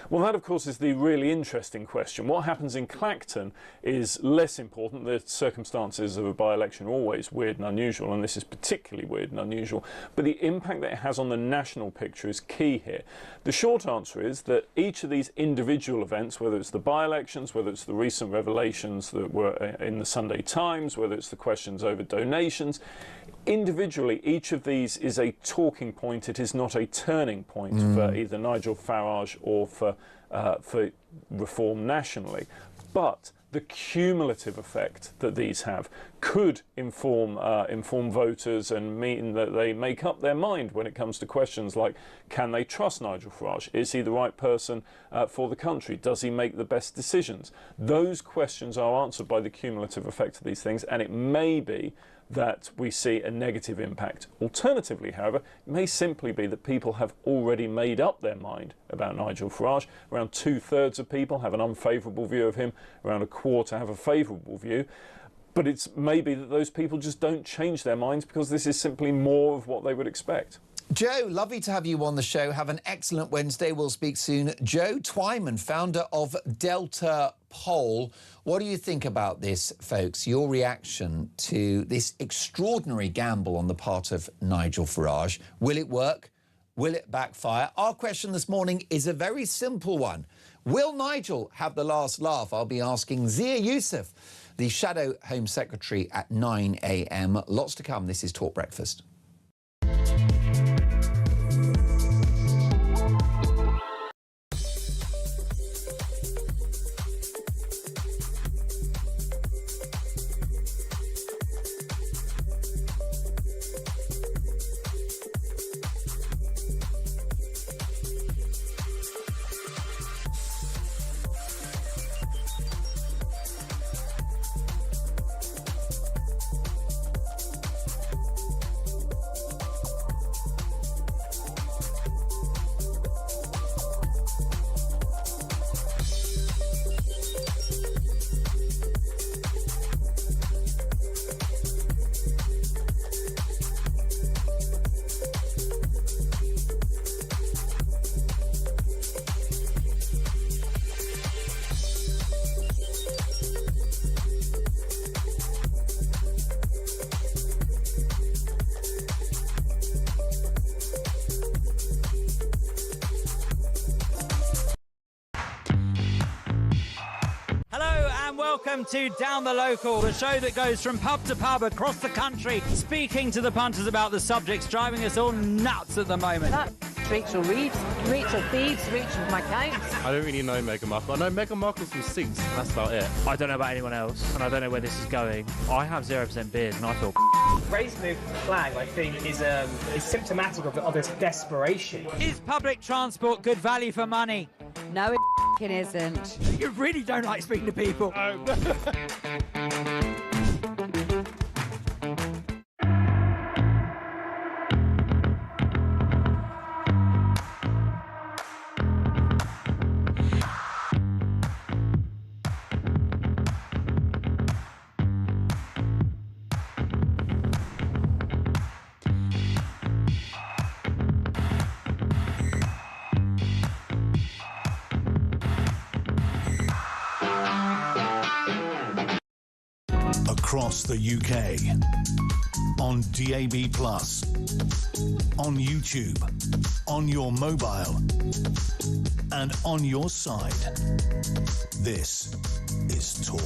Well, that, of course, is the really interesting question. What happens in Clacton is less important. The circumstances of a by-election are always weird and unusual, and this is particularly weird and unusual. But the impact that it has on the national picture is key here. The short answer is that each of these individual events, whether it's the by-elections, whether it's the recent revelations that were in the Sunday Times, whether it's the questions over donations, individually, each of these is a talking point. It is not a turning point for either Nigel Farage or for Reform nationally. But the cumulative effect that these have could inform voters and mean that they make up their mind when it comes to questions like, can they trust Nigel Farage? Is he the right person for the country? Does he make the best decisions? Those questions are answered by the cumulative effect of these things, and it may be that we see a negative impact. Alternatively, however, it may simply be that people have already made up their mind about Nigel Farage. Around 2/3 of people have an unfavourable view of him, around a quarter have a favourable view. But it's maybe that those people just don't change their minds because this is simply more of what they would expect. Joe, lovely to have you on the show. Have an excellent Wednesday. We'll speak soon. Joe Twyman, founder of Delta Poll. What do you think about this, folks? Your reaction to this extraordinary gamble on the part of Nigel Farage. Will it work? Will it backfire? Our question this morning is a very simple one. Will Nigel have the last laugh? I'll be asking Zia Yousef, the Shadow Home Secretary, at 9 a.m. Lots to come. This is Talk Breakfast. Welcome to Down the Local, the show that goes from pub to pub across the country, speaking to the punters about the subjects driving us all nuts at the moment. Rachel Reeves, Rachel Thieves, Rachel McCown. I don't really know Meghan Markle. I know Meghan Markle's from Suits, that's about it. I don't know about anyone else, and I don't know where this is going. I have 0% beard, and I feel Raise the flag, I think, is symptomatic of this desperation. Is public transport good value for money? No, it isn't. You really don't like speaking to people. Across the UK, on DAB+, on YouTube, on your mobile, and on your side. This is Talk.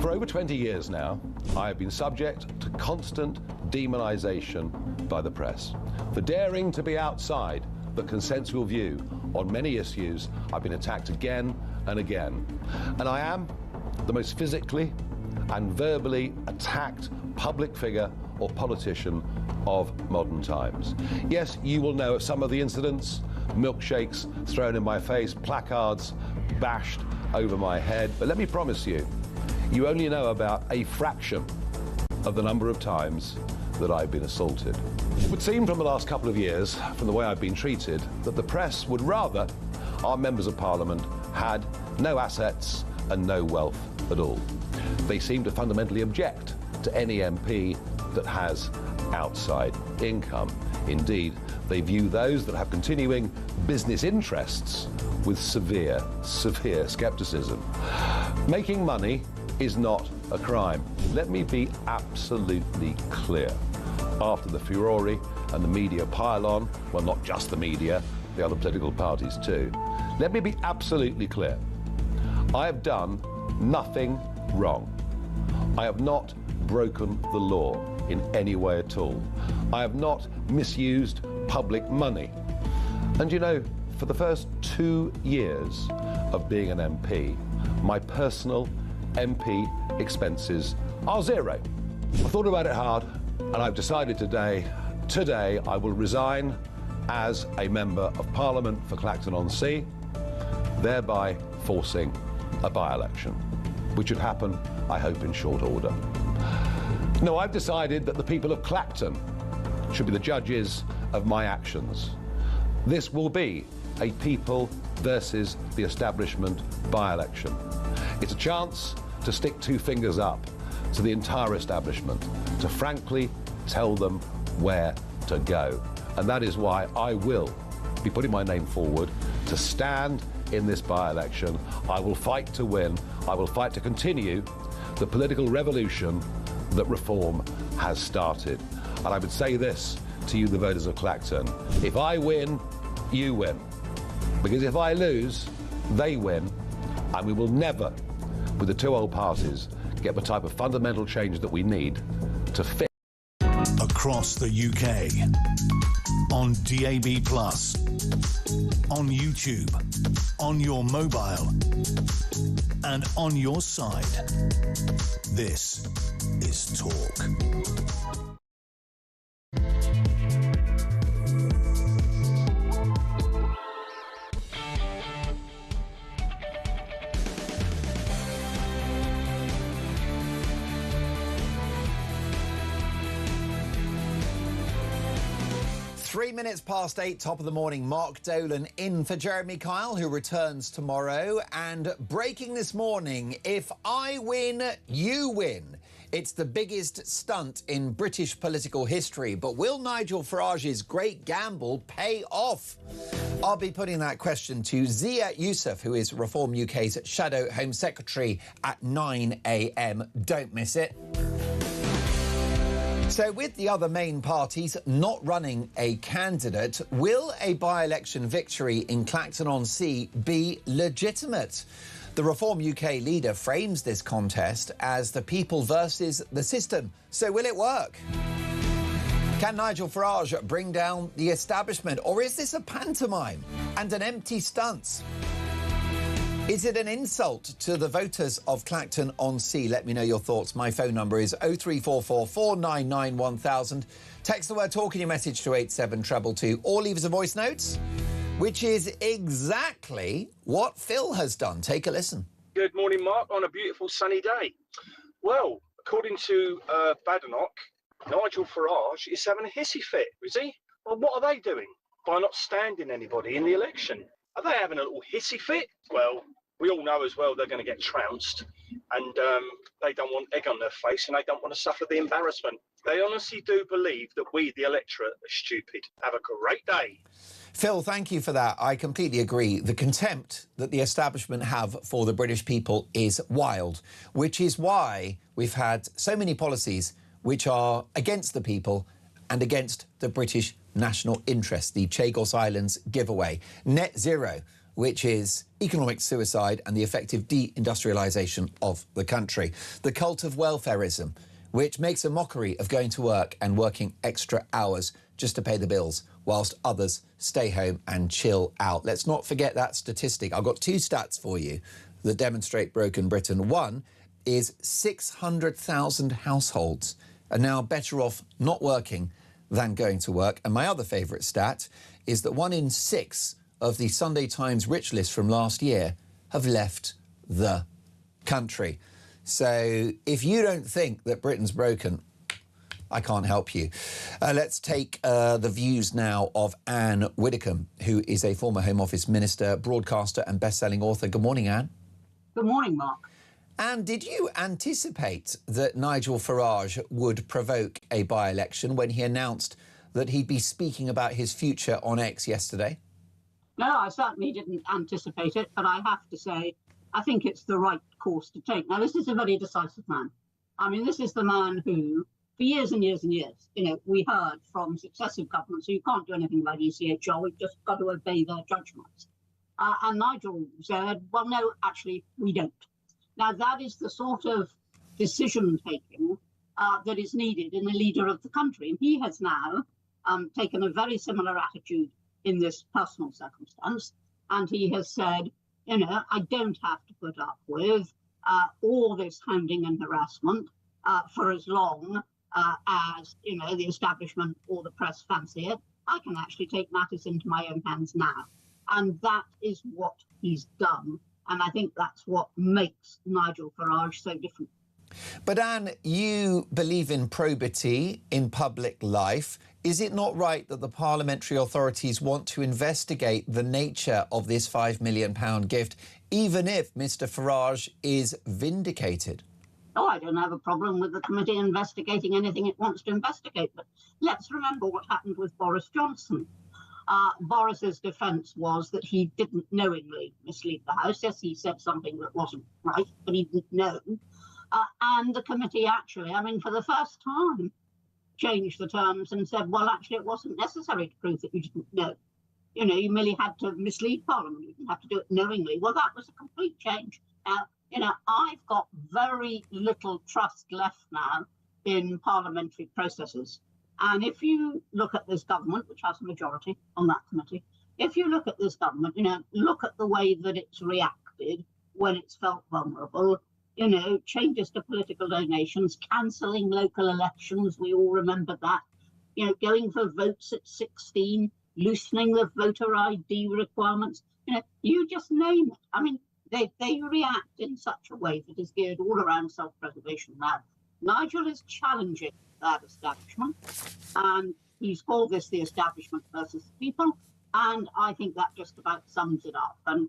For over 20 years now, I have been subject to constant demonisation by the press. For daring to be outside the consensual view on many issues, I've been attacked again and again. And I am the most physically and verbally attacked public figure or politician of modern times. Yes, you will know of some of the incidents, milkshakes thrown in my face, placards bashed over my head, but let me promise you, you only know about a fraction of the number of times that I've been assaulted. It would seem from the last couple of years, from the way I've been treated, that the press would rather our members of Parliament had no assets and no wealth at all. They seem to fundamentally object to any MP that has outside income. Indeed, they view those that have continuing business interests with severe scepticism. Making money is not a crime. Let me be absolutely clear. After the furore and the media pile-on, well, not just the media, the other political parties too, let me be absolutely clear. I have done nothing wrong. I have not broken the law in any way at all. I have not misused public money. And you know, for the first 2 years of being an MP, my personal MP expenses are zero. I thought about it hard, and I've decided today I will resign as a Member of Parliament for Clacton-on-Sea, thereby forcing a by-election, which should happen, I hope, in short order. No, I've decided that the people of Clacton should be the judges of my actions. This will be a people versus the establishment by-election. It's a chance to stick two fingers up to the entire establishment, to frankly tell them where to go. And that is why I will be putting my name forward to stand in this by-election. I will fight to win. I will fight to continue the political revolution that reform has started. And I would say this to you, the voters of Clacton: if I win, you win. Because if I lose, they win, and we will never, with the two old parties, get the type of fundamental change that we need to fix. Across the UK, on DAB+, on YouTube, on your mobile, and on your side. This is Talk. Three minutes past 8, top of the morning. Mark Dolan in for Jeremy Kyle, who returns tomorrow. And breaking this morning, if I win, you win. It's the biggest stunt in British political history. But will Nigel Farage's great gamble pay off? I'll be putting that question to Zia Yousef, who is Reform UK's Shadow Home Secretary, at 9 a.m. Don't miss it. So with the other main parties not running a candidate, will a by-election victory in Clacton-on-Sea be legitimate? The Reform UK leader frames this contest as the people versus the system. So will it work? Can Nigel Farage bring down the establishment, or is this a pantomime and an empty stunt? Is it an insult to the voters of Clacton-on-Sea? Let me know your thoughts. My phone number is 0344 499 1000. Text the word talk in your message to 87222, or leave us a voice note, which is exactly what Phil has done. Take a listen. Good morning, Mark, on a beautiful sunny day. Well, according to Badenoch, Nigel Farage is having a hissy fit, is he? Well, what are they doing by not standing anybody in the election? Are they having a little hissy fit? Well, we all know as well they're going to get trounced, and they don't want egg on their face, and they don't want to suffer the embarrassment. They honestly do believe that we, the electorate, are stupid. Have a great day. Phil, thank you for that. I completely agree. The contempt that the establishment have for the British people is wild, which is why we've had so many policies which are against the people and against the British national interest. The Chagos Islands giveaway, net zero, which is economic suicide and the effective deindustrialisation of the country. The cult of welfareism, which makes a mockery of going to work and working extra hours just to pay the bills, whilst others stay home and chill out. Let's not forget that statistic. I've got two stats for you that demonstrate broken Britain. One is 600,000 households are now better off not working than going to work. And my other favourite stat is that 1 in 6 of the Sunday Times rich list from last year have left the country. So if you don't think that Britain's broken, I can't help you. Let's take the views now of Anne Widdecombe, who is a former Home Office minister, broadcaster and best-selling author. Good morning, Anne. Good morning, Mark. And did you anticipate that Nigel Farage would provoke a by-election when he announced that he'd be speaking about his future on X yesterday? No, I certainly didn't anticipate it, but I have to say, I think it's the right course to take. Now, this is a very decisive man. I mean, this is the man who, for years and years and years, we heard from successive governments, so you can't do anything about ECHR, we've just got to obey their judgments. And Nigel said, well, no, actually, we don't. Now, that is the sort of decision-taking that is needed in the leader of the country. And he has now taken a very similar attitude in this personal circumstance. And he has said, I don't have to put up with all this hounding and harassment for as long as, the establishment or the press fancy it. I can actually take matters into my own hands now. And that is what he's done. And I think that's what makes Nigel Farage so different. But Anne, you believe in probity in public life. Is it not right that the parliamentary authorities want to investigate the nature of this £5 million gift, even if Mr Farage is vindicated? Oh, I don't have a problem with the committee investigating anything it wants to investigate. But let's remember what happened with Boris Johnson. Boris's defence was that he didn't knowingly mislead the House. Yes, he said something that wasn't right, but he didn't know. And the committee actually, for the first time, changed the terms and said, well, actually, it wasn't necessary to prove that you didn't know. You merely had to mislead Parliament. You didn't have to do it knowingly. Well, that was a complete change. I've got very little trust left now in parliamentary processes. And if you look at this government, which has a majority on that committee, if you look at this government, look at the way that it's reacted when it's felt vulnerable, changes to political donations, cancelling local elections, we all remember that, going for votes at 16, loosening the voter ID requirements, you just name it. They react in such a way that is geared all around self-preservation now. Nigel is challenging that establishment, and he's called this the establishment versus the people, and I think that just about sums it up. And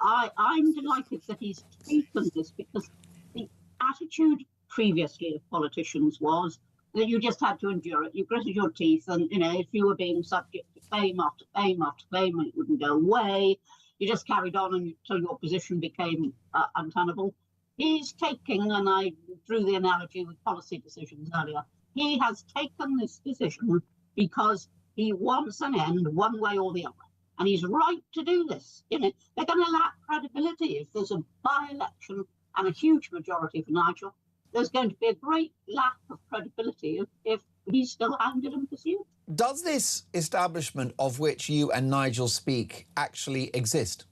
I'm delighted that he's taken this, because the attitude previously of politicians was that you just had to endure it. You gritted your teeth, and if you were being subject to fame after fame after fame and it wouldn't go away, you just carried on until your position became untenable. He's taking, and I drew the analogy with policy decisions earlier, He has taken this decision because he wants an end one way or the other. And he's right to do this. You know, they're going to lack credibility if there's a by-election and a huge majority for Nigel. There's going to be a great lack of credibility if he's still hounded and pursued. Does this establishment of which you and Nigel speak actually exist?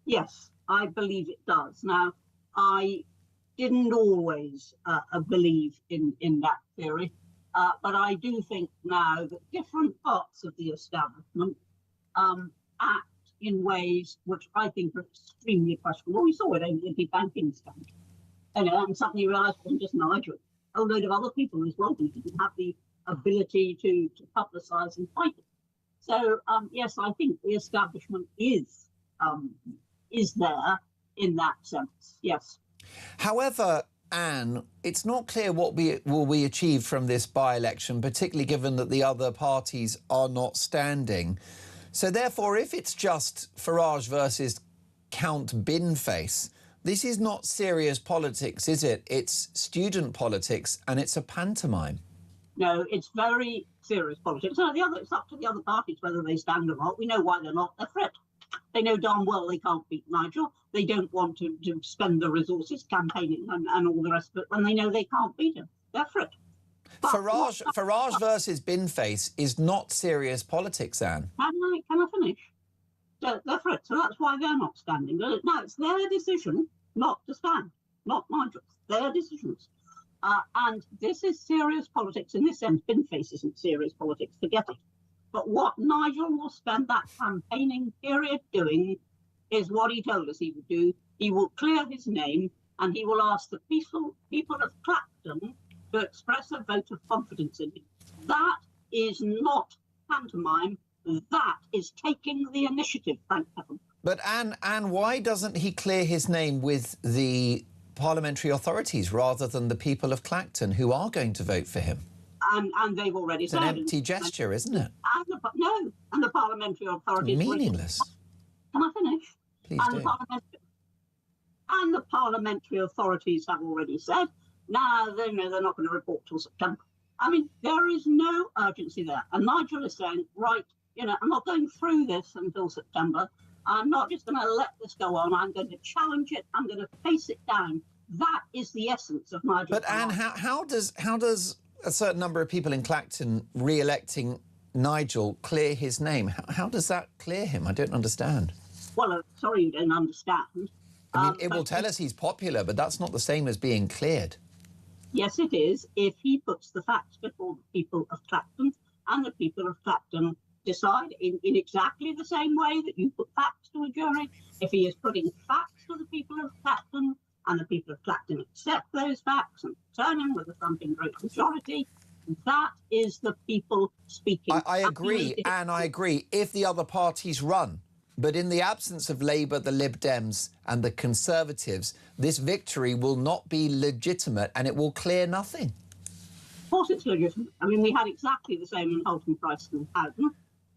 Yes, I believe it does. Now, I didn't always believe in that theory, but I do think now that different parts of the establishment act in ways which I think are extremely questionable. We saw it over the banking scandal. And suddenly you realise it wasn't just Nigel, a load of other people as well who didn't have the ability to publicise and fight it. So, yes, I think the establishment is there in that sense, yes. However, Anne, it's not clear what will be achieved from this by-election, particularly given that the other parties are not standing. So therefore, if it's just Farage versus Count Binface, this is not serious politics, is it? It's student politics and it's a pantomime. No, it's very serious politics. So it's up to the other parties whether they stand or not. We know why they're not. They're threat. They know darn well they can't beat Nigel. They don't want to spend the resources campaigning and all the rest of it when they know they can't beat him. They're threat. Farage versus Binface is not serious politics, Anne. Can I finish? They're threat, so that's why they're not standing. No, it's their decision not to stand, not Nigel's. Their decisions. And this is serious politics in this sense. Binface isn't serious politics, forget it. But what Nigel will spend that campaigning period doing is what he told us he would do. He will clear his name and he will ask the people of Clacton to express a vote of confidence in him. That is not pantomime. That is taking the initiative, thank heaven. But Anne, why doesn't he clear his name with the parliamentary authorities rather than the people of Clacton who are going to vote for him? And they've already said... It's an empty gesture, isn't it? And the parliamentary authorities... Meaningless. Can I finish? Please do. And the parliamentary authorities have already said, no, they're not going to report till September. I mean, there is no urgency there. And Nigel is saying, right, I'm not going through this until September. I'm not just going to let this go on. I'm going to challenge it. I'm going to face it down. That is the essence of Nigel. But Anne, how does a certain number of people in Clacton re-electing Nigel clear his name? How does that clear him? I don't understand. Well, sorry, you don't understand. I mean, it will tell us he's popular, but that's not the same as being cleared. Yes, it is, if he puts the facts before the people of Clacton, and the people of Clacton decide in exactly the same way that you put facts to a jury. If he is putting facts to the people of Clacton, and the people of Clacton accept those facts and turn him with a thumping great majority, that is the people speaking. I agree, Anne, I agree, if the other parties run. But in the absence of Labour, the Lib Dems and the Conservatives, this victory will not be legitimate and it will clear nothing. Of course it's legitimate. I mean, we had exactly the same in Holton, Price and Howden,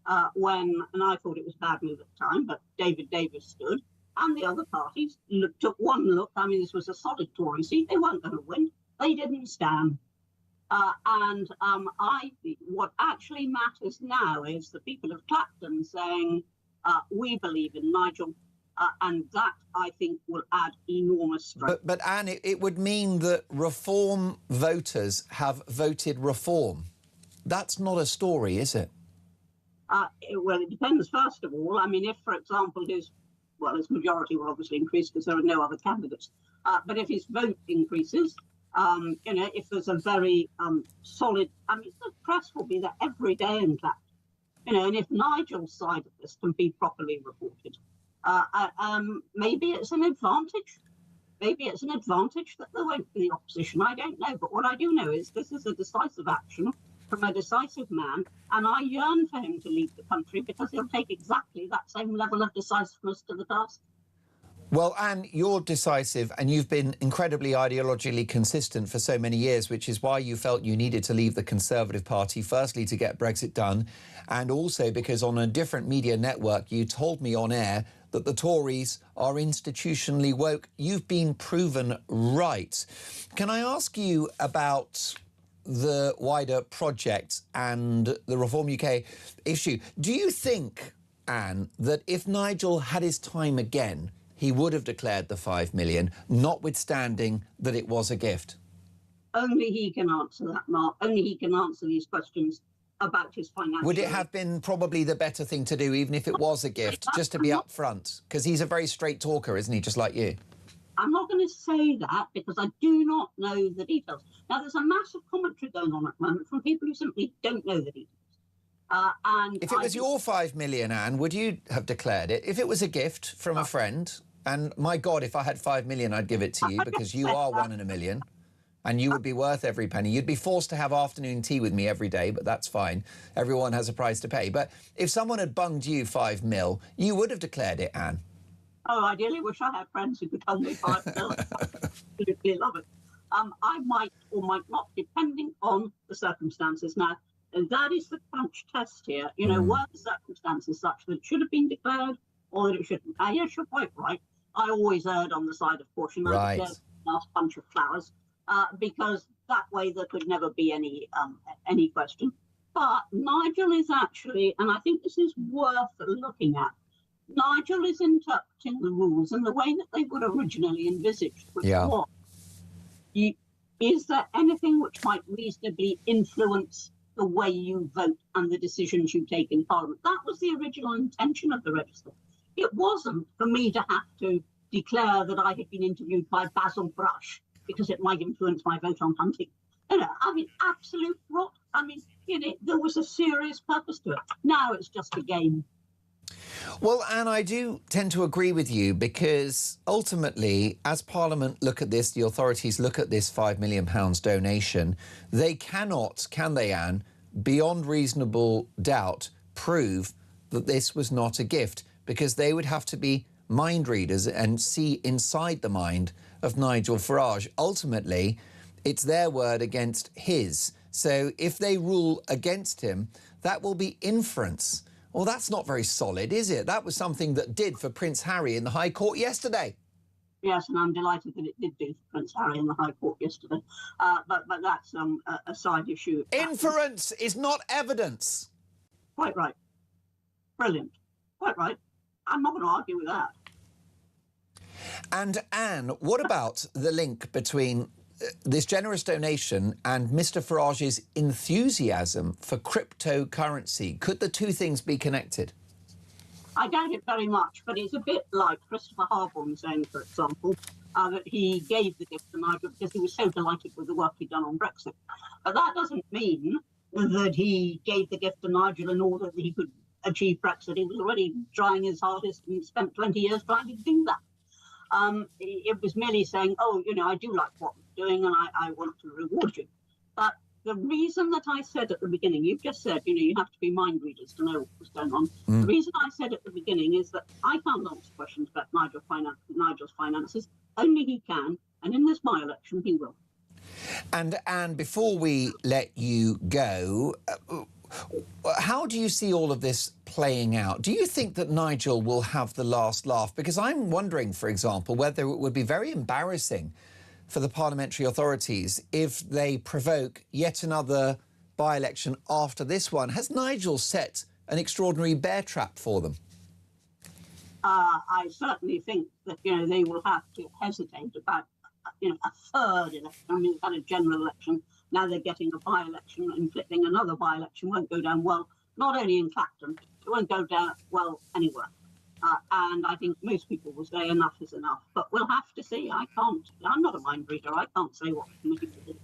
and I thought it was a bad move at the time, but David Davis stood, and the other parties took one look. I mean, this was a solid Tory seat. They weren't going to win. They didn't stand. What actually matters now is the people of Clacton saying, we believe in Nigel, and that, I think, will add enormous strength. But Anne, it would mean that Reform voters have voted Reform. That's not a story, is it? Well, it depends, first of all. I mean, if, for example, his majority will obviously increase because there are no other candidates. But if his vote increases, if there's a very solid... I mean, the press will be there every day in Clacton. And if Nigel's side of this can be properly reported, maybe it's an advantage. Maybe it's an advantage that there won't be the opposition. I don't know. But what I do know is this is a decisive action from a decisive man, and I yearn for him to lead the country because he'll take exactly that same level of decisiveness to the task. Well, Anne, you're decisive and you've been incredibly ideologically consistent for so many years, which is why you felt you needed to leave the Conservative Party, firstly to get Brexit done, and also because on a different media network you told me on air that the Tories are institutionally woke. You've been proven right. Can I ask you about the wider project and the Reform UK issue. Do you think, Anne, that if Nigel had his time again, he would have declared the 5 million, notwithstanding that it was a gift? Only he can answer that, Mark. Only he can answer these questions about his financial... Would it have been probably the better thing to do, even if it was a gift, just to be upfront? Because he's a very straight talker, isn't he, just like you? I'm not going to say that because I do not know the details. Now, there's a massive commentary going on at the moment from people who simply don't know the details. And if it was your 5 million, Anne, would you have declared it? If it was a gift from a friend, and my God, if I had 5 million, I'd give it to you because you are one in a million. And you would be worth every penny. You'd be forced to have afternoon tea with me every day, but that's fine. Everyone has a price to pay. But if someone had bunged you 5 mil, you would have declared it, Anne. Oh, I ideally wish I had friends who could tell me 5 mil. Absolutely love it. I might or might not, depending on the circumstances. Now, and that is the crunch test here. You know, were the circumstances such that it should have been declared or that it shouldn't? Yes, you're quite right. I always erred on the side of caution. I declared the last bunch of flowers. Because that way there could never be any question. But Nigel is actually, and I think this is worth looking at, Nigel is interpreting the rules in the way that they were originally envisaged, which was, is there anything which might reasonably influence the way you vote and the decisions you take in Parliament? That was the original intention of the register. It wasn't for me to have to declare that I had been interviewed by Basil Brush, because it might influence my vote on hunting. You know, I mean, absolute rot. I mean, you know, there was a serious purpose to it. Now it's just a game. Well, Anne, I do tend to agree with you because ultimately, as Parliament look at this, the authorities look at this £5 million donation, they cannot, can they, Anne, beyond reasonable doubt, prove that this was not a gift, because they would have to be mind readers and see inside the mind of Nigel Farage. Ultimately, it's their word against his. So if they rule against him, that will be inference. Well, that's not very solid, is it? That was something that did for Prince Harry in the High Court yesterday. Yes, and I'm delighted that it did do for Prince Harry in the High Court yesterday. But that's a side issue. Inference is not evidence. Quite right. Brilliant. Quite right. I'm not going to argue with that. And Anne, what about the link between this generous donation and Mr. Farage's enthusiasm for cryptocurrency? Could the two things be connected? I doubt it very much, but it's a bit like Christopher Harborne saying, for example, that he gave the gift to Nigel because he was so delighted with the work he'd done on Brexit. But that doesn't mean that he gave the gift to Nigel in order that he could achieve Brexit. He was already trying his hardest and spent 20 years trying to do that. It was merely saying, oh, you know, I do like what I'm doing and I want to reward you. But the reason that I said at the beginning, you've just said, you know, you have to be mind readers to know what was going on. The reason I said at the beginning is that I can't answer questions about Nigel's finances. Only he can. And in this by-election, he will. And before we let you go, how do you see all of this playing out? Do you think that Nigel will have the last laugh? Because I'm wondering, for example, whether it would be very embarrassing for the parliamentary authorities if they provoke yet another by-election after this one. Has Nigel set an extraordinary bear trap for them? I certainly think that, you know, they will have to hesitate about, you know, a third election. I mean, we've had a general election. Now they're getting a by-election, and flipping another by-election won't go down well, not only in Clacton, it won't go down well anywhere. And I think most people will say enough is enough. But we'll have to see. I'm not a mind reader. I can't say what the committee will do.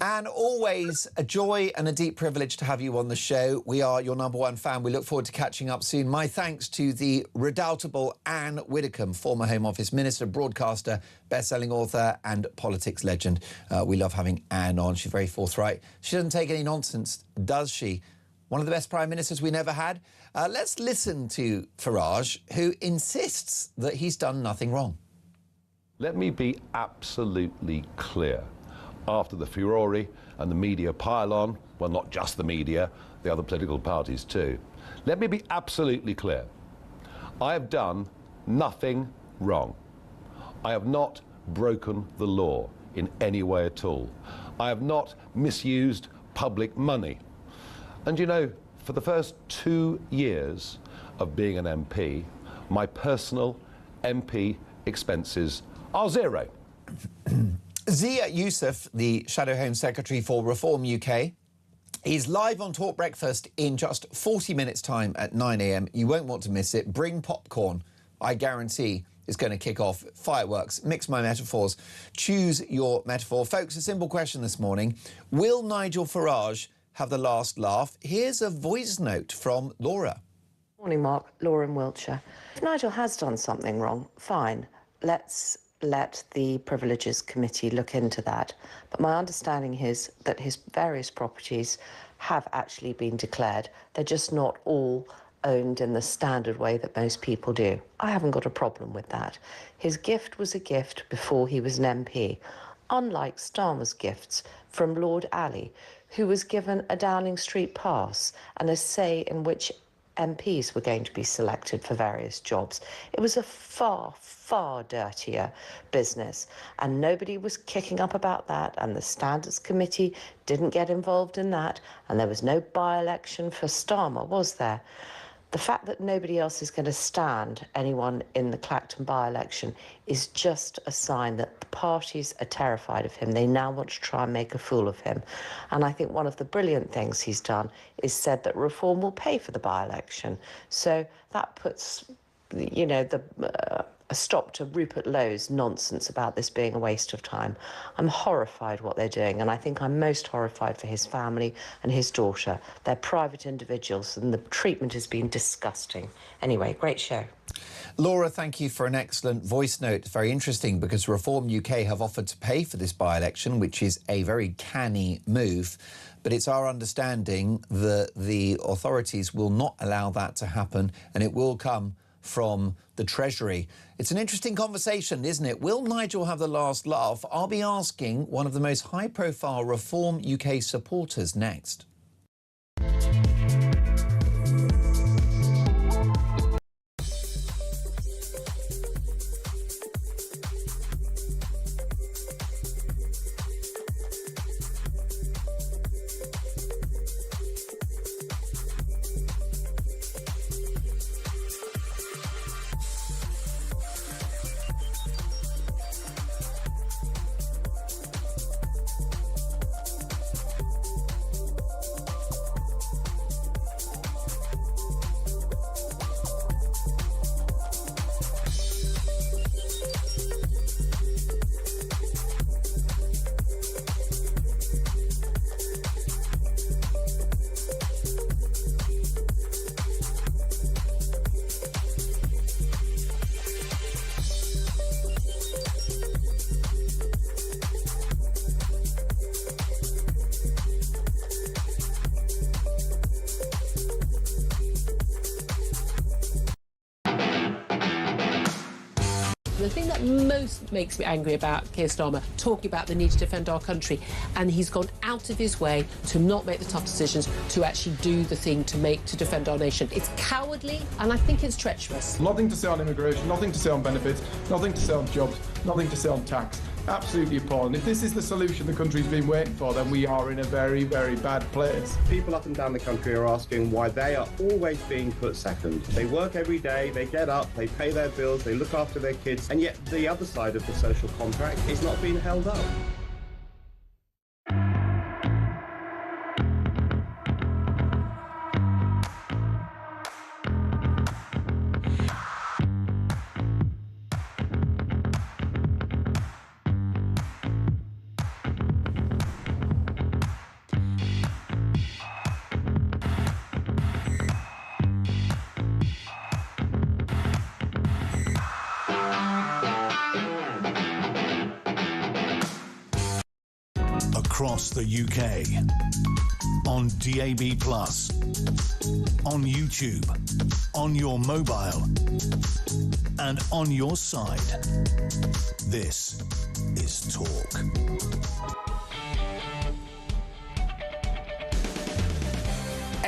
And always a joy and a deep privilege to have you on the show. We are your #1 fan. We look forward to catching up soon. My thanks to the redoubtable Anne Widdecombe, former Home Office Minister, broadcaster, best-selling author and politics legend. We love having Anne on. She's very forthright. She doesn't take any nonsense, does she? One of the best Prime Ministers we never had. Let's listen to Farage, who insists that he's done nothing wrong. Let me be absolutely clear. After the furore and the media pile-on, well, not just the media, the other political parties too. Let me be absolutely clear. I have done nothing wrong. I have not broken the law. in any way at all. I have not misused public money. And you know, for the first 2 years of being an MP, my personal MP expenses are zero. Zia Yousef, the Shadow Home Secretary for Reform UK, is live on Talk Breakfast in just 40 minutes' time at 9 a.m. You won't want to miss it. Bring popcorn. I guarantee it's going to kick off. Fireworks. Mix my metaphors. Choose your metaphor. Folks, a simple question this morning. Will Nigel Farage have the last laugh? Here's a voice note from Laura. Morning, Mark. Laura in Wiltshire. If Nigel has done something wrong, fine. Let's let the Privileges Committee look into that. But my understanding is that his various properties have actually been declared. They're just not all owned in the standard way that most people do. I haven't got a problem with that. His gift was a gift before he was an MP, unlike Starmer's gifts from Lord Alley, who was given a Downing Street pass and a say in which MPs were going to be selected for various jobs. It was a far, far dirtier business, and nobody was kicking up about that, and the Standards Committee didn't get involved in that, and there was no by-election for Starmer, was there? The fact that nobody else is going to stand anyone in the Clacton by-election is just a sign that the parties are terrified of him. They now want to try and make a fool of him. And I think one of the brilliant things he's done is said that Reform will pay for the by-election. So that puts, you know, a stop to Rupert Lowe's nonsense about this being a waste of time. I'm horrified what they're doing, and I think I'm most horrified for his family and his daughter. They're private individuals, and the treatment has been disgusting. Anyway, great show. Laura, thank you for an excellent voice note. Very interesting, because Reform UK have offered to pay for this by-election, which is a very canny move. But it's our understanding that the authorities will not allow that to happen, and it will come from the Treasury. It's an interesting conversation, isn't it? Will Nigel have the last laugh? I'll be asking one of the most high-profile Reform UK supporters next. The thing that most makes me angry about Keir Starmer, talking about the need to defend our country, and he's gone out of his way to not make the tough decisions, to actually do the thing to defend our nation. It's cowardly, and I think it's treacherous. Nothing to say on immigration, nothing to say on benefits, nothing to say on jobs, nothing to say on tax. Absolutely appalling. If this is the solution the country's been waiting for, then we are in a very, very bad place. People up and down the country are asking why they are always being put second. They work every day, they get up, they pay their bills, they look after their kids, and yet the other side of the social contract is not being held up. Across the UK, on DAB+, on YouTube, on your mobile, and on your side. This is Talk.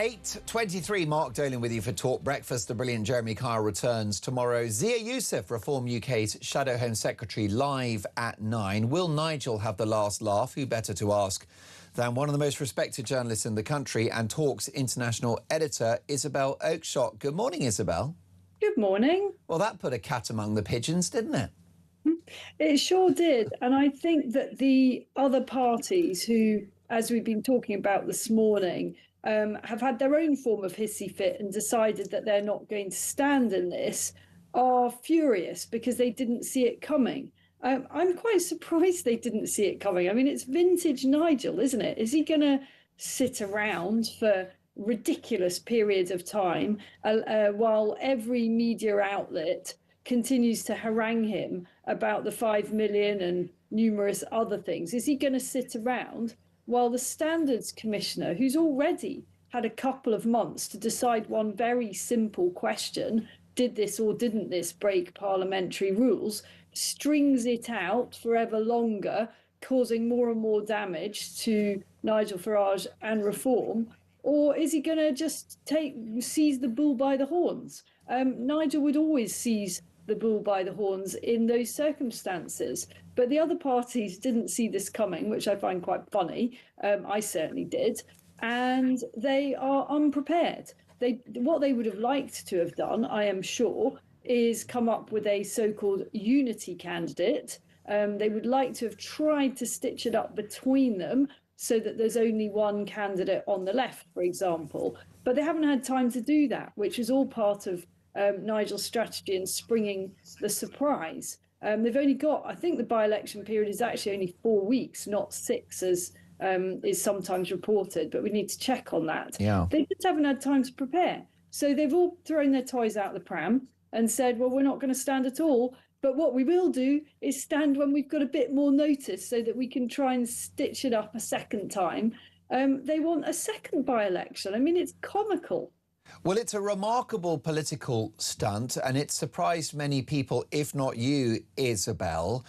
8:23, Mark Dolan with you for Talk Breakfast. The brilliant Jeremy Kyle returns tomorrow. Zia Yousef, Reform UK's Shadow Home Secretary, live at 9. Will Nigel have the last laugh? Who better to ask than one of the most respected journalists in the country and Talk's international editor, Isabelle Oakshot. Good morning, Isabelle. Good morning. Well, that put a cat among the pigeons, didn't it? It sure did. And I think that the other parties who, as we've been talking about this morning, have had their own form of hissy fit and decided that they're not going to stand in this, are furious because they didn't see it coming. I'm quite surprised they didn't see it coming. I mean, it's vintage Nigel, isn't it? Is he going to sit around for ridiculous periods of time while every media outlet continues to harangue him about the 5 million and numerous other things? Is he going to sit around while the Standards Commissioner, who's already had a couple of months to decide one very simple question, did this or didn't this break parliamentary rules, strings it out forever longer, causing more and more damage to Nigel Farage and Reform? Or is he going to just seize the bull by the horns? Nigel would always seize the bull by the horns in those circumstances. But the other parties didn't see this coming, which I find quite funny. I certainly did. And they are unprepared. What they would have liked to have done, I am sure, is come up with a so-called unity candidate. They would like to have tried to stitch it up between them so that there's only one candidate on the left, for example. But they haven't had time to do that, which is all part of Nigel's strategy in springing the surprise. They've only got, I think the by-election period is actually only 4 weeks, not 6, as is sometimes reported, but we need to check on that. Yeah. They just haven't had time to prepare. So they've all thrown their toys out the pram and said, well, we're not going to stand at all. But what we will do is stand when we've got a bit more notice so that we can try and stitch it up a second time. They want a second by-election. I mean, it's comical. Well, it's a remarkable political stunt, and it surprised many people, if not you, Isabelle.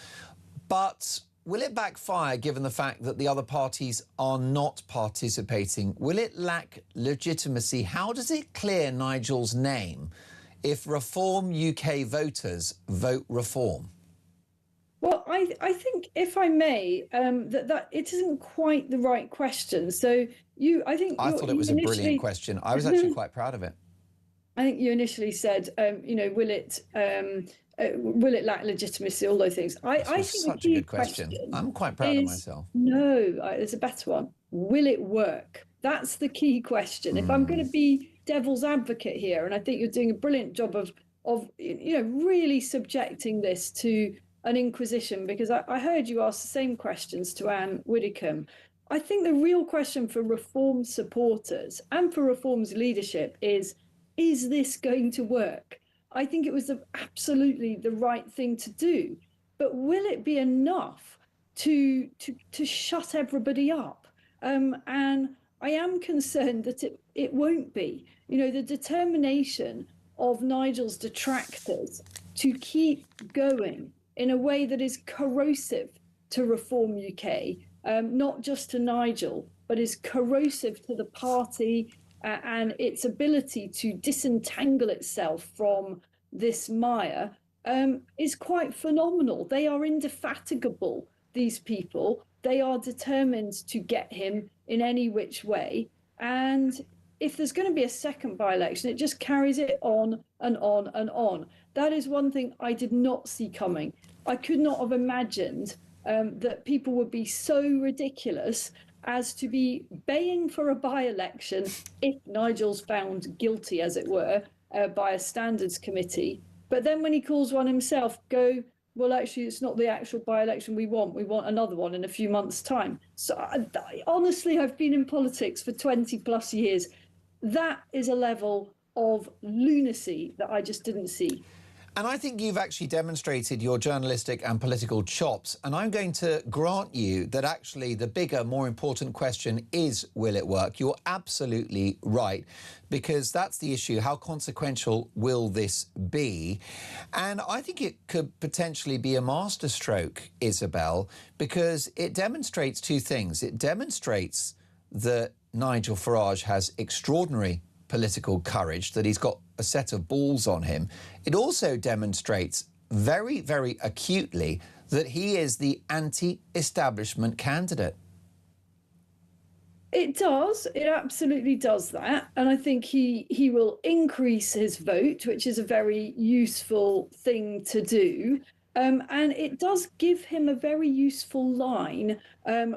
But will it backfire, given the fact that the other parties are not participating? Will it lack legitimacy? How does it clear Nigel's name if Reform UK voters vote Reform? Well, I think, if I may, that it isn't quite the right question. So I thought it was a brilliant question. I was actually quite proud of it. I think you initially said, will it lack legitimacy? All those things. I think such a good question. I'm quite proud of myself. No, there's a better one. Will it work? That's the key question. If I'm going to be devil's advocate here, and I think you're doing a brilliant job of really subjecting this to an inquisition, because I heard you ask the same questions to Anne Widdecombe. I think the real question for Reform supporters and for Reform's leadership is this going to work? I think it was absolutely the right thing to do, but will it be enough to shut everybody up? And I am concerned that it won't be. The determination of Nigel's detractors to keep going in a way that is corrosive to Reform UK, not just to Nigel, but is corrosive to the party and its ability to disentangle itself from this mire, is quite phenomenal. They are indefatigable, these people. They are determined to get him in any which way. And if there's going to be a second by-election, it just carries it on and on and on. That is one thing I did not see coming. I could not have imagined that people would be so ridiculous as to be baying for a by-election if Nigel's found guilty, as it were, by a standards committee. But then when he calls one himself, go, well, actually, it's not the actual by-election we want. We want another one in a few months' time. So honestly, I've been in politics for 20 plus years. That is a level of lunacy that I just didn't see. And I think you've actually demonstrated your journalistic and political chops. And I'm going to grant you that actually the bigger, more important question is, will it work? You're absolutely right, because that's the issue. How consequential will this be? And I think it could potentially be a masterstroke, Isabelle, because it demonstrates two things. It demonstrates that Nigel Farage has extraordinary political courage, that he's got a set of balls on him, it also demonstrates very, very acutely that he is the anti-establishment candidate. It does. It absolutely does that. And I think he will increase his vote, which is a very useful thing to do. And it does give him a very useful line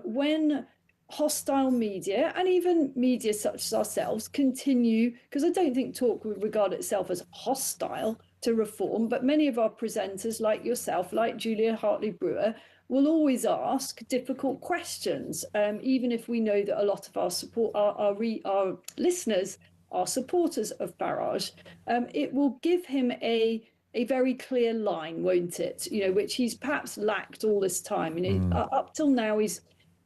when hostile media and even media such as ourselves continue, because I don't think Talk would regard itself as hostile to reform, but many of our presenters, like yourself, like Julia Hartley-Brewer, will always ask difficult questions, even if we know that a lot of our listeners are supporters of Farage. It will give him a very clear line, won't it? You know, which he's perhaps lacked all this time. You know, up till now,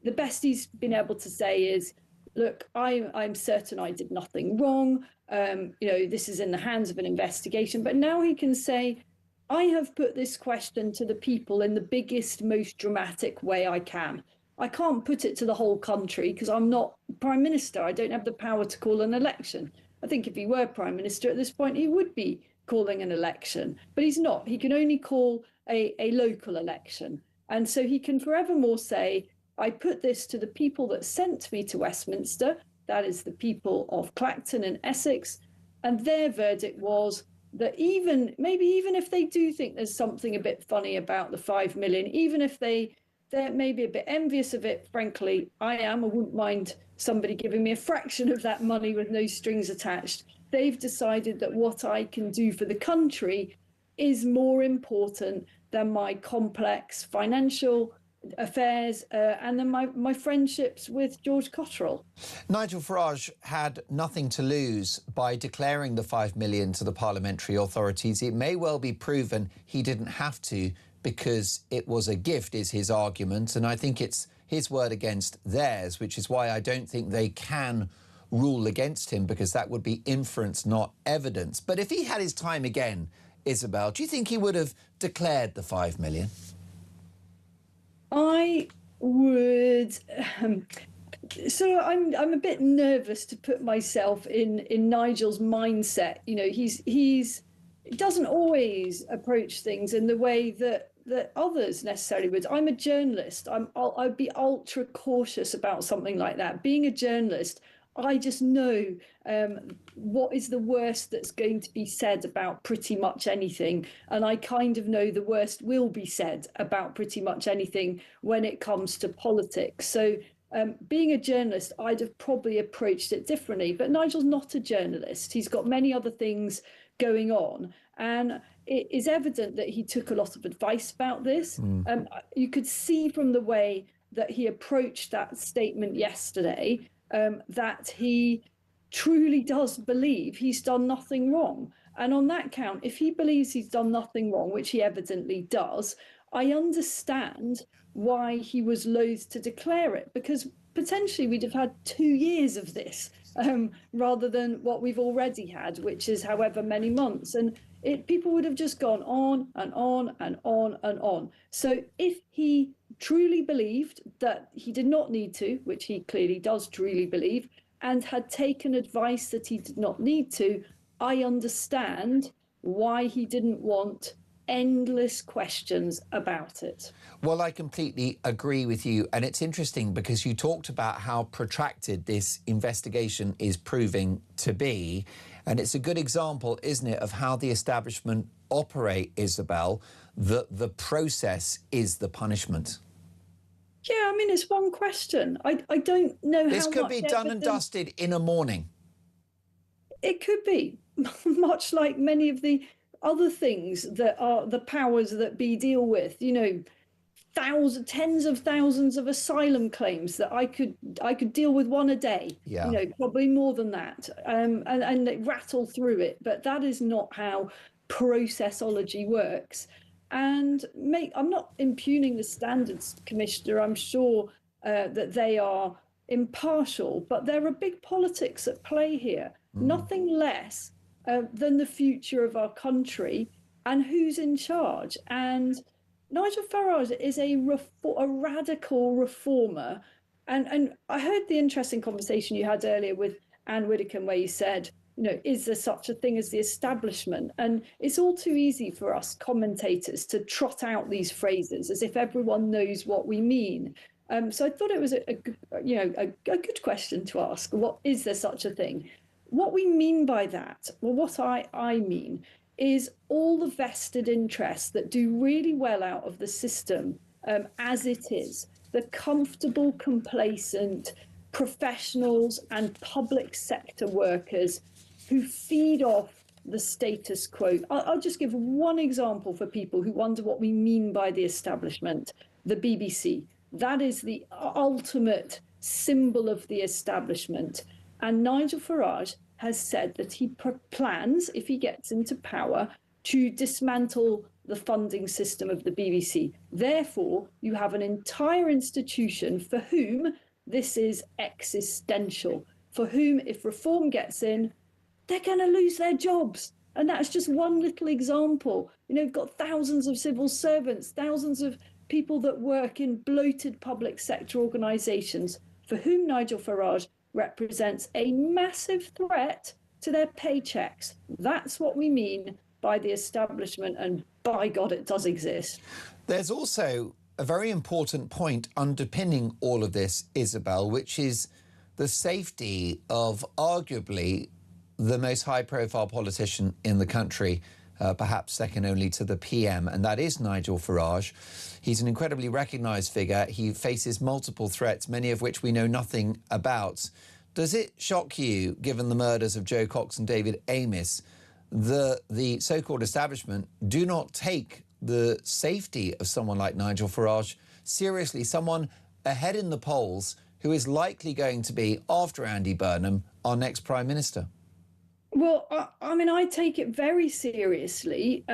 the best he's been able to say is, look, I'm certain I did nothing wrong. You know, this is in the hands of an investigation. But now he can say, I have put this question to the people in the biggest, most dramatic way I can. I can't put it to the whole country because I'm not Prime Minister. I don't have the power to call an election. I think if he were Prime Minister at this point, he would be calling an election. But he's not. He can only call a local election. And so he can forevermore say, I put this to the people that sent me to Westminster. That is the people of Clacton and Essex. And their verdict was that maybe even if they do think there's something a bit funny about the 5 million, even if they're maybe a bit envious of it, frankly, I wouldn't mind somebody giving me a fraction of that money with no strings attached. They've decided that what I can do for the country is more important than my complex financial affairs and then my friendships with George Cotterill. Nigel Farage had nothing to lose by declaring the 5 million to the parliamentary authorities. It may well be proven he didn't have to because it was a gift, is his argument, and I think it's his word against theirs, which is why I don't think they can rule against him, because that would be inference, not evidence. But if he had his time again, Isabelle, do you think he would have declared the 5 million? I would. So I'm a bit nervous to put myself in Nigel's mindset. You know, he doesn't always approach things in the way that others necessarily would. I'm a journalist. I'd be ultra cautious about something like that. Being a journalist, I just know what is the worst that's going to be said about pretty much anything. And I kind of know the worst will be said about pretty much anything when it comes to politics. So being a journalist, I'd have probably approached it differently. But Nigel's not a journalist. He's got many other things going on. And it is evident that he took a lot of advice about this. You could see from the way that he approached that statement yesterday that he truly does believe he's done nothing wrong. And on that count, if he believes he's done nothing wrong, which he evidently does, I understand why he was loath to declare it, because potentially we'd have had 2 years of this rather than what we've already had, which is however many months. And people would have just gone on and on and on and on. So if he truly believed that he did not need to, which he clearly does truly believe, and had taken advice that he did not need to, I understand why he didn't want endless questions about it. Well, I completely agree with you. And it's interesting because you talked about how protracted this investigation is proving to be. And it's a good example, isn't it, of how the establishment operate, Isabelle, that the process is the punishment. Yeah, I mean, it's one question. I don't know how this could be done and dusted in a morning. It could be, much like many of the other things that are the powers that be deal with. You know, tens of thousands of asylum claims that I could deal with one a day. Yeah. You know, probably more than that, and rattle through it. But that is not how processology works. And I'm not impugning the Standards Commissioner. I'm sure that they are impartial, but there are big politics at play here. Nothing less than the future of our country and who's in charge. And Nigel Farage is a radical reformer, And I heard the interesting conversation you had earlier with Anne Widdecombe, where you said, you know, is there such a thing as the establishment? And it's all too easy for us commentators to trot out these phrases as if everyone knows what we mean. So I thought it was a good question to ask. What is there such a thing? What we mean by that, well, what I mean is all the vested interests that do really well out of the system as it is, the comfortable, complacent professionals and public sector workers who feed off the status quo. I'll just give one example for people who wonder what we mean by the establishment. The BBC. That is the ultimate symbol of the establishment. And Nigel Farage has said that he plans, if he gets into power, to dismantle the funding system of the BBC. Therefore, you have an entire institution for whom this is existential, for whom, if reform gets in, they're going to lose their jobs. And that's just one little example. You know, you've got thousands of civil servants, thousands of people that work in bloated public sector organisations for whom Nigel Farage represents a massive threat to their paychecks. That's what we mean by the establishment, and by God, it does exist. There's also a very important point underpinning all of this, Isabelle, which is the safety of arguably the most high-profile politician in the country, perhaps second only to the PM, and that is Nigel Farage. He's an incredibly recognised figure. He faces multiple threats, many of which we know nothing about. Does it shock you, given the murders of Joe Cox and David Amis, the so-called establishment do not take the safety of someone like Nigel Farage seriously, someone ahead in the polls who is likely going to be, after Andy Burnham, our next Prime Minister? Well, I mean, I take it very seriously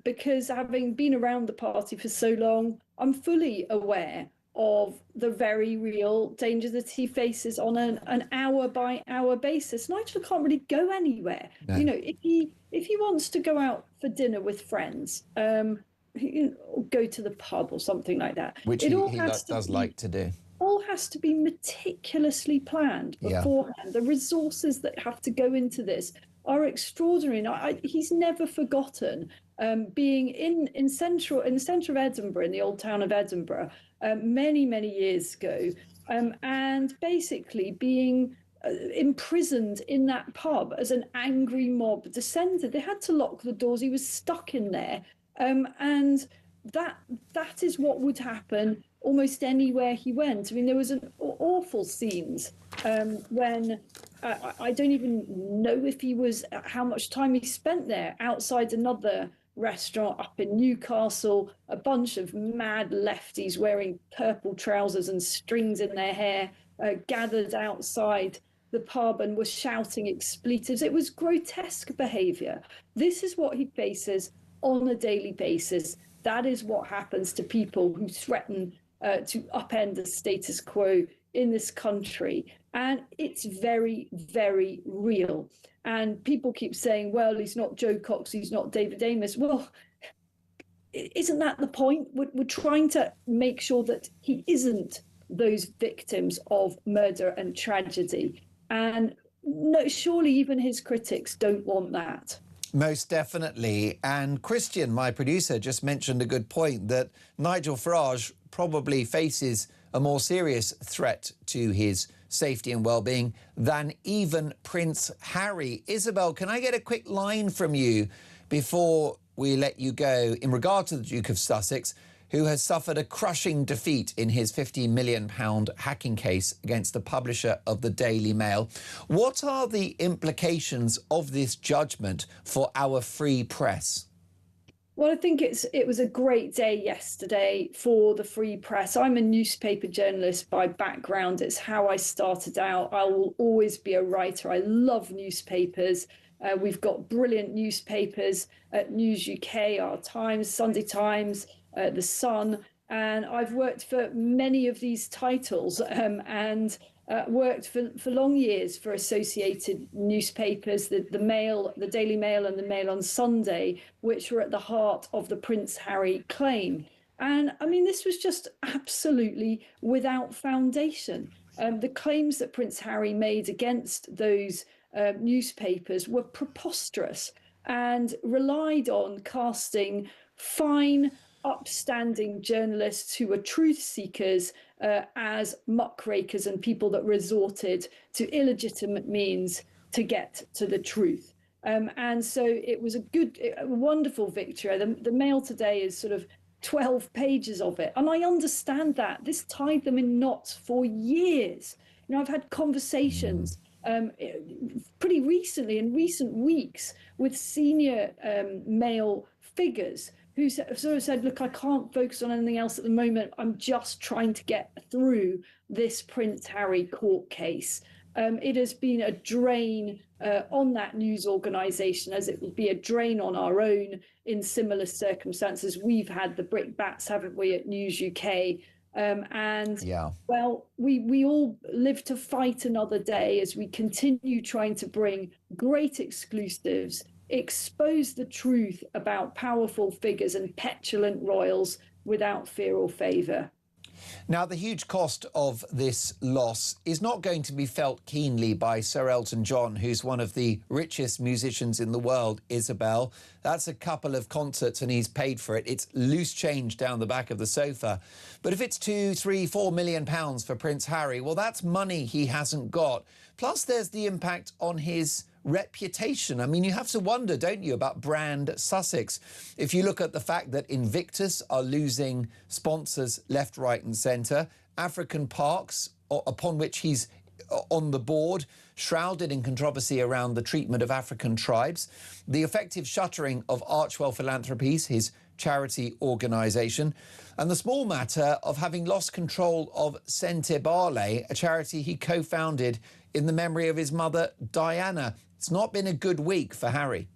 because having been around the party for so long, I'm fully aware of the very real danger that he faces on an hour-by-hour basis. Nigel can't really go anywhere. No. You know, if he wants to go out for dinner with friends, go to the pub or something like that. Which he does like to do. All has to be meticulously planned beforehand. Yeah. The resources that have to go into this are extraordinary. He's never forgotten being in the centre of Edinburgh, in the old town of Edinburgh, many years ago, and basically being imprisoned in that pub as an angry mob descended. They had to lock the doors. He was stuck in there, and that is what would happen almost anywhere he went. I mean, there was an awful scenes when I don't even know if how much time he spent there, outside another restaurant up in Newcastle, a bunch of mad lefties wearing purple trousers and strings in their hair gathered outside the pub and were shouting expletives. It was grotesque behaviour. This is what he faces on a daily basis. That is what happens to people who threaten to upend the status quo in this country. And it's very, very real. And people keep saying, well, he's not Joe Cox, he's not David Amis. Well, isn't that the point? We're trying to make sure that he isn't those victims of murder and tragedy. And no, surely even his critics don't want that. Most definitely. And Christian, my producer, just mentioned a good point that Nigel Farage probably faces a more serious threat to his safety and well-being than even Prince Harry. Isabelle, can I get a quick line from you before we let you go in regard to the Duke of Sussex, who has suffered a crushing defeat in his £15 million hacking case against the publisher of the Daily Mail? What are the implications of this judgment for our free press? Well, I think it was a great day yesterday for the free press. I'm a newspaper journalist by background. It's how I started out. I will always be a writer. I love newspapers. We've got brilliant newspapers at News UK, Our Times, Sunday Times, The Sun, and I've worked for many of these titles and worked for long years for associated newspapers, the Mail, the Daily Mail and the Mail on Sunday, which were at the heart of the Prince Harry claim. And I mean, this was just absolutely without foundation. The claims that Prince Harry made against those newspapers were preposterous and relied on casting fine, upstanding journalists who were truth seekers as muckrakers and people that resorted to illegitimate means to get to the truth. And so it was a wonderful victory. The Mail today is sort of 12 pages of it. And I understand that. This tied them in knots for years. I've had conversations pretty recently, in recent weeks, with senior Mail figures who sort of said, look, I can't focus on anything else at the moment. I'm just trying to get through this Prince Harry court case. It has been a drain on that news organisation, as it would be a drain on our own in similar circumstances. We've had the brickbats, haven't we, at News UK? Well, we all live to fight another day as we continue trying to bring great exclusives, expose the truth about powerful figures and petulant royals without fear or favour. Now, the huge cost of this loss is not going to be felt keenly by Sir Elton John, who's one of the richest musicians in the world, Isabelle. That's a couple of concerts and he's paid for it. It's loose change down the back of the sofa. But if it's £2, £3, £4 million for Prince Harry, well, that's money he hasn't got. Plus, there's the impact on his reputation. I mean, you have to wonder, don't you, about brand Sussex. If you look at the fact that Invictus are losing sponsors left, right and centre, African Parks, upon which he's on the board, shrouded in controversy around the treatment of African tribes, the effective shuttering of Archwell Philanthropies, his charity organisation, and the small matter of having lost control of Sentebale, a charity he co-founded in the memory of his mother, Diana. It's not been a good week for Harry.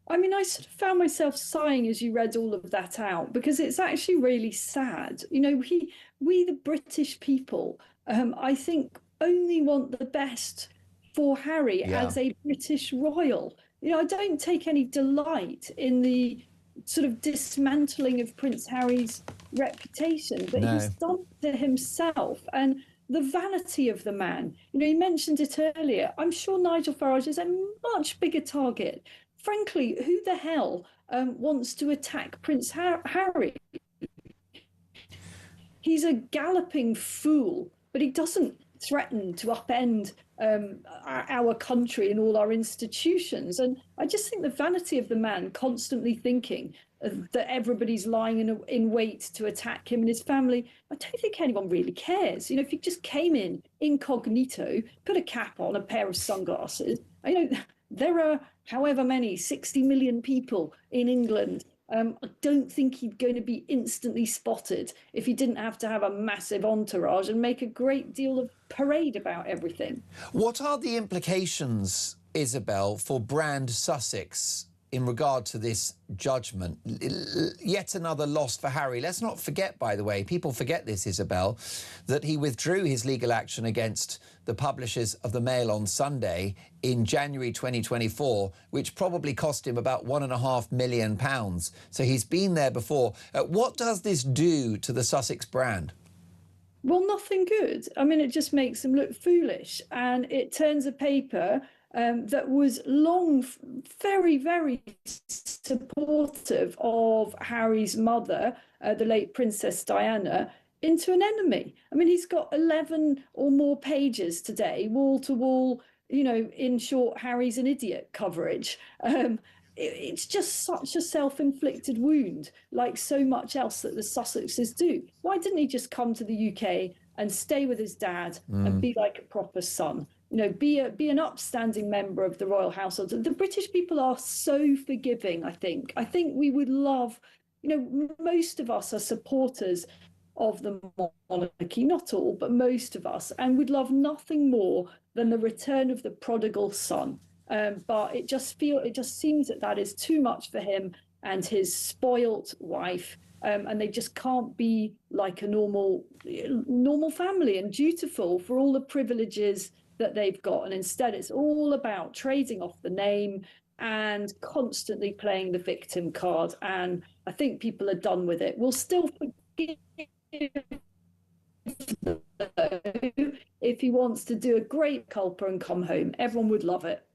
I mean, I sort of found myself sighing as you read all of that out, because it's actually really sad. We the British people, I think, only want the best for Harry as a British royal. I don't take any delight in the sort of dismantling of Prince Harry's reputation that he's done to himself. And the vanity of the man. He mentioned it earlier. I'm sure Nigel Farage is a much bigger target. Frankly, who the hell wants to attack Prince Harry? He's a galloping fool, but he doesn't threaten to upend our country and all our institutions. And I just think the vanity of the man constantly thinking that everybody's lying in wait to attack him and his family. I don't think anyone really cares. If you just came in incognito, put a cap on, a pair of sunglasses, there are however many, 60 million people in England. I don't think he's going to be instantly spotted if he didn't have to have a massive entourage and make a great deal of parade about everything. What are the implications, Isabelle, for brand Sussex in regard to this judgment? Yet another loss for Harry. Let's not forget, by the way, people forget this, Isabelle, that he withdrew his legal action against the publishers of the Mail on Sunday in January 2024, which probably cost him about £1.5 million. So he's been there before. What does this do to the Sussex brand? Well, nothing good. I mean, it just makes them look foolish, and it turns a paper that was long very, very supportive of Harry's mother, the late Princess Diana, into an enemy. I mean, he's got 11 or more pages today, wall to wall, in short, Harry's an idiot coverage. It's just such a self-inflicted wound, like so much else that the Sussexes do. Why didn't he just come to the UK and stay with his dad and be like a proper son? Be an upstanding member of the royal household. The British people are so forgiving, I think. I think we would love, most of us are supporters of the monarchy, not all, but most of us, and would love nothing more than the return of the prodigal son. But it just seems that is too much for him and his spoilt wife. And they just can't be like a normal family and dutiful for all the privileges that they've got. And instead, it's all about trading off the name and constantly playing the victim card. And I think people are done with it. We'll still forgive if he wants to do a great culpa and come home. Everyone would love it.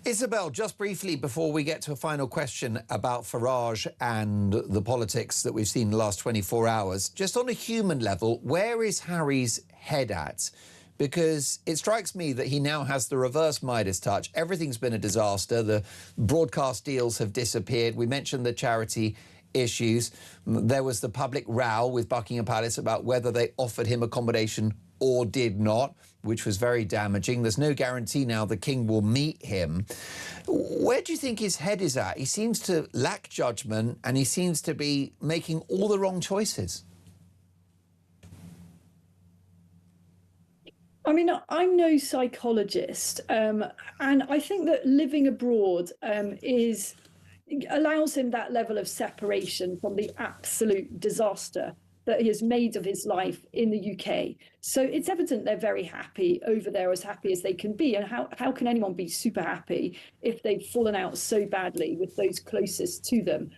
Isabelle, just briefly before we get to a final question about Farage and the politics that we've seen in the last 24 hours, just on a human level, where is Harry's head at? Because it strikes me that he now has the reverse Midas touch. Everything's been a disaster. The broadcast deals have disappeared. We mentioned the charity issues. There was the public row with Buckingham Palace about whether they offered him accommodation or did not, which was very damaging. There's no guarantee now the King will meet him. Where do you think his head is at? He seems to lack judgment and he seems to be making all the wrong choices. I mean, I'm no psychologist, and I think that living abroad allows him that level of separation from the absolute disaster that he has made of his life in the UK. So it's evident they're very happy over there, as happy as they can be. And how can anyone be super happy if they've fallen out so badly with those closest to them?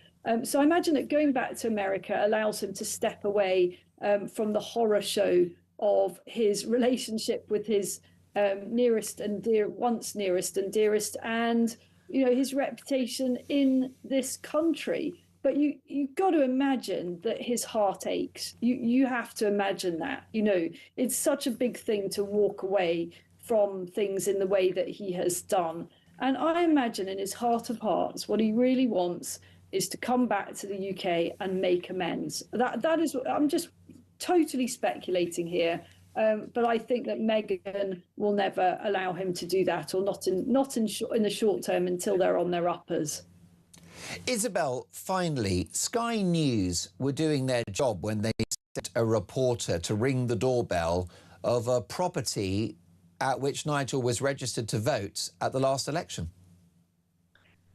So I imagine that going back to America allows him to step away from the horror show of his relationship with his nearest and dearest, and his reputation in this country. But you've got to imagine that his heart aches. You have to imagine that. It's such a big thing to walk away from things in the way that he has done. And I imagine in his heart of hearts, what he really wants is to come back to the UK and make amends. That is, I'm just totally speculating here. But I think that Meghan will never allow him to do that, or not in the short term until they're on their uppers. Isabelle, finally, Sky News were doing their job when they sent a reporter to ring the doorbell of a property at which Nigel was registered to vote at the last election.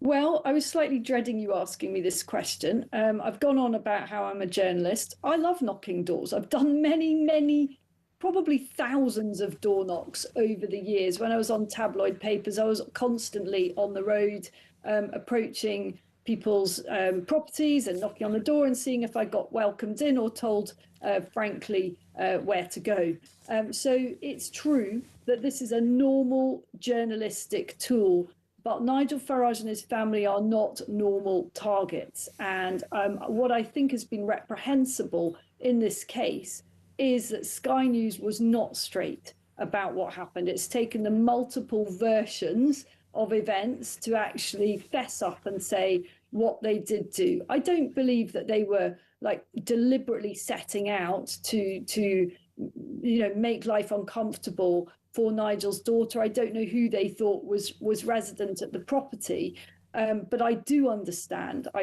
Well, I was slightly dreading you asking me this question. I've gone on about how I'm a journalist. I love knocking doors. I've done many, probably thousands of door knocks over the years. When I was on tabloid papers, I was constantly on the road, approaching people's properties and knocking on the door and seeing if I got welcomed in or told, frankly, where to go. So it's true that this is a normal journalistic tool, but Nigel Farage and his family are not normal targets. And what I think has been reprehensible in this case is that Sky News was not straight about what happened. It's taken the multiple versions of events to actually fess up and say what they did do. I don't believe that they were deliberately setting out to make life uncomfortable for Nigel's daughter. I don't know who they thought was resident at the property, but I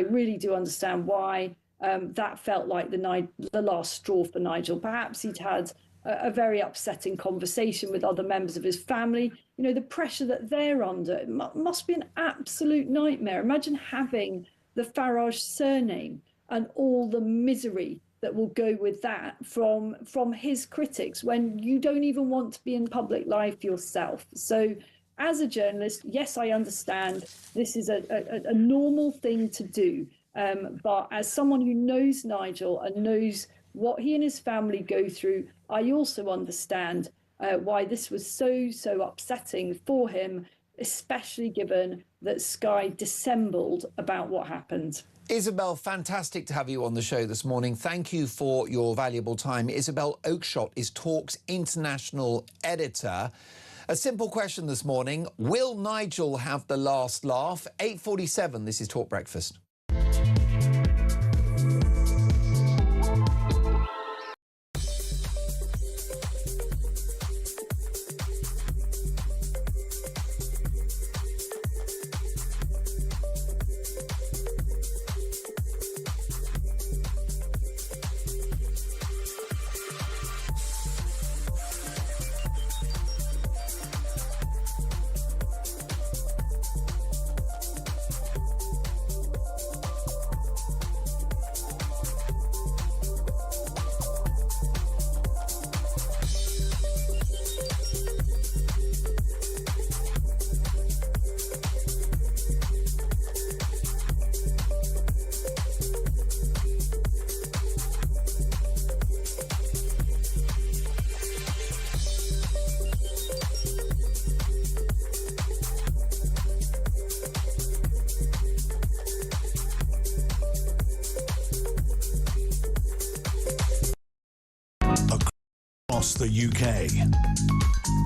really do understand why that felt like the last straw for Nigel. Perhaps he'd had a very upsetting conversation with other members of his family. The pressure that they're under must be an absolute nightmare. Imagine having the Farage surname and all the misery that will go with that from his critics when you don't even want to be in public life yourself. So as a journalist, yes, I understand this is a normal thing to do. But as someone who knows Nigel and knows what he and his family go through, I also understand why this was so upsetting for him, especially given that Sky dissembled about what happened. Isabelle, fantastic to have you on the show this morning. Thank you for your valuable time. Isabelle Oakshot is Talk's international editor. A simple question this morning: will Nigel have the last laugh? 8:47, this is Talk Breakfast. Across the UK,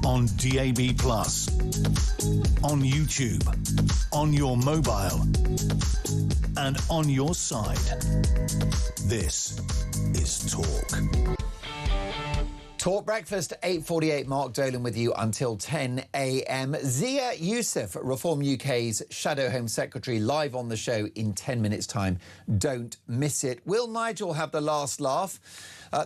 on DAB+, on YouTube, on your mobile, and on your side. This is Talk. Talk Breakfast, 8:48. Mark Dolan with you until 10 a.m. Zia Yousef, Reform UK's Shadow Home Secretary, live on the show in 10 minutes' time. Don't miss it. Will Nigel have the last laugh?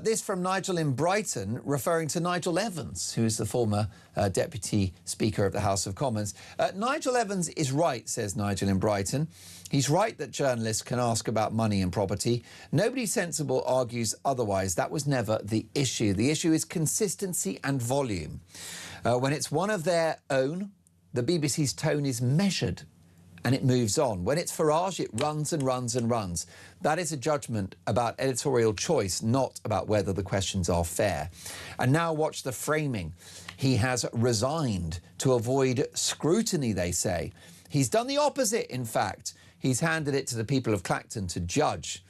This from Nigel in Brighton, referring to Nigel Evans, who is the former Deputy Speaker of the House of Commons. Nigel Evans is right, says Nigel in Brighton. He's right that journalists can ask about money and property. Nobody sensible argues otherwise. That was never the issue. The issue is consistency and volume. When it's one of their own, the BBC's tone is measured and it moves on. When it's Farage, it runs and runs and runs. That is a judgment about editorial choice, not about whether the questions are fair. And now watch the framing. He has resigned to avoid scrutiny, they say. He's done the opposite, in fact. He's handed it to the people of Clacton to judge.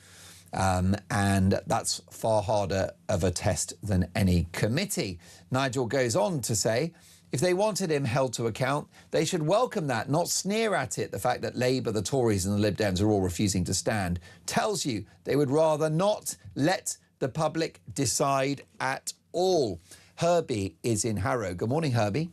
And that's far harder of a test than any committee. Nigel goes on to say, if they wanted him held to account, they should welcome that, not sneer at it. The fact that Labour, the Tories and the Lib Dems are all refusing to stand tells you they would rather not let the public decide at all. Herbie is in Harrow. Good morning, Herbie.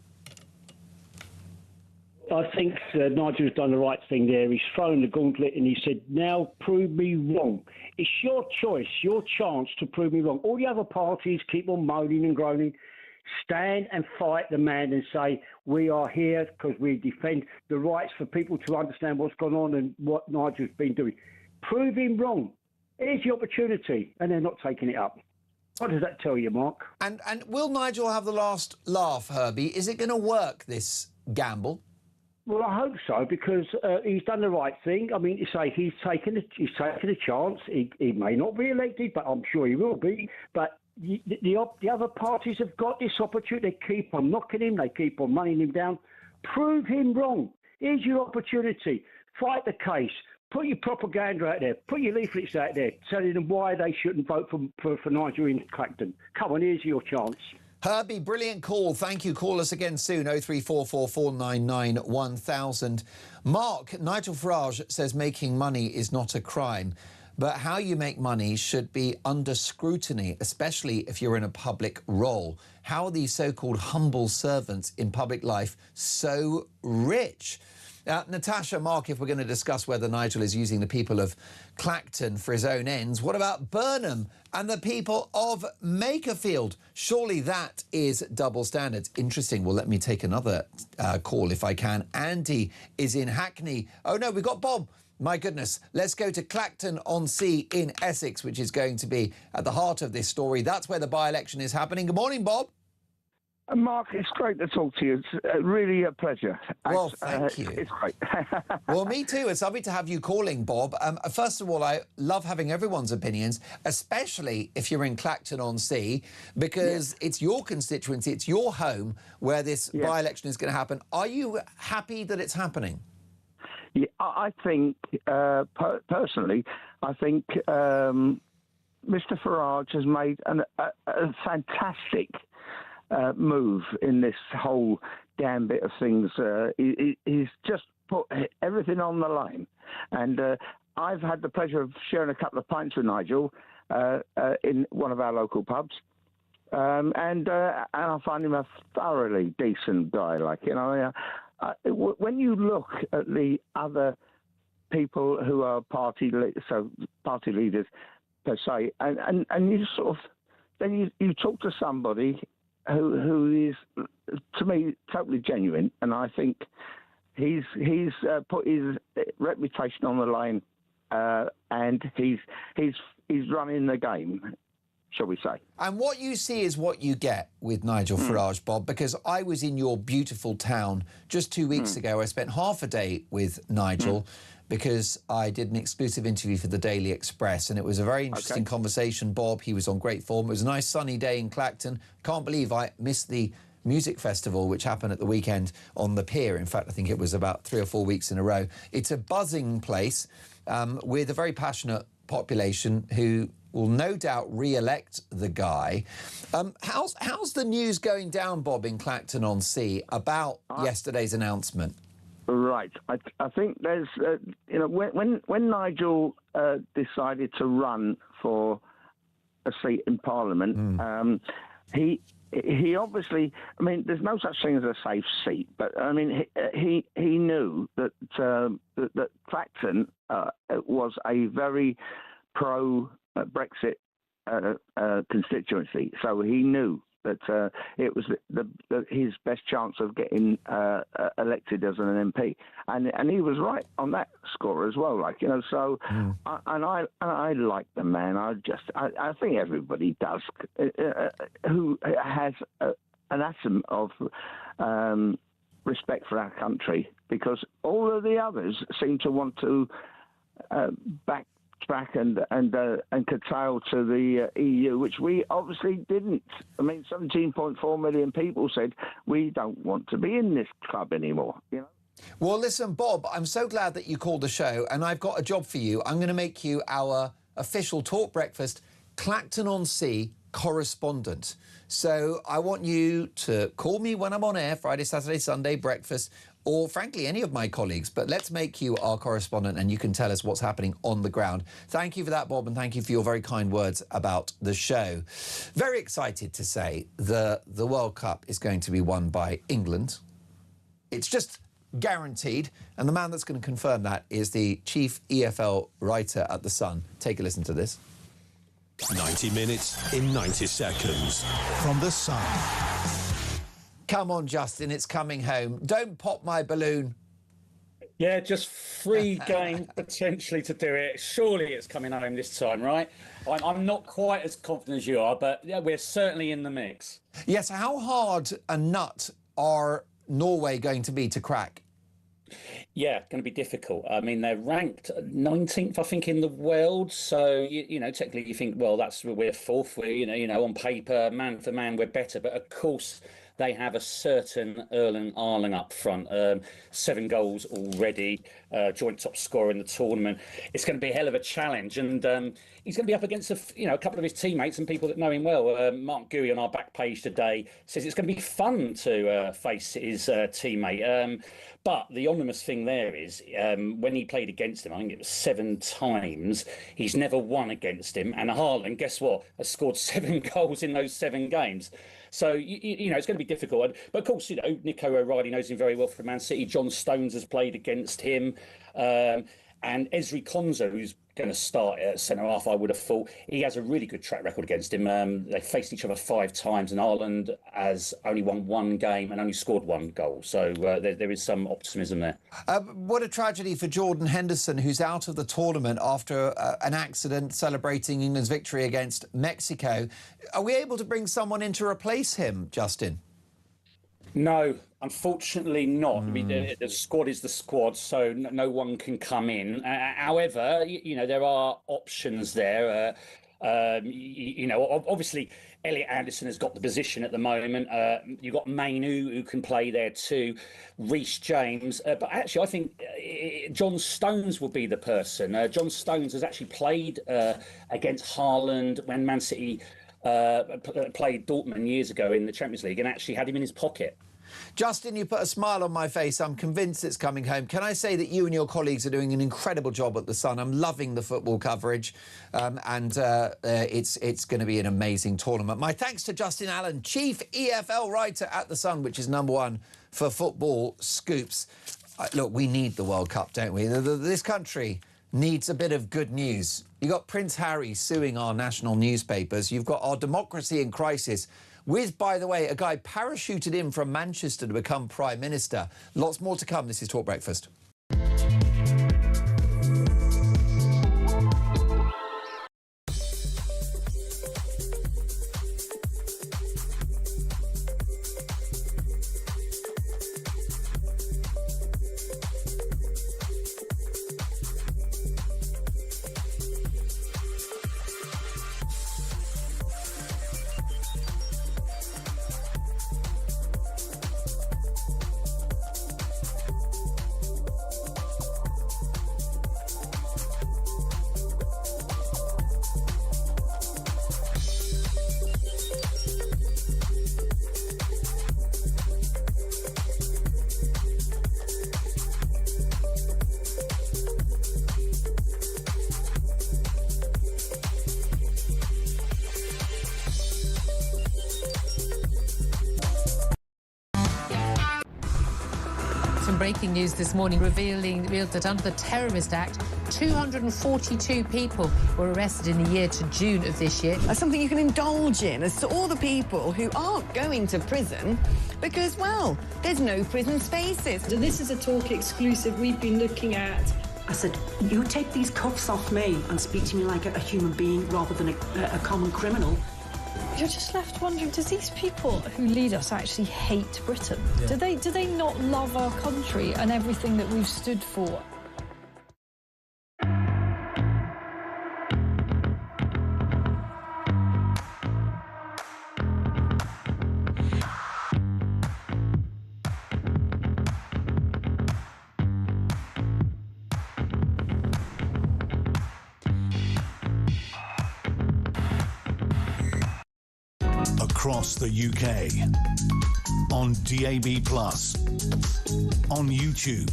I think Nigel's done the right thing there. He's thrown the gauntlet and he said, now prove me wrong. It's your choice, your chance to prove me wrong. All the other parties keep on moaning and groaning. Stand and fight the man and say, we are here because we defend the rights for people to understand what's gone on and what Nigel's been doing. Prove him wrong. Here's the opportunity, and they're not taking it up. What does that tell you, Mark? And will Nigel have the last laugh, Herbie? Is it going to work, this gamble? Well, I hope so, because he's done the right thing. I mean, to say he's taken a chance. He may not be elected, but I'm sure he will be. But the other parties have got this opportunity. They keep on knocking him. They keep on running him down. Prove him wrong. Here's your opportunity. Fight the case. Put your propaganda out there. Put your leaflets out there telling them why they shouldn't vote for Nigel in Clacton. Come on, here's your chance. Herbie, brilliant call. Thank you. Call us again soon, 03444991000. Mark, Nigel Farage says making money is not a crime, but how you make money should be under scrutiny, especially if you're in a public role. How are these so-called humble servants in public life so rich? Natasha, Mark, if we're going to discuss whether Nigel is using the people of Clacton for his own ends, what about Burnham and the people of Makerfield? Surely that is double standards. Interesting. Well, let me take another call if I can. Andy is in Hackney. Oh, no, we've got Bob. My goodness. Let's go to Clacton-on-Sea in Essex, which is going to be at the heart of this story. That's where the by-election is happening. Good morning, Bob. Mark, it's great to talk to you. It's really a pleasure. Well, thank you. It's great. Well, me too. It's lovely to have you calling, Bob. First of all, I love having everyone's opinions, especially if you're in Clacton-on-Sea, because it's your constituency, it's your home where this by-election is going to happen. Are you happy that it's happening? Yeah, I think, personally, I think Mr. Farage has made a fantastic move in this whole gambit of things. He's just put everything on the line. And I've had the pleasure of sharing a couple of pints with Nigel in one of our local pubs. And I find him a thoroughly decent guy. Like, you know, when you look at the other people who are party leaders per se, and you sort of, then you talk to somebody who is, to me, totally genuine, and I think he's put his reputation on the line, and he's running the game, shall we say. And what you see is what you get with Nigel Farage, Bob, because I was in your beautiful town just 2 weeks ago. I spent half a day with Nigel because I did an exclusive interview for the Daily Express, and it was a very interesting conversation, Bob. He was on great form. It was a nice sunny day in Clacton. Can't believe I missed the music festival, which happened at the weekend on the pier. In fact, I think it was about 3 or 4 weeks in a row. It's a buzzing place with a very passionate population who will no doubt re-elect the guy. How's the news going down, Bob, in Clacton-on-Sea about yesterday's announcement? Right. I think there's, when Nigel decided to run for a seat in Parliament, he obviously, I mean, there's no such thing as a safe seat, but I mean, he knew that that Clacton was a very pro-Brexit constituency, so he knew that it was his best chance of getting elected as an MP, and he was right on that score as well. So I like the man. I think everybody does who has an atom of respect for our country, because all of the others seem to want to backtrack and curtail to the EU, which we obviously didn't. I mean, 17.4 million people said we don't want to be in this club anymore. Well, listen, Bob, I'm so glad that you called the show, and I've got a job for you. I'm going to make you our official Talk Breakfast Clacton-on-Sea correspondent. So I want you to call me when I'm on air, Friday, Saturday, Sunday, breakfast, or frankly, any of my colleagues. But let's make you our correspondent and you can tell us what's happening on the ground. Thank you for that, Bob, and thank you for your very kind words about the show. Very excited to say the World Cup is going to be won by England. It's just guaranteed. And the man that's going to confirm that is the chief EFL writer at The Sun. Take a listen to this. 90 minutes in 90 seconds. From The Sun. Come on, Justin, it's coming home. Don't pop my balloon. Yeah, just free game potentially to do it. Surely it's coming home this time, right? I'm not quite as confident as you are, but yeah, we're certainly in the mix. Yes, how hard a nut are Norway going to be to crack? Yeah, going to be difficult. I mean, they're ranked 19th, I think, in the world. So, technically you think, well, we're fourth. We're, on paper, man for man, we're better. But of course, they have a certain Erling Haaland up front. 7 goals already, joint top scorer in the tournament. It's going to be a hell of a challenge. And he's going to be up against a couple of his teammates and people that know him well. Mark Gooey on our back page today says it's going to be fun to face his teammate. But the ominous thing there is when he played against him, I think it was 7 times, he's never won against him. And Haaland, guess what, has scored 7 goals in those 7 games. So, it's going to be difficult. But of course, Nico O'Reilly knows him very well from Man City. John Stones has played against him. And Ezri Konsa, who's going to start at centre-half, I would have thought. He has a really good track record against him. They faced each other 5 times, and Haaland has only won 1 game and only scored 1 goal. So there is some optimism there. What a tragedy for Jordan Henderson, who's out of the tournament after an accident celebrating England's victory against Mexico. Are we able to bring someone in to replace him, Justin? No, unfortunately not. I mean, the squad is the squad, so no one can come in. However, there are options there. Obviously, Elliot Anderson has got the position at the moment. You've got Mainu, who can play there too, Reece James. But actually, I think John Stones will be the person. John Stones has actually played against Haaland when Man City played Dortmund years ago in the Champions League and actually had him in his pocket. Justin, you put a smile on my face. I'm convinced it's coming home. Can I say that you and your colleagues are doing an incredible job at The Sun? I'm loving the football coverage, and it's going to be an amazing tournament. My thanks to Justin Allen, chief EFL writer at The Sun, which is #1 for football scoops. Look, we need the World Cup, don't we? This country needs a bit of good news. You've got Prince Harry suing our national newspapers. You've got our democracy in crisis with, by the way, a guy parachuted in from Manchester to become Prime Minister. Lots more to come. This is Talk Breakfast. Some breaking news this morning revealed that under the Terrorist Act, 242 people were arrested in the year to June of this year. As something you can indulge in, as to all the people who aren't going to prison because, well, there's no prison spaces. So this is a talk exclusive we've been looking at. I said, you take these cuffs off me and speak to me like a human being rather than a common criminal. You're just left wondering, does these people who lead us actually hate Britain? Yeah. Do they not love our country and everything that we've stood for? Across the UK, on DAB+, on YouTube,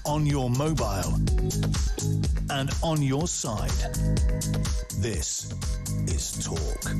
on your mobile, and on your side. This is Talk.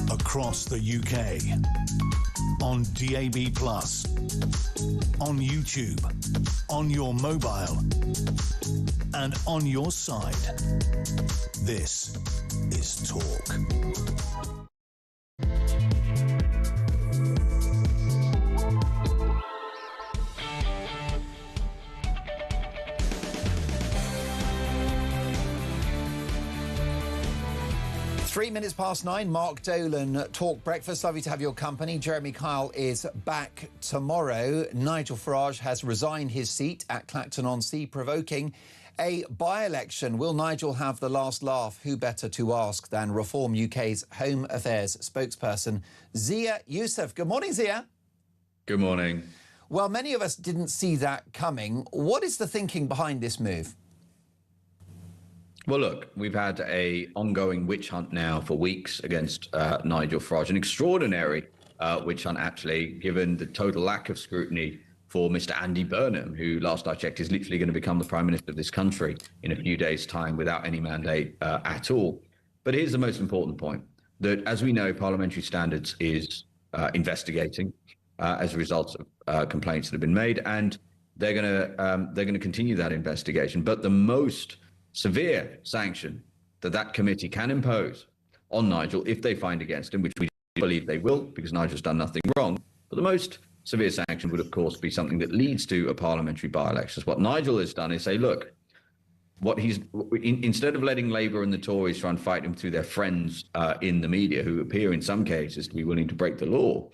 Across the UK, on DAB+, on YouTube, on your mobile, and on your side. This is Talk. Three minutes past 9, Mark Dolan, Talk Breakfast. Lovely to have your company. Jeremy Kyle is back tomorrow. Nigel Farage has resigned his seat at Clacton-on-Sea, provoking a by-election. Will Nigel have the last laugh? Who better to ask than Reform UK's Home Affairs spokesperson, Zia Yousef. Good morning, Zia. Good morning. Well, many of us didn't see that coming. What is the thinking behind this move? Well, look, we've had an ongoing witch hunt now for weeks against Nigel Farage, an extraordinary witch hunt, actually, given the total lack of scrutiny for Mr. Andy Burnham, who last I checked is literally going to become the Prime Minister of this country in a few days' time without any mandate at all. But here's the most important point, that as we know, parliamentary standards is investigating as a result of complaints that have been made, and they're going to continue that investigation. But the most severe sanction that committee can impose on Nigel, if they find against him, which we believe they will, because Nigel's done nothing wrong, but the most severe sanction would, of course, be something that leads to a parliamentary by-election. What Nigel has done is say, look, instead of letting Labour and the Tories try and fight him through their friends in the media, who appear in some cases to be willing to break the law,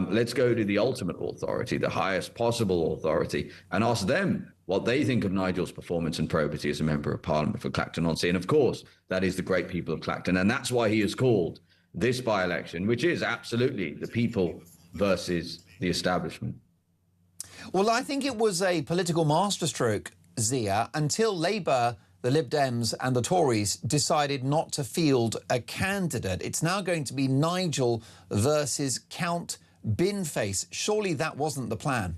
let's go to the ultimate authority, the highest possible authority, and ask them what they think of Nigel's performance and probity as a member of Parliament for Clacton-on-Sea. And of course, that is the great people of Clacton. And that's why he has called this by-election, which is absolutely the people versus the establishment. Well, I think it was a political masterstroke, Zia, until Labour, the Lib Dems and the Tories decided not to field a candidate. It's now going to be Nigel versus Count Binface. Surely that wasn't the plan.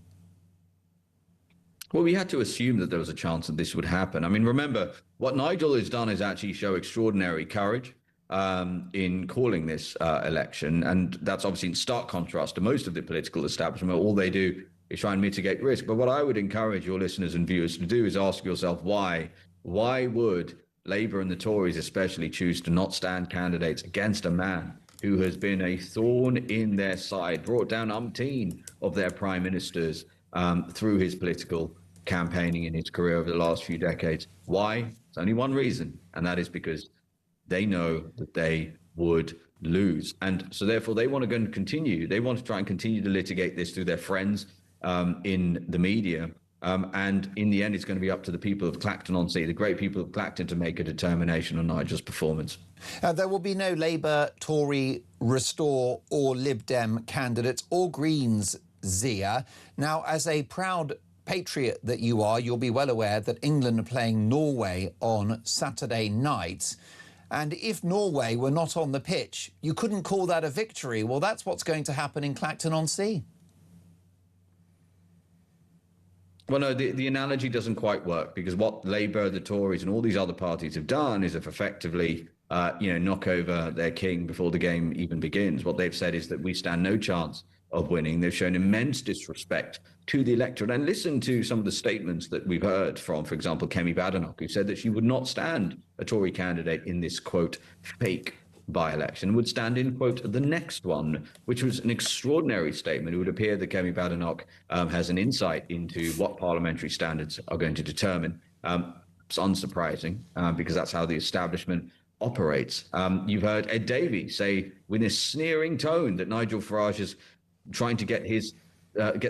Well, we had to assume that there was a chance that this would happen. I mean, remember, what Nigel has done is actually show extraordinary courage in calling this election. And that's obviously in stark contrast to most of the political establishment. All they do is try and mitigate risk. But what I would encourage your listeners and viewers to do is ask yourself why. Why would Labour and the Tories especially choose to not stand candidates against a man who has been a thorn in their side, brought down umpteen of their prime ministers through his political campaigning in his career over the last few decades? Why? It's only one reason, and that is because they know that they would lose. And so therefore they want to go and continue. They want to try and continue to litigate this through their friends in the media. And in the end, it's going to be up to the people of Clacton-on-Sea, the great people of Clacton, to make a determination on Nigel's performance. There will be no Labour, Tory, Restore or Lib Dem candidates or Greens, Zia. Now, as a proud patriot that you are, you'll be well aware that England are playing Norway on Saturday night. And if Norway were not on the pitch, you couldn't call that a victory. Well, that's what's going to happen in Clacton-on-Sea. Well, no, the analogy doesn't quite work, because what Labour, the Tories and all these other parties have done is have effectively, knock over their king before the game even begins. What they've said is that we stand no chance of winning. They've shown immense disrespect to the electorate. And listen to some of the statements that we've heard from, for example, Kemi Badenoch, who said that she would not stand a Tory candidate in this, quote, fake by-election, would stand in, quote, the next one, which was an extraordinary statement. It would appear that Kemi Badenoch has an insight into what parliamentary standards are going to determine. It's unsurprising, because that's how the establishment operates. You've heard Ed Davey say with a sneering tone that Nigel Farage is trying to get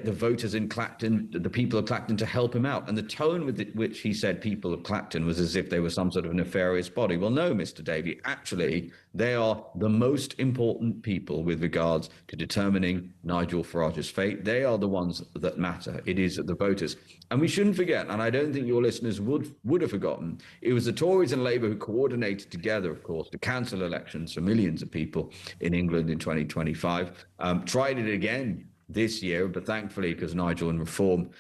the voters in Clacton, the people of Clacton, to help him out. And the tone with which he said people of Clacton was as if they were some sort of nefarious body. Well, no, Mr. Davey, actually, they are the most important people with regards to determining Nigel Farage's fate. They are the ones that matter. It is the voters. And we shouldn't forget, and I don't think your listeners would have forgotten, it was the Tories and Labour who coordinated together, of course, to cancel elections for millions of people in England in 2025, tried it again this year, but thankfully, because Nigel and Reform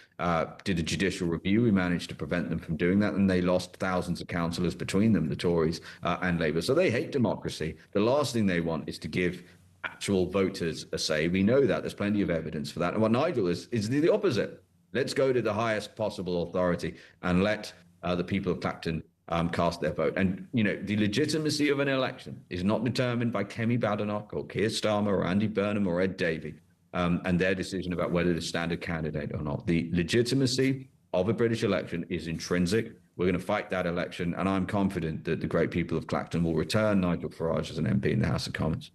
did a judicial review, we managed to prevent them from doing that, and they lost thousands of councillors between them, the Tories and Labour. So they hate democracy. The last thing they want is to give actual voters a say. We know that. There's plenty of evidence for that. And what Nigel is the opposite. Let's go to the highest possible authority and let the people of Clacton cast their vote. And, the legitimacy of an election is not determined by Kemi Badenoch or Keir Starmer or Andy Burnham or Ed Davey. And their decision about whether to stand a candidate or not. The legitimacy of a British election is intrinsic. We're going to fight that election, and I'm confident that the great people of Clacton will return Nigel Farage as an MP in the House of Commons.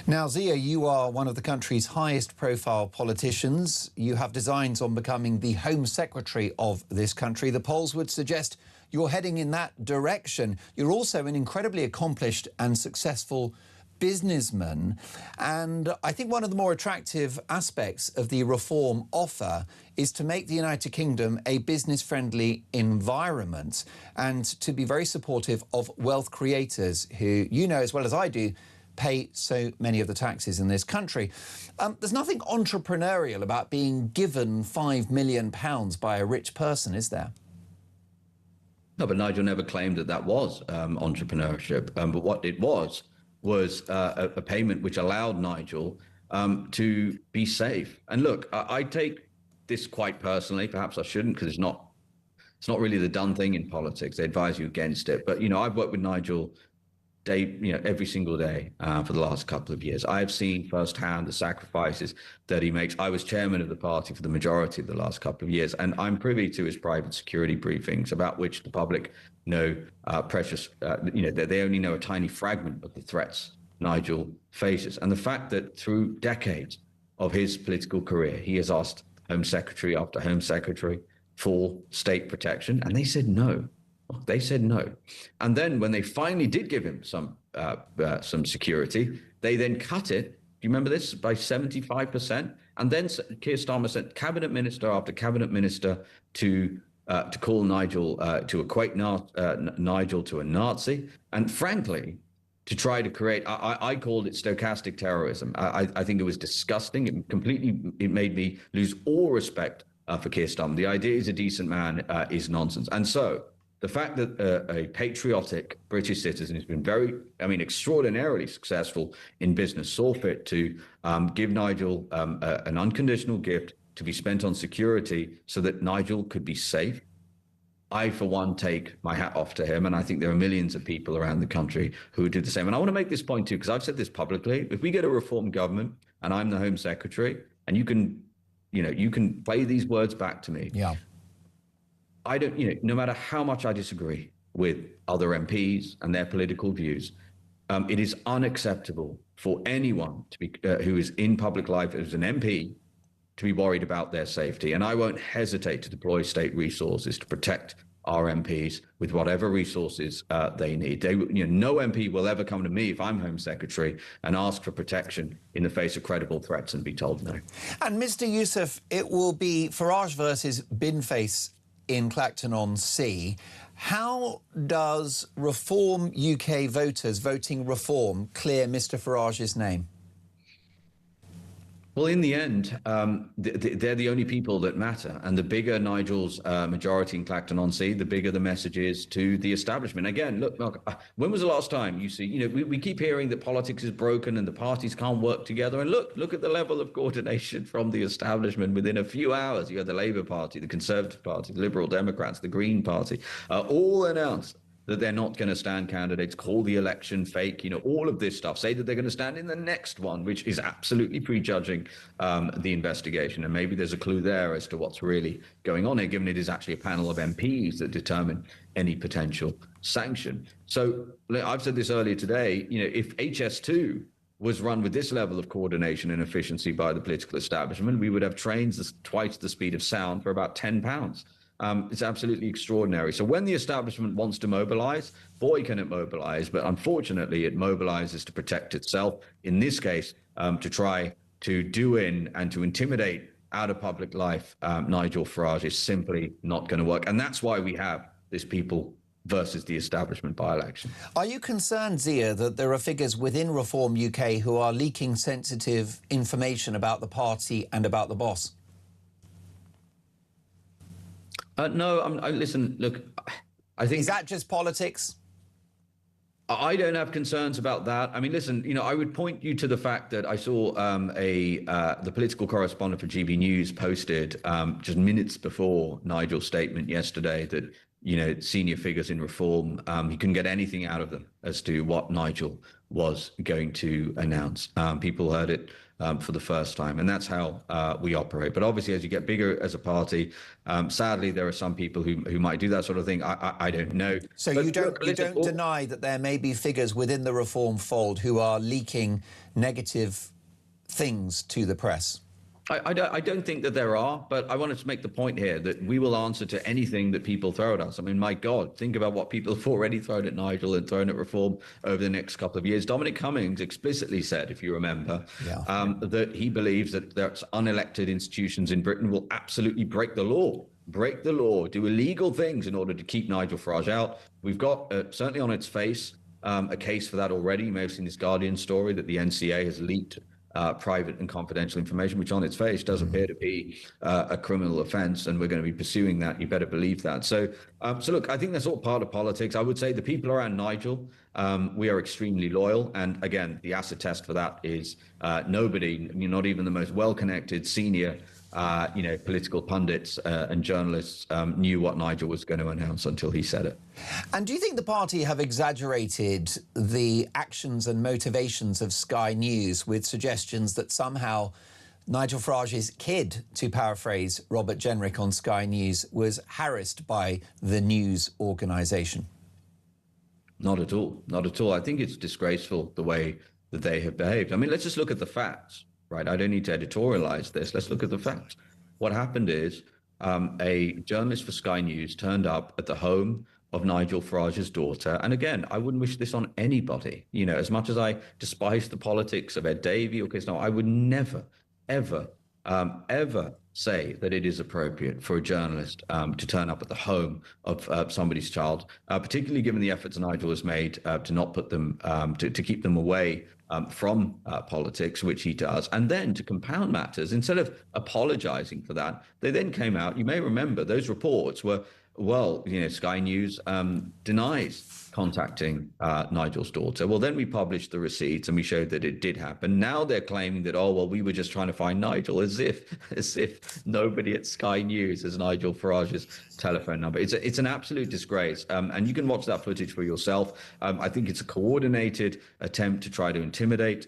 Now, Zia, you are one of the country's highest profile politicians. You have designs on becoming the Home Secretary of this country. The polls would suggest you're heading in that direction. You're also an incredibly accomplished and successful businessman, and I think one of the more attractive aspects of the reform offer is to make the United Kingdom a business-friendly environment and to be very supportive of wealth creators who, as well as I do, pay so many of the taxes in this country. There's nothing entrepreneurial about being given £5 million by a rich person, is there? No, but Nigel never claimed that that was entrepreneurship. But what it was a payment which allowed Nigel to be safe. And look, I take this quite personally. Perhaps I shouldn't, because it's not really the done thing in politics. They advise you against it. But, I've worked with Nigel every single day for the last couple of years. I've seen firsthand the sacrifices that he makes. I was chairman of the party for the majority of the last couple of years, and I'm privy to his private security briefings, about which the public know they only know a tiny fragment of the threats Nigel faces. And the fact that through decades of his political career, he has asked Home Secretary after Home Secretary for state protection, and they said no. They said no. And then when they finally did give him some security, they then cut it. Do you remember this? By 75%. And then Keir Starmer sent cabinet minister after cabinet minister to call Nigel, to equate Nigel to a Nazi. And frankly, to try to create, I called it stochastic terrorism. I think it was disgusting. It made me lose all respect for Keir Starmer. The idea he's a decent man is nonsense. And so the fact that a patriotic British citizen who's been extraordinarily successful in business saw fit to give Nigel an unconditional gift to be spent on security so that Nigel could be safe, I, for one, take my hat off to him. And I think there are millions of people around the country who would do the same. And I want to make this point, too, because I've said this publicly. If we get a reform government and I'm the Home Secretary, and you can play these words back to me. Yeah. I don't, no matter how much I disagree with other MPs and their political views, it is unacceptable for anyone to be who is in public life as an MP to be worried about their safety. And I won't hesitate to deploy state resources to protect our MPs with whatever resources they need. No MP will ever come to me if I'm Home Secretary and ask for protection in the face of credible threats and be told no. And Mr. Yousef, it will be Farage versus Binface in Clacton-on-Sea. How does Reform UK voters voting Reform clear Mr. Farage's name? Well, in the end, they're the only people that matter. And the bigger Nigel's majority in Clacton-on-Sea, the bigger the message is to the establishment. Again, look, when was the last time you see, we keep hearing that politics is broken and the parties can't work together. And look at the level of coordination from the establishment. Within a few hours, you had the Labour Party, the Conservative Party, the Liberal Democrats, the Green Party, all announced that they're not going to stand candidates, call the election fake, all of this stuff, say that they're going to stand in the next one, which is absolutely prejudging the investigation. And maybe there's a clue there as to what's really going on here, given it is actually a panel of MPs that determine any potential sanction. So I've said this earlier today, if HS2 was run with this level of coordination and efficiency by the political establishment, we would have trains twice the speed of sound for about £10. It's absolutely extraordinary. So when the establishment wants to mobilize, boy, can it mobilize. But unfortunately, it mobilizes to protect itself. In this case, to try to do in and to intimidate out of public life, Nigel Farage is simply not going to work. And that's why we have this people versus the establishment by-election. Are you concerned, Zia, that there are figures within Reform UK who are leaking sensitive information about the party and about the boss? No, listen, look, I think... Is that just politics? I don't have concerns about that. I mean, listen, I would point you to the fact that I saw the political correspondent for GB News posted just minutes before Nigel's statement yesterday that, senior figures in Reform, you couldn't get anything out of them as to what Nigel was going to announce. People heard it for the first time, and that's how we operate. But obviously, as you get bigger as a party, sadly, there are some people who might do that sort of thing. I don't know. So you don't deny that there may be figures within the Reform fold who are leaking negative things to the press? I don't think that there are, but I wanted to make the point here that we will answer to anything that people throw at us. I mean, my God, think about what people have already thrown at Nigel and thrown at Reform over the next couple of years. Dominic Cummings explicitly said, if you remember, that he believes that there's unelected institutions in Britain will absolutely break the law, do illegal things in order to keep Nigel Farage out. We've got, certainly on its face, a case for that already. You may have seen this Guardian story that the NCA has leaked private and confidential information, which on its face does appear to be a criminal offense, and we're going to be pursuing that. You better believe that. So look, I think that's all part of politics. I would say the people around Nigel, we are extremely loyal. And again, the acid test for that is nobody, not even the most well-connected senior political pundits and journalists knew what Nigel was going to announce until he said it. And do you think the party have exaggerated the actions and motivations of Sky News with suggestions that somehow Nigel Farage's kid, to paraphrase Robert Jenrick on Sky News, was harassed by the news organisation? Not at all. Not at all. I think it's disgraceful the way that they have behaved. I mean, let's just look at the facts. Right, I don't need to editorialize this. Let's look at the facts. What happened is a journalist for Sky News turned up at the home of Nigel Farage's daughter. And again, I wouldn't wish this on anybody. As much as I despise the politics of Ed Davey or Keir Starmer, I would never, ever, ever say that it is appropriate for a journalist to turn up at the home of somebody's child, particularly given the efforts Nigel has made to not put them, to keep them away from politics, which he does. And then to compound matters, instead of apologizing for that, they then came out, you may remember, those reports were, Sky News denies contacting Nigel's daughter. Well, then we published the receipts and we showed that it did happen. Now they're claiming that, we were just trying to find Nigel, as if nobody at Sky News has Nigel Farage's telephone number. It's an absolute disgrace. And you can watch that footage for yourself. I think it's a coordinated attempt to try to intimidate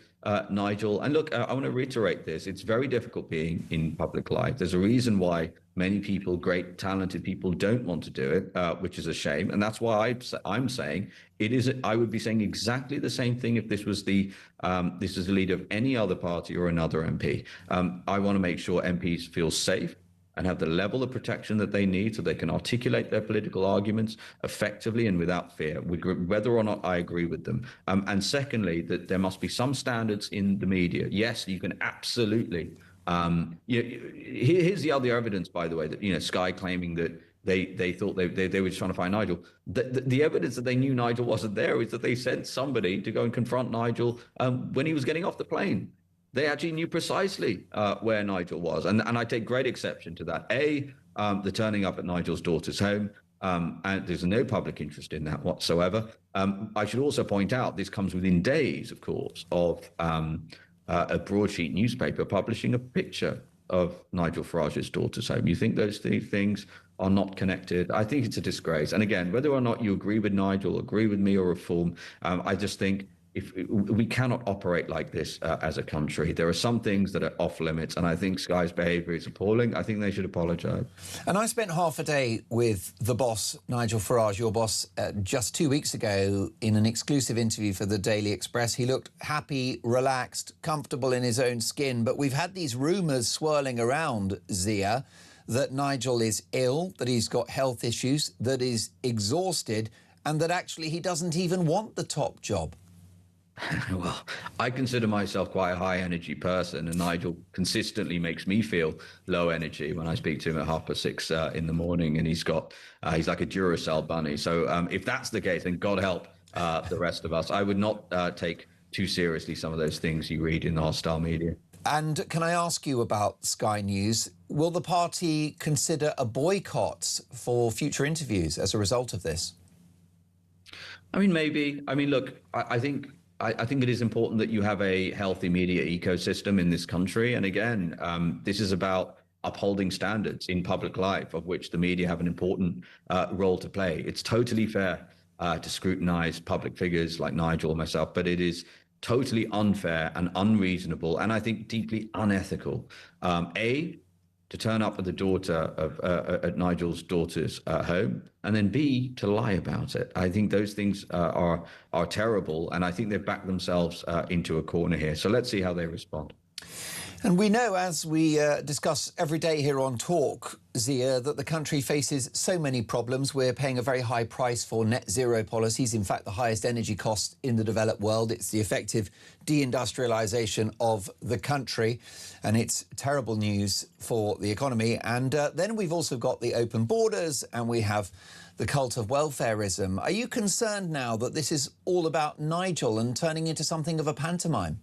Nigel. And look, I want to reiterate this. It's very difficult being in public life. There's a reason why many people, great, talented people, don't want to do it, which is a shame. And that's why I'm saying it is. I would be saying exactly the same thing if this was the leader of any other party or another MP. I want to make sure MPs feel safe and have the level of protection that they need so they can articulate their political arguments effectively and without fear, whether or not I agree with them. And secondly, that there must be some standards in the media. Yes, you can absolutely. Here's the other evidence, by the way, that Sky claiming that they thought they were just trying to find Nigel. The evidence that they knew Nigel wasn't there is that they sent somebody to go and confront Nigel when he was getting off the plane. They actually knew precisely where Nigel was. And I take great exception to that. The turning up at Nigel's daughter's home, and there's no public interest in that whatsoever. I should also point out this comes within days, of course, of a broadsheet newspaper publishing a picture of Nigel Farage's daughter's home. You think those two things are not connected? I think it's a disgrace. And again, whether or not you agree with Nigel, agree with me or reform, I just think if we cannot operate like this as a country. There are some things that are off limits, and I think Sky's behaviour is appalling. I think they should apologise. And I spent half a day with the boss, Nigel Farage, your boss, just 2 weeks ago in an exclusive interview for the Daily Express. He looked happy, relaxed, comfortable in his own skin. But we've had these rumours swirling around, Zia, that Nigel is ill, that he's got health issues, that he's exhausted, and that actually he doesn't even want the top job. Well, I consider myself quite a high-energy person, and Nigel consistently makes me feel low energy when I speak to him at 6:30 in the morning, and he's like a Duracell bunny. So if that's the case, then God help the rest of us. I would not take too seriously some of those things you read in the hostile media. And can I ask you about Sky News? Will the party consider a boycott for future interviews as a result of this? I mean, maybe. I mean, look, I think it is important that you have a healthy media ecosystem in this country. And again, this is about upholding standards in public life, of which the media have an important role to play. It's totally fair to scrutinize public figures like Nigel or myself, but it is totally unfair and unreasonable, and I think deeply unethical, to turn up at the daughter of at Nigel's daughter's home, and then B, to lie about it. I think those things are terrible, and I think they've backed themselves into a corner here. So let's see how they respond. And we know, as we discuss every day here on Talk, Zia, that the country faces so many problems. We're paying a very high price for net zero policies, in fact, the highest energy cost in the developed world. It's the effective deindustrialisation of the country, and it's terrible news for the economy. And then we've also got the open borders, and we have the cult of welfareism. Are you concerned now that this is all about Nigel and turning into something of a pantomime?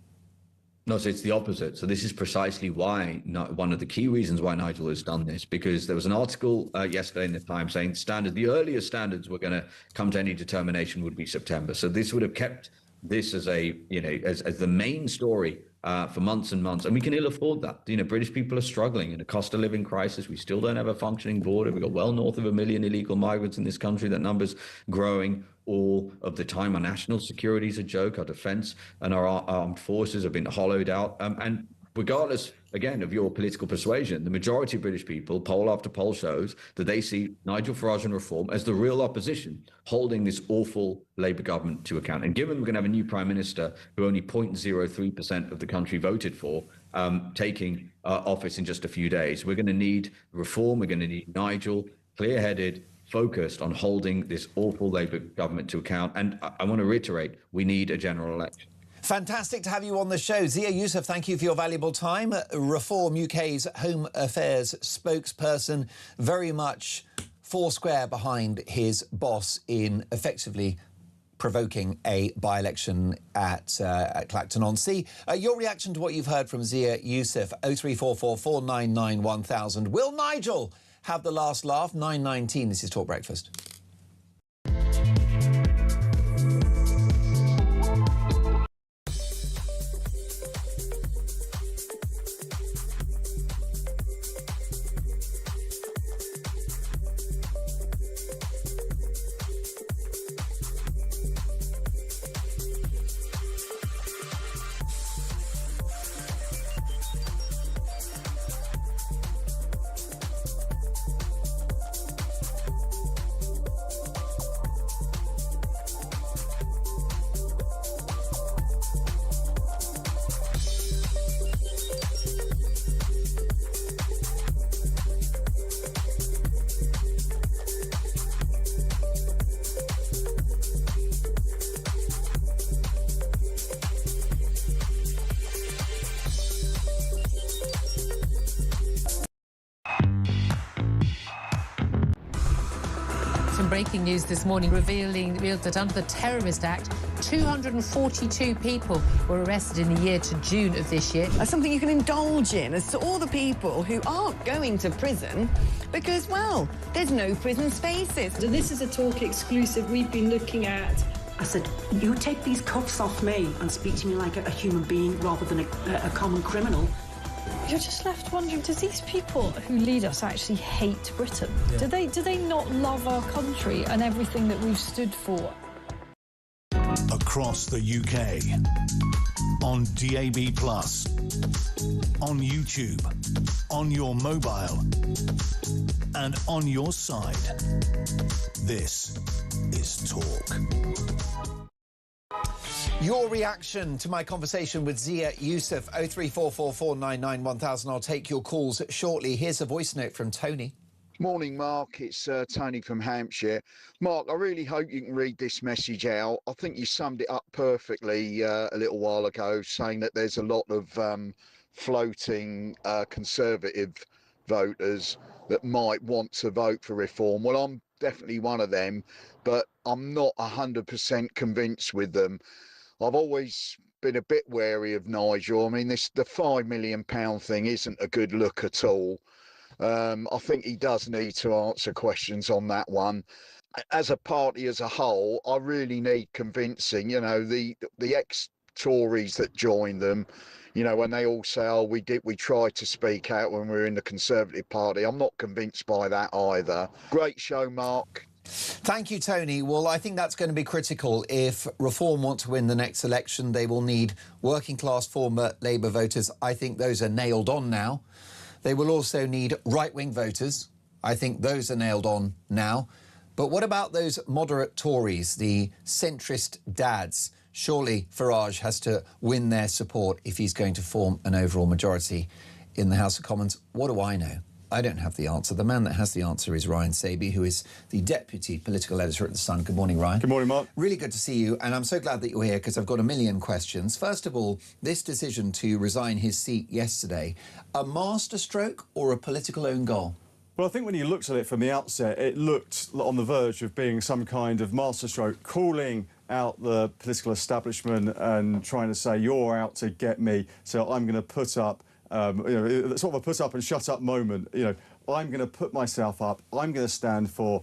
No, so it's the opposite. So this is precisely why, one of the key reasons why Nigel has done this, because there was an article yesterday in the Times saying the earliest standards we're going to come to any determination would be September. So this would have kept this as as the main story for months and months. And we can ill afford that. British people are struggling in a cost of living crisis. We still don't have a functioning border. We've got well north of 1 million illegal migrants in this country. That number's growing all of the time. Our national security is a joke. Our defense and our armed forces have been hollowed out. And regardless, again, of your political persuasion, the majority of British people, poll after poll, shows that they see Nigel Farage and Reform as the real opposition, holding this awful Labour government to account. And given we're going to have a new Prime Minister who only 0.03% of the country voted for, taking office in just a few days, we're going to need Reform. We're going to need Nigel, clear-headed, focused on holding this awful Labour government to account. And I want to reiterate, we need a general election. Fantastic to have you on the show. Zia Yousef, thank you for your valuable time. Reform UK's Home Affairs spokesperson, very much foursquare behind his boss in effectively provoking a by-election at Clacton on Sea. Your reaction to what you've heard from Zia Yousef, 0344 499 1000. Will Nigel have the last laugh? 9:19, this is Talk Breakfast. Breaking news this morning revealed that under the Terrorist Act, 242 people were arrested in the year to June of this year. That's something you can indulge in, as to all the people who aren't going to prison because, well, there's no prison spaces. So this is a Talk exclusive we've been looking at. I said, you take these cuffs off me and speak to me like a human being rather than a common criminal. You're just left wondering, do these people who lead us actually hate Britain? Yeah. Do they not love our country and everything that we've stood for? Across the UK, on DAB+, on YouTube, on your mobile, and on your side. This is Talk. Your reaction to my conversation with Zia Yousef, 0344 499 1000. I'll take your calls shortly. Here's a voice note from Tony. Morning, Mark. It's Tony from Hampshire. Mark, I really hope you can read this message out. I think you summed it up perfectly a little while ago, saying that there's a lot of floating Conservative voters that might want to vote for Reform. Well, I'm definitely one of them, but I'm not 100% convinced with them. I've always been a bit wary of Nigel. I mean, the £5 million thing isn't a good look at all. I think he does need to answer questions on that one. As a party as a whole, I really need convincing. The ex-Tories that joined them, when they all say, oh, we tried to speak out when we were in the Conservative Party. I'm not convinced by that either. Great show, Mark. Thank you, Tony. Well, I think that's going to be critical. If Reform want to win the next election, they will need working-class former Labour voters. I think those are nailed on now. They will also need right-wing voters. I think those are nailed on now. But what about those moderate Tories, the centrist dads? Surely Farage has to win their support if he's going to form an overall majority in the House of Commons. What do I know? I don't have the answer. The man that has the answer is Ryan Saby, who is the Deputy Political Editor at The Sun. Good morning, Ryan. Good morning, Mark. Really good to see you, and I'm so glad that you're here because I've got a million questions. First of all, this decision to resign his seat yesterday, a masterstroke or a political own goal? Well, I think when you looked at it from the outset, it looked on the verge of being some kind of masterstroke, calling out the political establishment and trying to say, you're out to get me, so I'm going to put up, sort of a put up and shut up moment. I'm going to put myself up, I'm going to stand for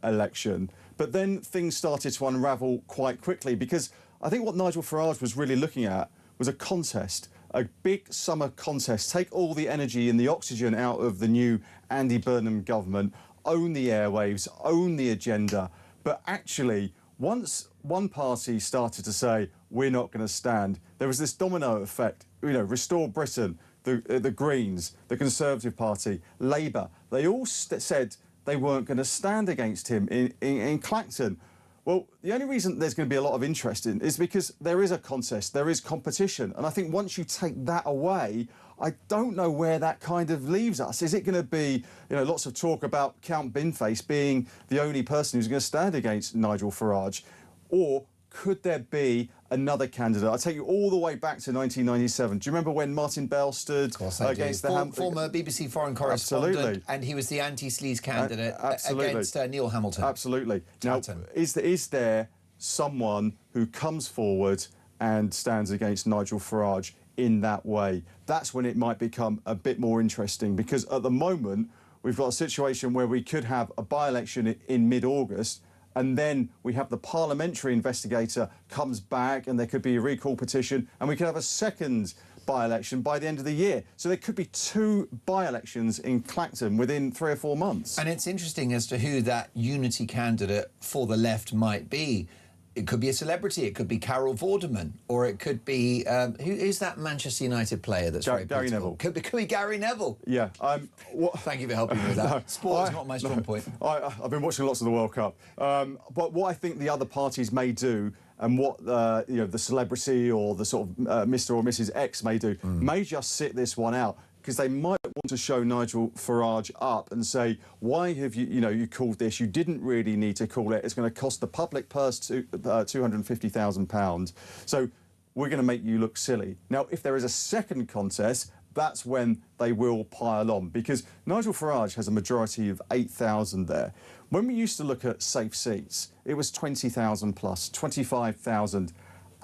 election. But then things started to unravel quite quickly because I think what Nigel Farage was really looking at was a contest, a big summer contest, take all the energy and the oxygen out of the new Andy Burnham government, own the airwaves, own the agenda. But actually, once one party started to say, we're not going to stand, there was this domino effect. Restore Britain, the Greens, the Conservative Party, Labour, they all said they weren't going to stand against him in Clacton. Well, the only reason there's going to be a lot of interest in is because there is a contest, there is competition. And I think once you take that away, I don't know where that kind of leaves us. Is it going to be, lots of talk about Count Binface being the only person who's going to stand against Nigel Farage? Or could there be another candidate? I'll take you all the way back to 1997. Do you remember when Martin Bell stood against the former BBC foreign correspondent? Absolutely. And he was the anti-sleaze candidate against Neil Hamilton. Absolutely. Now, is there someone who comes forward and stands against Nigel Farage in that way? That's when it might become a bit more interesting, because at the moment we've got a situation where we could have a by-election in mid-August, and then we have the parliamentary investigator comes back and there could be a recall petition, and we could have a second by-election by the end of the year. So there could be 2 by-elections in Clacton within 3 or 4 months. And it's interesting as to who that unity candidate for the left might be. It could be a celebrity, it could be Carol Vorderman, or it could be, who's that Manchester United player that's very Gary political? Neville. Could be Gary Neville. Yeah. Thank you for helping me with that. No, Sport is not my strong point. I've been watching lots of the World Cup. But what I think the other parties may do, and what the celebrity or the sort of Mr. or Mrs. X may do, may just sit this one out, because they might want to show Nigel Farage up and say, why have you called this? You didn't really need to call it. It's going to cost the public purse £250,000. So we're going to make you look silly. Now, if there is a second contest, that's when they will pile on, because Nigel Farage has a majority of 8,000 there. When we used to look at safe seats, it was 20,000 plus, 25,000.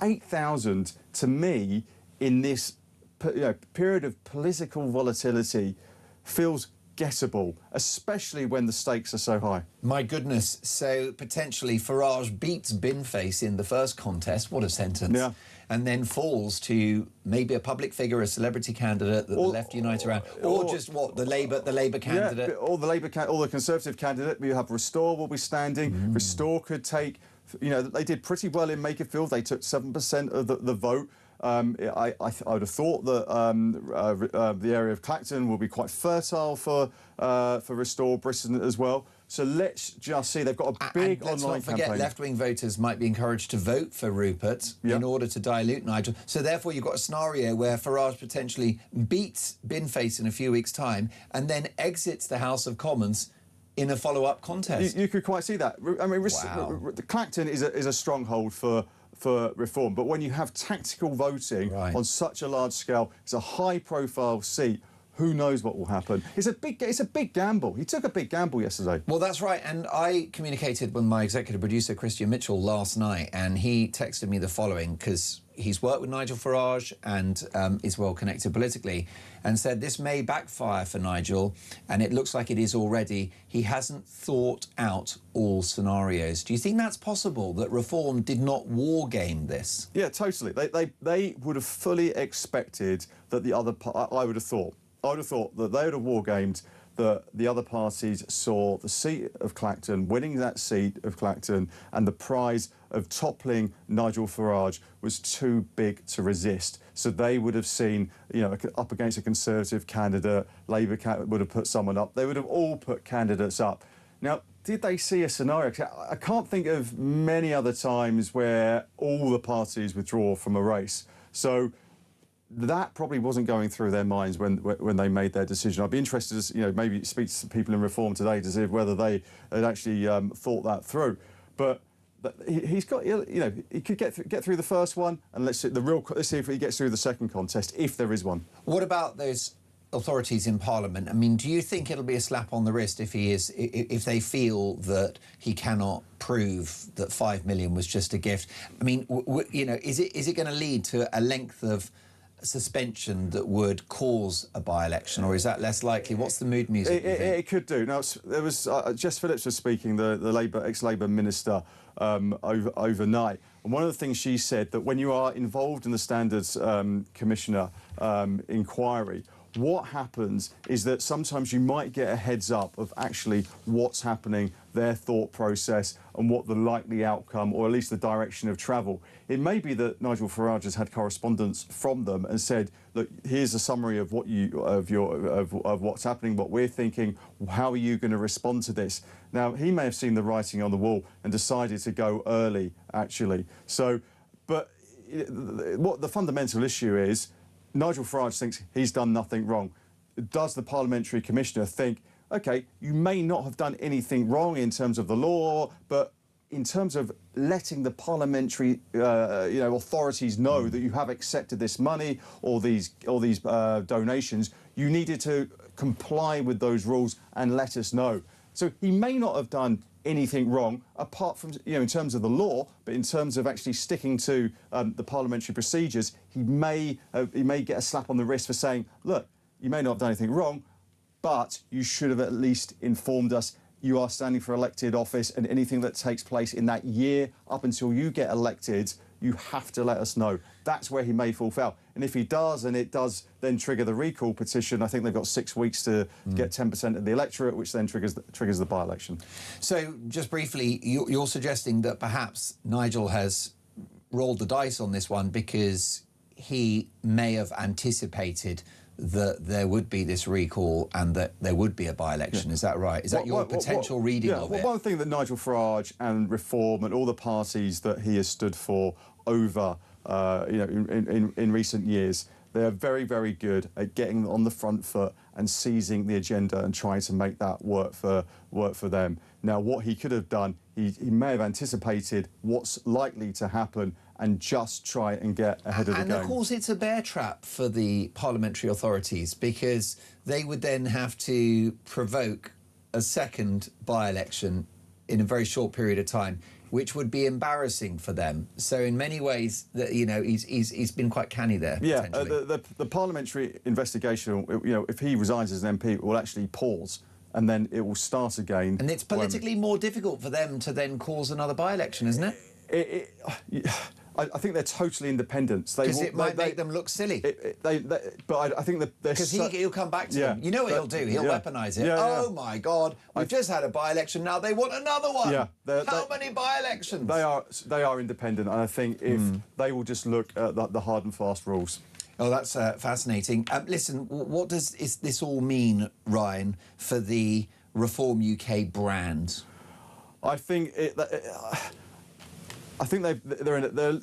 8,000, to me, in this period of political volatility, feels gettable, especially when the stakes are so high. My goodness, so potentially Farage beats Binface in the first contest, what a sentence, and then falls to maybe a public figure, a celebrity candidate that the left unite around, or just what, the Labour candidate? Yeah, or the Conservative candidate. We have Restore will be standing. Restore could take, they did pretty well in Makerfield. They took 7% of the vote. I would have thought that the area of Clacton will be quite fertile for Restore Britain as well. So let's just see. They've got a big online campaign. Let's not forget, left-wing voters might be encouraged to vote for Rupert in order to dilute Nigel. So therefore, you've got a scenario where Farage potentially beats Binface in a few weeks' time and then exits the House of Commons in a follow-up contest. You could quite see that. I mean, Clacton is a stronghold for reform, but when you have tactical voting on such a large scale, it's a high-profile seat. Who knows what will happen? It's a big gamble. He took a big gamble yesterday. Well, that's right. And I communicated with my executive producer, Christian Mitchell, last night, and he texted me the following, because he's worked with Nigel Farage and is well connected politically, and said this may backfire for Nigel, and it looks like it is already. He hasn't thought out all scenarios. Do you think that's possible, that Reform did not war game this? Yeah, totally. They would have fully expected that the other... I would have thought that they would have war-gamed that the other parties saw the seat of Clacton, winning that seat of Clacton, and the prize of toppling Nigel Farage was too big to resist. So they would have seen, up against a Conservative candidate, Labour would have put someone up. They would have all put candidates up. Now, did they see a scenario? I can't think of many other times where all the parties withdraw from a race. So that probably wasn't going through their minds when they made their decision. I'd be interested to, maybe speak to people in Reform today to see whether they had actually thought that through. But he's got, he could get through the first one, and let's see if he gets through the second contest, if there is one. What about those authorities in Parliament? I mean, do you think it'll be a slap on the wrist if they feel that he cannot prove that 5 million was just a gift? I mean, is it going to lead to a length of suspension that would cause a by-election, or is that less likely? What's the mood music? It could do. Now, there was Jess Phillips was speaking, the ex-Labour minister, overnight, and one of the things she said that when you are involved in the Standards Commissioner inquiry, what happens is that sometimes you might get a heads up of actually what's happening, their thought process, and what the likely outcome, or at least the direction of travel. It may be that Nigel Farage has had correspondence from them and said, look, here's a summary of what's happening, what we're thinking, how are you going to respond to this? Now, he may have seen the writing on the wall and decided to go early, actually. So, but what the fundamental issue is, Nigel Farage thinks he's done nothing wrong. Does the Parliamentary Commissioner think, OK, you may not have done anything wrong in terms of the law, but in terms of letting the parliamentary authorities know that you have accepted this money or these donations, you needed to comply with those rules and let us know. So he may not have done anything wrong, apart from, in terms of the law, but in terms of actually sticking to the parliamentary procedures, he may get a slap on the wrist for saying, look, you may not have done anything wrong, but you should have at least informed us you are standing for elected office, and anything that takes place in that year up until you get elected, you have to let us know. That's where he may fall foul. And if he does, and it does then trigger the recall petition, I think they've got 6 weeks to get 10% of the electorate, which then triggers the by-election. So, just briefly, you're suggesting that perhaps Nigel has rolled the dice on this one because he may have anticipated that there would be this recall and that there would be a by-election. Is that right? Is that your potential reading of it? One thing that Nigel Farage and Reform and all the parties that he has stood for over, in recent years, they are very, very good at getting on the front foot and seizing the agenda and trying to make that work for them. Now, what he could have done, he may have anticipated what's likely to happen and just try and get ahead of the game. And of course it's a bear trap for the parliamentary authorities, because they would then have to provoke a second by-election in a very short period of time, which would be embarrassing for them. So in many ways, he's been quite canny there. Yeah, the parliamentary investigation, if he resigns as an MP, it will actually pause, and then it will start again. And it's politically more difficult for them to then cause another by-election, isn't it? I think they're totally independent. Because it might make them look silly. But I think that because he'll come back to them. You know what he'll do? He'll weaponise it. Oh my God! We've just had a by-election. Now they want another one. Yeah. How many by-elections? They are independent, and I think if they will just look at the hard and fast rules. Oh, that's fascinating. Listen, what does this all mean, Ryan, for the Reform UK brand? I think they're I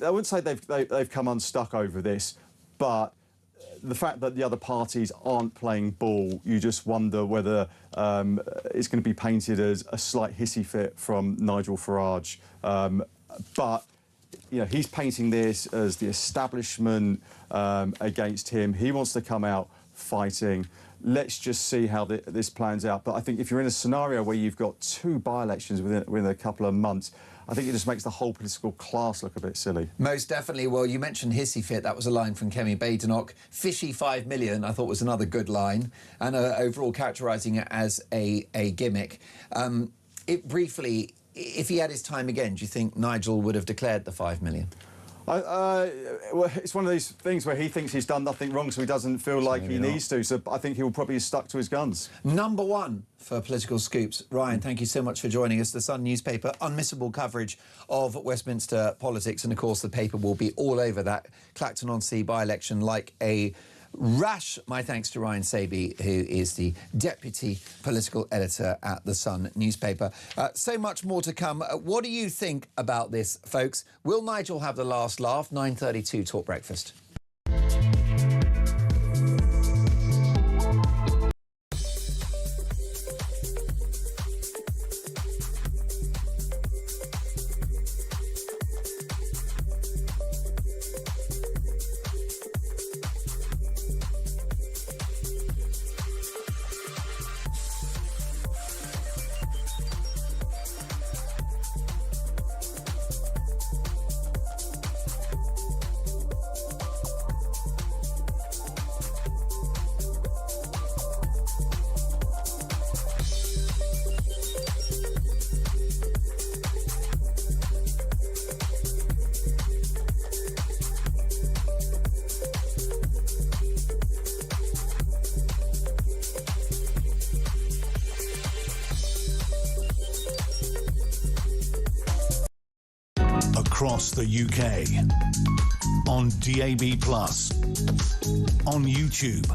wouldn't say they've come unstuck over this, but the fact that the other parties aren't playing ball, you just wonder whether it's going to be painted as a slight hissy fit from Nigel Farage. But he's painting this as the establishment against him. He wants to come out fighting. Let's just see how this plans out. But I think if you're in a scenario where you've got 2 by-elections within a couple of months, I think it just makes the whole political class look a bit silly. Most definitely. Well, you mentioned hissy fit. That was a line from Kemi Badenoch. Fishy 5 million, I thought, was another good line, and overall characterising it as a gimmick. Briefly, if he had his time again, do you think Nigel would have declared the 5 million? Well, it's one of these things where he thinks he's done nothing wrong, so he doesn't feel like he needs to. So I think he will probably stuck to his guns. Number 1 for Political Scoops. Ryan, thank you so much for joining us. The Sun newspaper, unmissable coverage of Westminster politics. And, of course, the paper will be all over that Clacton-on-Sea by-election like a My thanks to Ryan Saby, who is the Deputy Political Editor at The Sun newspaper. So much more to come. What do you think about this, folks? Will Nigel have the last laugh? 9:32 Talk Breakfast. Across the UK, on DAB+, on YouTube,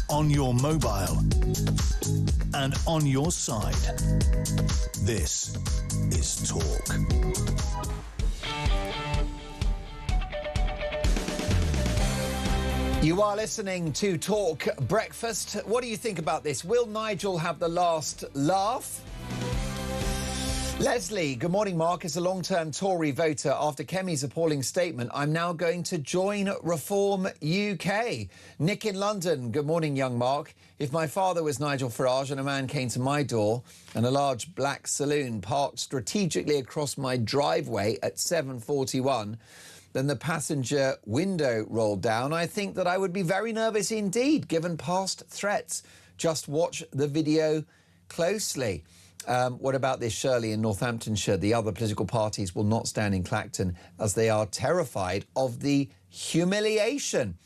on your mobile, and on your side. This is Talk. You are listening to Talk Breakfast. What do you think about this? Will Nigel have the last laugh? Leslie, good morning, Mark. As a long-term Tory voter, after Kemi's appalling statement, I'm now going to join Reform UK. Nick in London, good morning, young Mark. If my father was Nigel Farage and a man came to my door and a large black saloon parked strategically across my driveway at 7:41, then the passenger window rolled down, I think that I would be very nervous indeed, given past threats. Just watch the video closely. What about this, Shirley in Northamptonshire? The other political parties will not stand in Clacton as they are terrified of the humiliation.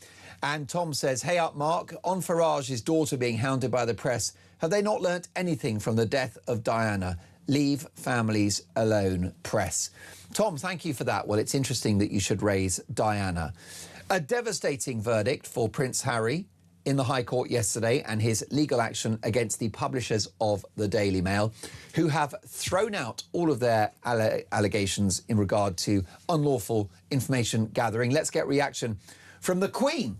And Tom says, hey up, Mark. On Farage's daughter being hounded by the press, have they not learnt anything from the death of Diana? Leave families alone, press. Tom, thank you for that. Well, it's interesting that you should raise Diana. A devastating verdict for Prince Harry in the High Court yesterday and his legal action against the publishers of the Daily Mail, who have thrown out all of their allegations in regard to unlawful information gathering. Let's get reaction from the Queen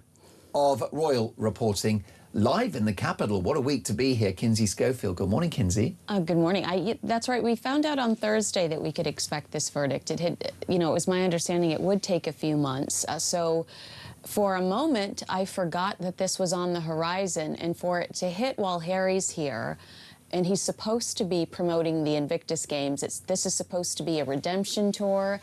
of Royal Reporting, live in the capital. What a week to be here. Kinsey Schofield. Good morning, Kinsey. Good morning. That's right. We found out on Thursday that we could expect this verdict. It was my understanding it would take a few months. So for a moment, I forgot that this was on the horizon, and for it to hit while Harry's here, and he's supposed to be promoting the Invictus Games. This is supposed to be a redemption tour.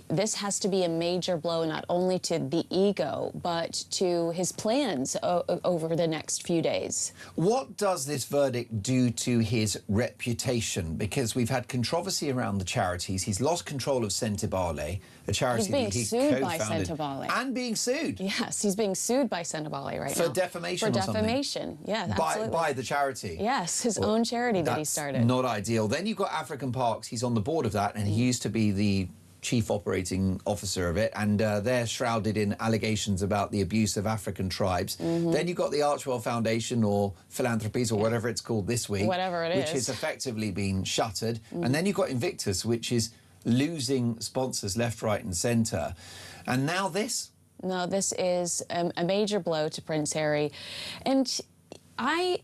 This has to be a major blow not only to the ego, but to his plans over the next few days. What does this verdict do to his reputation? Because we've had controversy around the charities. He's lost control of Sentebale, a charity that he co-founded. He's being sued by Sentebale. And being sued. Yes, he's being sued by Sentebale right now. For defamation or something? For defamation, yeah, absolutely. By the charity? Yes, his own charity that he started. That's not ideal. Then you've got African Parks. He's on the board of that, and he used to be the chief operating officer of it, and they're shrouded in allegations about the abuse of African tribes. Then you've got the Archwell Foundation, or Philanthropies, or whatever it's called this week. Whatever it is. Which has effectively been shuttered. And then you've got Invictus, which is losing sponsors left, right and centre. And now this? No, this is a major blow to Prince Harry. And I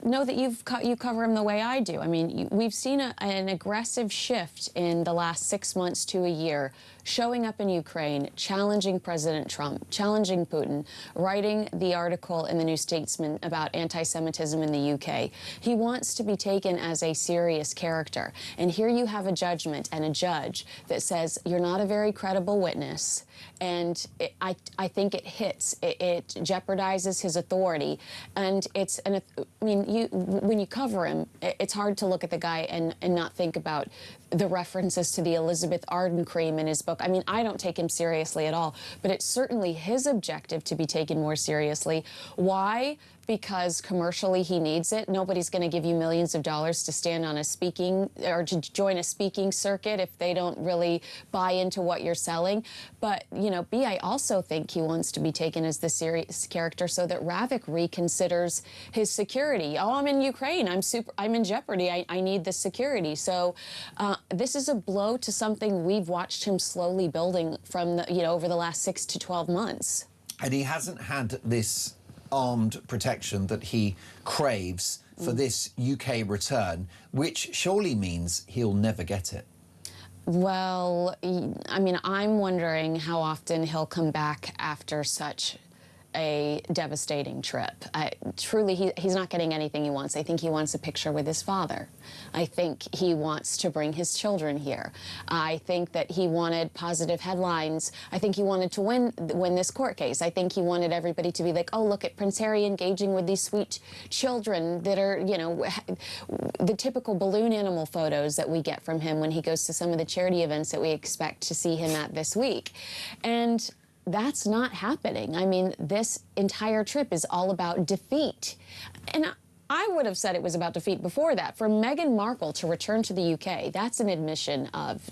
know that you cover him the way I do. I mean, we've seen an aggressive shift in the last 6 months to a year, showing up in Ukraine, challenging President Trump, challenging Putin, writing the article in the New Statesman about anti-Semitism in the UK. He wants to be taken as a serious character. And here you have a judgment and a judge that says you're not a very credible witness. And I think it hits. It jeopardizes his authority. And when you cover him, it's hard to look at the guy and not think about the references to the Elizabeth Arden cream in his book. I mean, I don't take him seriously at all, but it's certainly his objective to be taken more seriously. Why? because commercially he needs it. Nobody's going to give you millions of dollars to stand on a speaking or to join a speaking circuit if they don't really buy into what you're selling. But, you know, B, I also think he wants to be taken as the serious character so that Ravik reconsiders his security. Oh, I'm in Ukraine. I'm in jeopardy. I need the security. So this is a blow to something we've watched him slowly building from the, you know, over the last 6 to 12 months. And he hasn't had this armed protection that he craves for this UK return, which surely means he'll never get it. Well, I mean, I'm wondering how often he'll come back after such a devastating trip. Truly, he's not getting anything he wants. I think he wants a picture with his father. I think he wants to bring his children here. I think that he wanted positive headlines. I think he wanted to win this court case. I think he wanted everybody to be like, oh, look at Prince Harry engaging with these sweet children that are, you know, the typical balloon animal photos that we get from him when he goes to some of the charity events that we expect to see him at this week. And that's not happening. I mean, this entire trip is all about defeat. And I would have said it was about defeat before that. For Meghan Markle to return to the UK, that's an admission of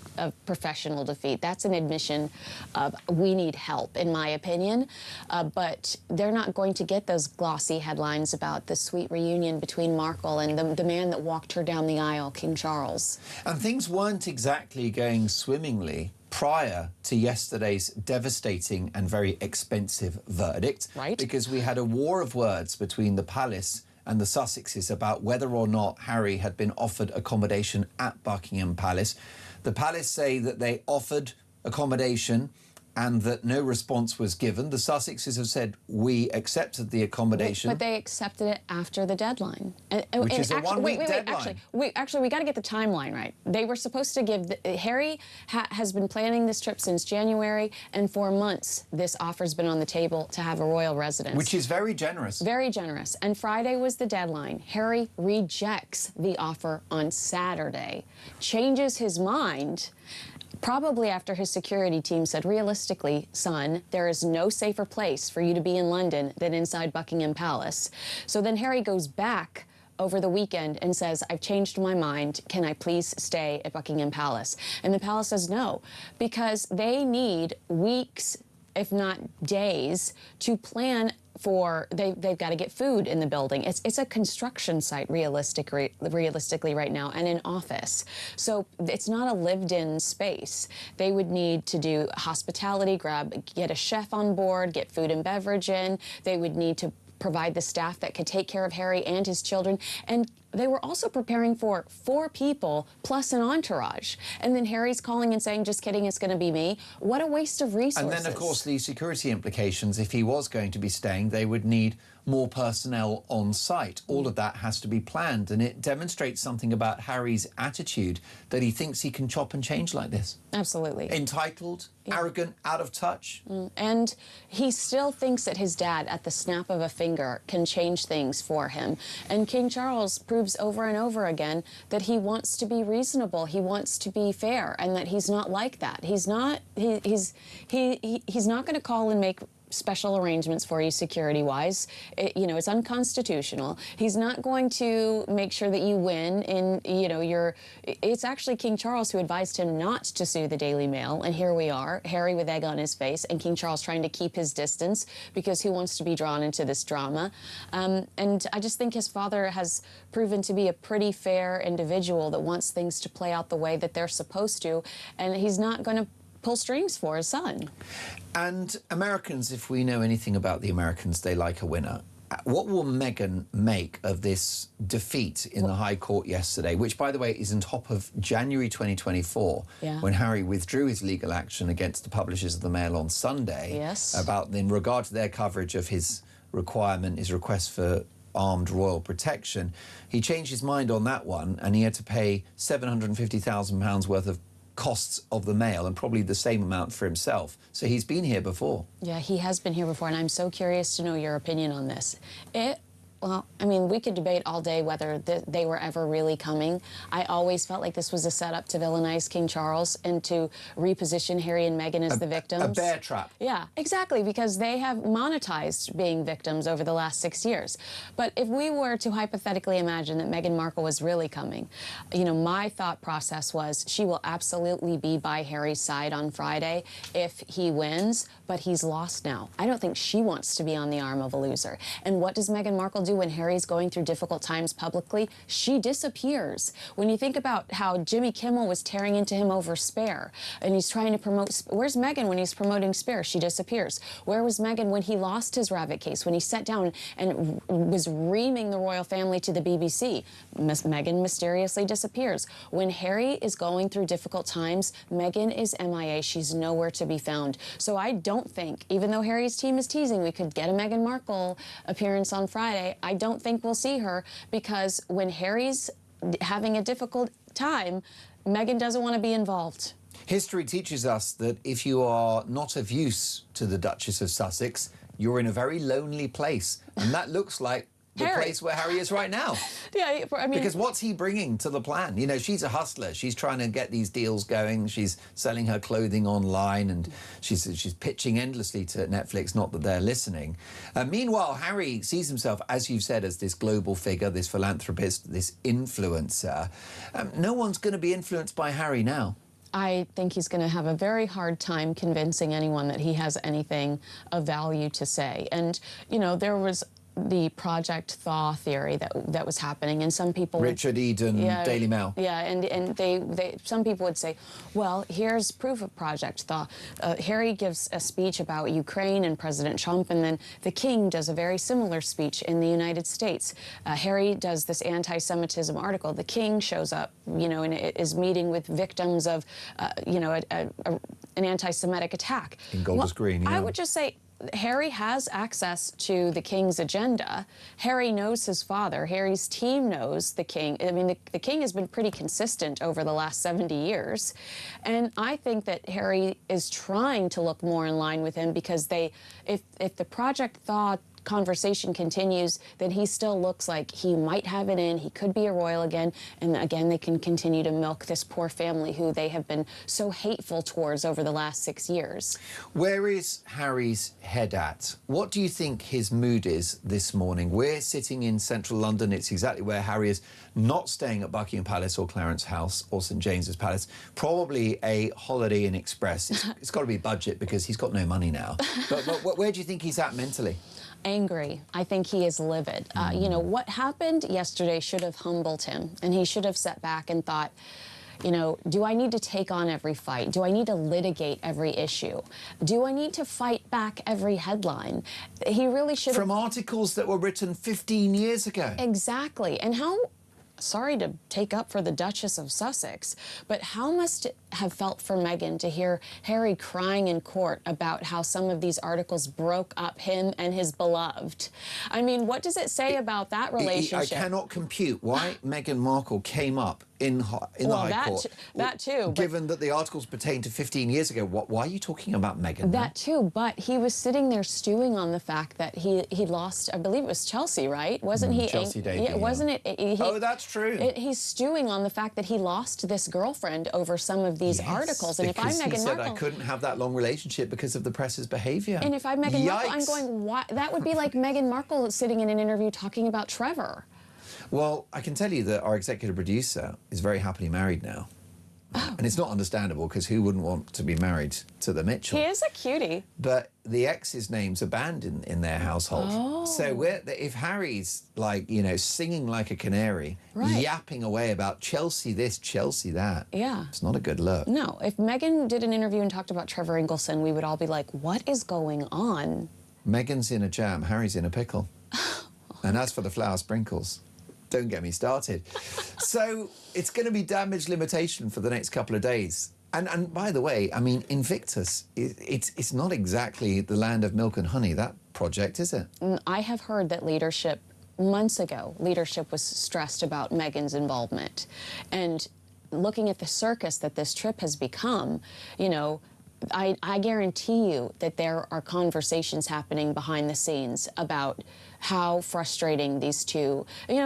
professional defeat. That's an admission of we need help, in my opinion. But they're not going to get those glossy headlines about the sweet reunion between Markle and the man that walked her down the aisle, King Charles. And things weren't exactly going swimmingly prior to yesterday's devastating and very expensive verdict. Right. Because we had a war of words between the palace and the Sussexes about whether or not Harry had been offered accommodation at Buckingham Palace. The palace say that they offered accommodation and that no response was given. The Sussexes have said, we accepted the accommodation. But they accepted it after the deadline. Which is a one-week deadline. Actually, we got to get the timeline right. They were supposed to give... Harry has been planning this trip since January, and for months this offer's been on the table to have a royal residence. Which is very generous. Very generous. And Friday was the deadline. Harry rejects the offer on Saturday, changes his mind, probably after his security team said, realistically, son, there is no safer place for you to be in London than inside Buckingham Palace. So then Harry goes back over the weekend and says, I've changed my mind. Can I please stay at Buckingham Palace? And the palace says no, because they need weeks, if not days, to plan for, they've got to get food in the building. It's a construction site realistically right now, and an office. So it's not a lived-in space. They would need to do hospitality, get a chef on board, get food and beverage in. They would need to provide the staff that could take care of Harry and his children. And they were also preparing for 4 people plus an entourage. And then Harry's calling and saying, just kidding, it's going to be me. What a waste of resources. And then, of course, the security implications. If he was going to be staying, they would need more personnel on site. All of that has to be planned. And it demonstrates something about Harry's attitude, that he thinks he can chop and change like this. Absolutely. Entitled, arrogant, out of touch. And he still thinks that his dad, at the snap of a finger, can change things for him. And King Charles proves over and over again that he wants to be reasonable, he wants to be fair, and that he's not like that. He's not going to call and make special arrangements for you security-wise. You know, it's unconstitutional. He's not going to make sure that you win in, you know, it's actually King Charles who advised him not to sue the Daily Mail, and here we are, Harry with egg on his face, and King Charles trying to keep his distance because he wants to be drawn into this drama. And I just think his father has proven to be a pretty fair individual that wants things to play out the way that they're supposed to, and he's not going to pull strings for his son. And Americans, if we know anything about the Americans, they like a winner. What will Meghan make of this defeat in the High Court yesterday, which, by the way, is on top of January 2024, when Harry withdrew his legal action against the publishers of the Mail on Sunday in regard to their coverage of his request for armed royal protection. He changed his mind on that one, and he had to pay £750,000 worth of costs of the Mail, and probably the same amount for himself. So he's been here before. Yeah, he has been here before, and I'm so curious to know your opinion on this. Well, I mean, we could debate all day whether they were ever really coming. I always felt like this was a setup to villainize King Charles and to reposition Harry and Meghan as the victims. A bear trap. Yeah, exactly, because they have monetized being victims over the last 6 years. But if we were to hypothetically imagine that Meghan Markle was really coming, you know, my thought process was she will absolutely be by Harry's side on Friday if he wins, but he's lost now. I don't think she wants to be on the arm of a loser. And what does Meghan Markle do when Harry's going through difficult times publicly? She disappears. When you think about how Jimmy Kimmel was tearing into him over Spare, and he's trying to promote, where's Meghan when he's promoting Spare? She disappears. Where was Meghan when he lost his rabbit case, when he sat down and was reaming the royal family to the BBC? Meghan mysteriously disappears. When Harry is going through difficult times, Meghan is MIA. She's nowhere to be found. So I don't think, even though Harry's team is teasing we could get a Meghan Markle appearance on Friday, I don't think we'll see her, because when Harry's having a difficult time, Meghan doesn't want to be involved. History teaches us that if you are not of use to the Duchess of Sussex, you're in a very lonely place. And that looks like the place where Harry is right now. Yeah, I mean... Because what's he bringing to the plan? You know, she's a hustler. She's trying to get these deals going. She's selling her clothing online, and she's pitching endlessly to Netflix, not that they're listening. Meanwhile, Harry sees himself, as you've said, as this global figure, this philanthropist, this influencer. No one's going to be influenced by Harry now. I think he's going to have a very hard time convincing anyone that he has anything of value to say. And, you know, there was the Project Thaw theory that was happening, and some people... Richard Eden, Daily Mail. Yeah, and they some people would say, well, here's proof of Project Thaw. Harry gives a speech about Ukraine and President Trump, and then the King does a very similar speech in the United States. Harry does this anti-Semitism article. The King shows up, you know, and is meeting with victims of, you know, an anti-Semitic attack. In Golders Green, yeah. I would just say, Harry has access to the King's agenda. Harry knows his father. Harry's team knows the King. I mean, the King has been pretty consistent over the last 70 years. And I think that Harry is trying to look more in line with him, because if the Project Thaw conversation continues, then he still looks like he might have it in. He could be a royal again. And again, they can continue to milk this poor family who they have been so hateful towards over the last 6 years. Where is Harry's head at? What do you think his mood is this morning? We're sitting in central London. It's exactly where Harry is, not staying at Buckingham Palace or Clarence House or St James's Palace. Probably a Holiday Inn Express. It's got to be budget, because he's got no money now. But where do you think he's at mentally? Angry. I think he is livid. You know, what happened yesterday should have humbled him, and he should have sat back and thought, you know, do I need to take on every fight? Do I need to litigate every issue? Do I need to fight back every headline? He really should have... From articles that were written 15 years ago. Exactly. And how... Sorry to take up for the Duchess of Sussex, but how must it have felt for Meghan to hear Harry crying in court about how some of these articles broke up him and his beloved? I mean, what does it say about that relationship? I cannot compute why Meghan Markle came up in the High Court. That too. Given that the articles pertain to 15 years ago, why are you talking about Meghan? That too, but he was sitting there stewing on the fact that he lost, I believe it was Chelsea, right? Wasn't he? Chelsea debut, yeah, wasn't it? Oh, that's true. He's stewing on the fact that he lost this girlfriend over some of these articles. And if I'm Meghan Markle, I couldn't have that long relationship because of the press's behaviour. And if I'm Meghan Markle, I'm going, why? That would be like Meghan Markle sitting in an interview talking about Trevor. Well, I can tell you that our executive producer is very happily married now. Oh. And it's not understandable, because who wouldn't want to be married to the Mitchell? He is a cutie. But the ex's names are banned in their household. Oh. So if Harry's, like, you know, singing like a canary, yapping away about Chelsea this, Chelsea that, it's not a good look. No. If Meghan did an interview and talked about Trevor Ingleson, we would all be like, what is going on? Meghan's in a jam, Harry's in a pickle. And as for the flower sprinkles, don't get me started. So it's going to be damage limitation for the next couple of days. And by the way, I mean, Invictus, it's not exactly the land of milk and honey, that project, is it? I have heard that leadership, months ago, leadership was stressed about Meghan's involvement. And looking at the circus that this trip has become, you know, I guarantee you that there are conversations happening behind the scenes about how frustrating these two,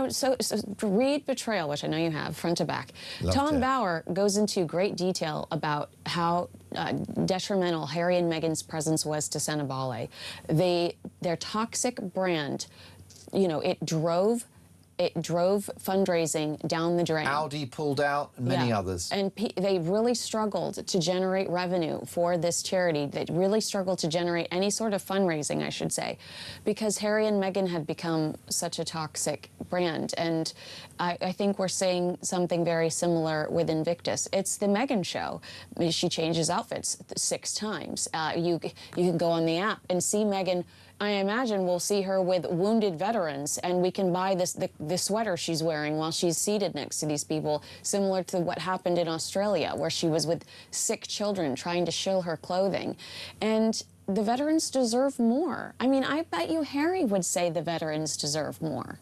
so read Betrayal, which I know you have, front to back. Loved Tom it. Bauer goes into great detail about how detrimental Harry and Meghan's presence was to Senabale. Their toxic brand, it drove fundraising down the drain. Audi pulled out, and many others. And they really struggled to generate revenue for this charity. They really struggled to generate any sort of fundraising, I should say, because Harry and Meghan had become such a toxic brand. And I think we're seeing something very similar with Invictus. It's the Meghan show. I mean, she changes outfits 6 times. You can go on the app and see Meghan. I imagine we'll see her with wounded veterans, and we can buy the sweater she's wearing while she's seated next to these people, similar to what happened in Australia, where she was with sick children trying to shill her clothing. And the veterans deserve more. I mean, I bet you Harry would say the veterans deserve more.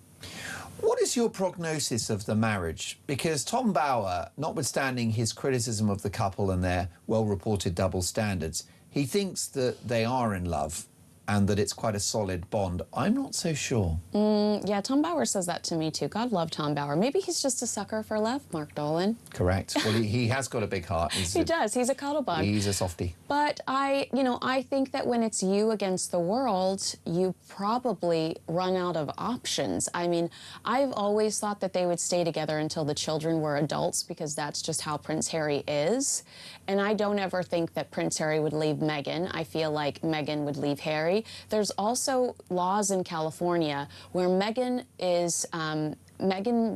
What is your prognosis of the marriage? Because Tom Bauer, notwithstanding his criticism of the couple and their well-reported double standards, he thinks that they are in love and that it's quite a solid bond. I'm not so sure. Yeah, Tom Bauer says that to me too. God love Tom Bauer. Maybe he's just a sucker for love, Mark Dolan. Correct. Well, he has got a big heart. He does. He's a cuddle bug. He's a softie. But I think that when it's you against the world, you probably run out of options. I mean, I've always thought that they would stay together until the children were adults, because that's just how Prince Harry is. And I don't ever think that Prince Harry would leave Meghan. I feel like Meghan would leave Harry. There's also laws in California where Meghan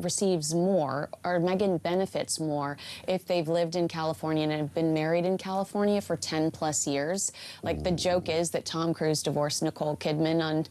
receives more, or Meghan benefits more, if they've lived in California and have been married in California for 10+ years. Like, the joke is that Tom Cruise divorced Nicole Kidman on,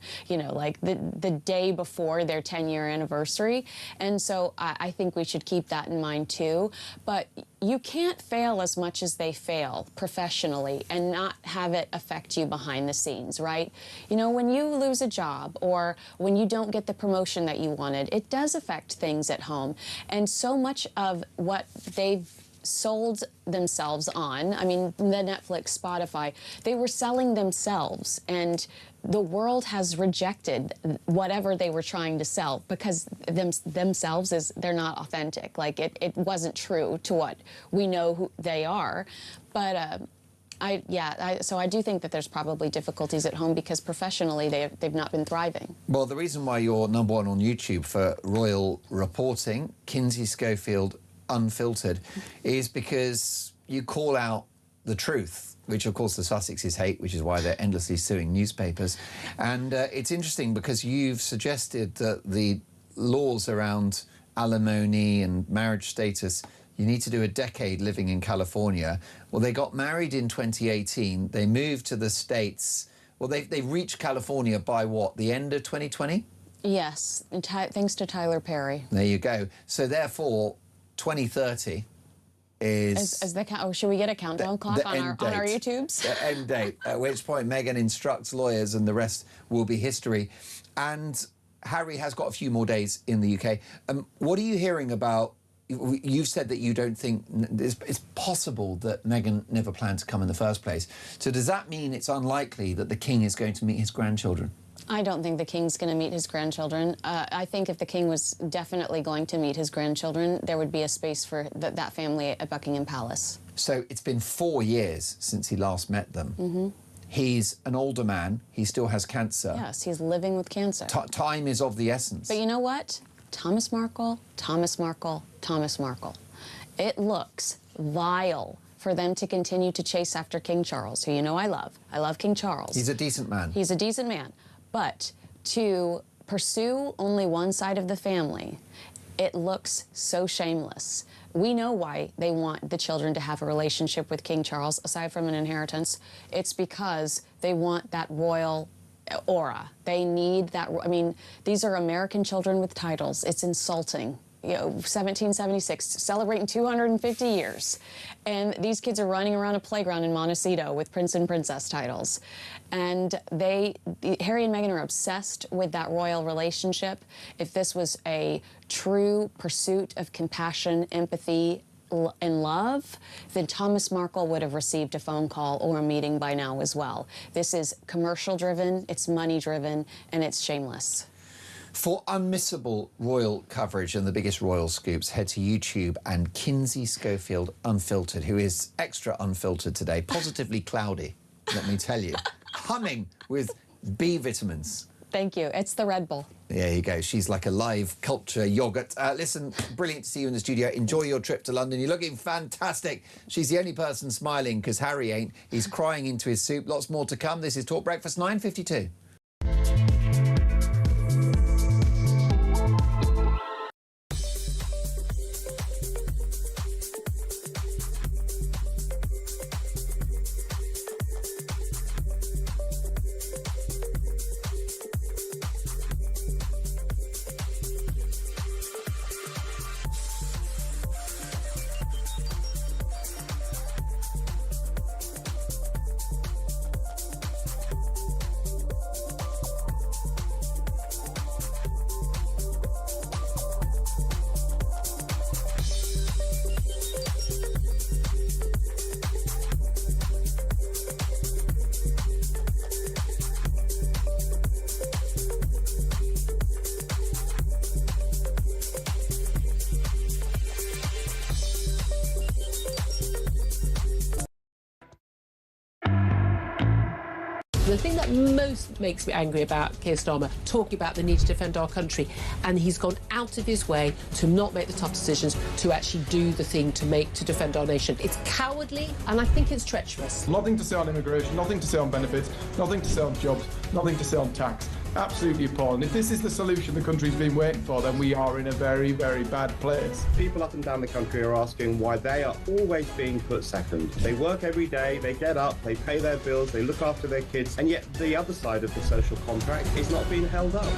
like the day before their 10-year anniversary. And so I think we should keep that in mind too. But you can't fail as much as they fail professionally and not have it affect you behind the scenes, right? When you lose a job or when you don't get the promotion that you wanted, it does affect things at home. And so much of what they've sold themselves on, I mean, the Netflix, Spotify, they were selling themselves, and the world has rejected whatever they were trying to sell because themselves they're not authentic. Like, it wasn't true to what we know who they are. But so I do think that there's probably difficulties at home because professionally they've not been thriving. Well, the reason why you're #1 on YouTube for royal reporting, Kinsey Schofield Unfiltered, is because you call out the truth, which of course the Sussexes hate, which is why they're endlessly suing newspapers. And it's interesting because you've suggested that the laws around alimony and marriage status, you need to do a decade living in California. Well, they got married in 2018. They moved to the States. Well, they reached California by what, the end of 2020? Yes, thanks to Tyler Perry. There you go. So therefore, 2030 is... should we get a countdown clock on our YouTubes? The end date, at which point Meghan instructs lawyers and the rest will be history. And Harry has got a few more days in the UK. What are you hearing about... You've said that you don't think it's possible that Meghan never planned to come in the first place. So does that mean it's unlikely that the King is going to meet his grandchildren? I don't think the King's going to meet his grandchildren. I think if the King was definitely going to meet his grandchildren, there would be a space for that family at Buckingham Palace. So it's been 4 years since he last met them. Mm-hmm. He's an older man. He still has cancer. Yes, he's living with cancer. Time is of the essence. But you know what? Thomas Markle, Thomas Markle, Thomas Markle. It looks vile for them to continue to chase after King Charles, who I love. I love King Charles. He's a decent man. He's a decent man. But to pursue only one side of the family, it looks so shameless. We know why they want the children to have a relationship with King Charles, aside from an inheritance. It's because they want that royal aura. They need that. I mean, these are American children with titles. It's insulting. 1776, celebrating 250 years. And these kids are running around a playground in Montecito with prince and princess titles. And Harry and Meghan are obsessed with that royal relationship. If this was a true pursuit of compassion, empathy, in love, then Thomas Markle would have received a phone call or a meeting by now as well. This is commercial-driven, it's money-driven, and it's shameless. For unmissable royal coverage and the biggest royal scoops, head to YouTube and Kinsey Schofield Unfiltered, who is extra unfiltered today, positively cloudy, let me tell you, humming with B vitamins. Thank you. It's the Red Bull. There you go. She's like a live culture yogurt. Listen, brilliant to see you in the studio. Enjoy your trip to London. You're looking fantastic. She's the only person smiling because Harry ain't. He's crying into his soup. Lots more to come. This is Talk Breakfast 9:52. The thing that most makes me angry about Keir Starmer, talking about the need to defend our country, and he's gone out of his way to not make the tough decisions, to actually do the thing to defend our nation. It's cowardly, and I think it's treacherous. Nothing to say on immigration, nothing to say on benefits, nothing to say on jobs, nothing to say on tax. Absolutely appalling. If this is the solution the country's been waiting for, then we are in a very, very bad place. People up and down the country are asking why they are always being put second. They work every day, they get up, they pay their bills, they look after their kids, and yet the other side of the social contract is not being held up.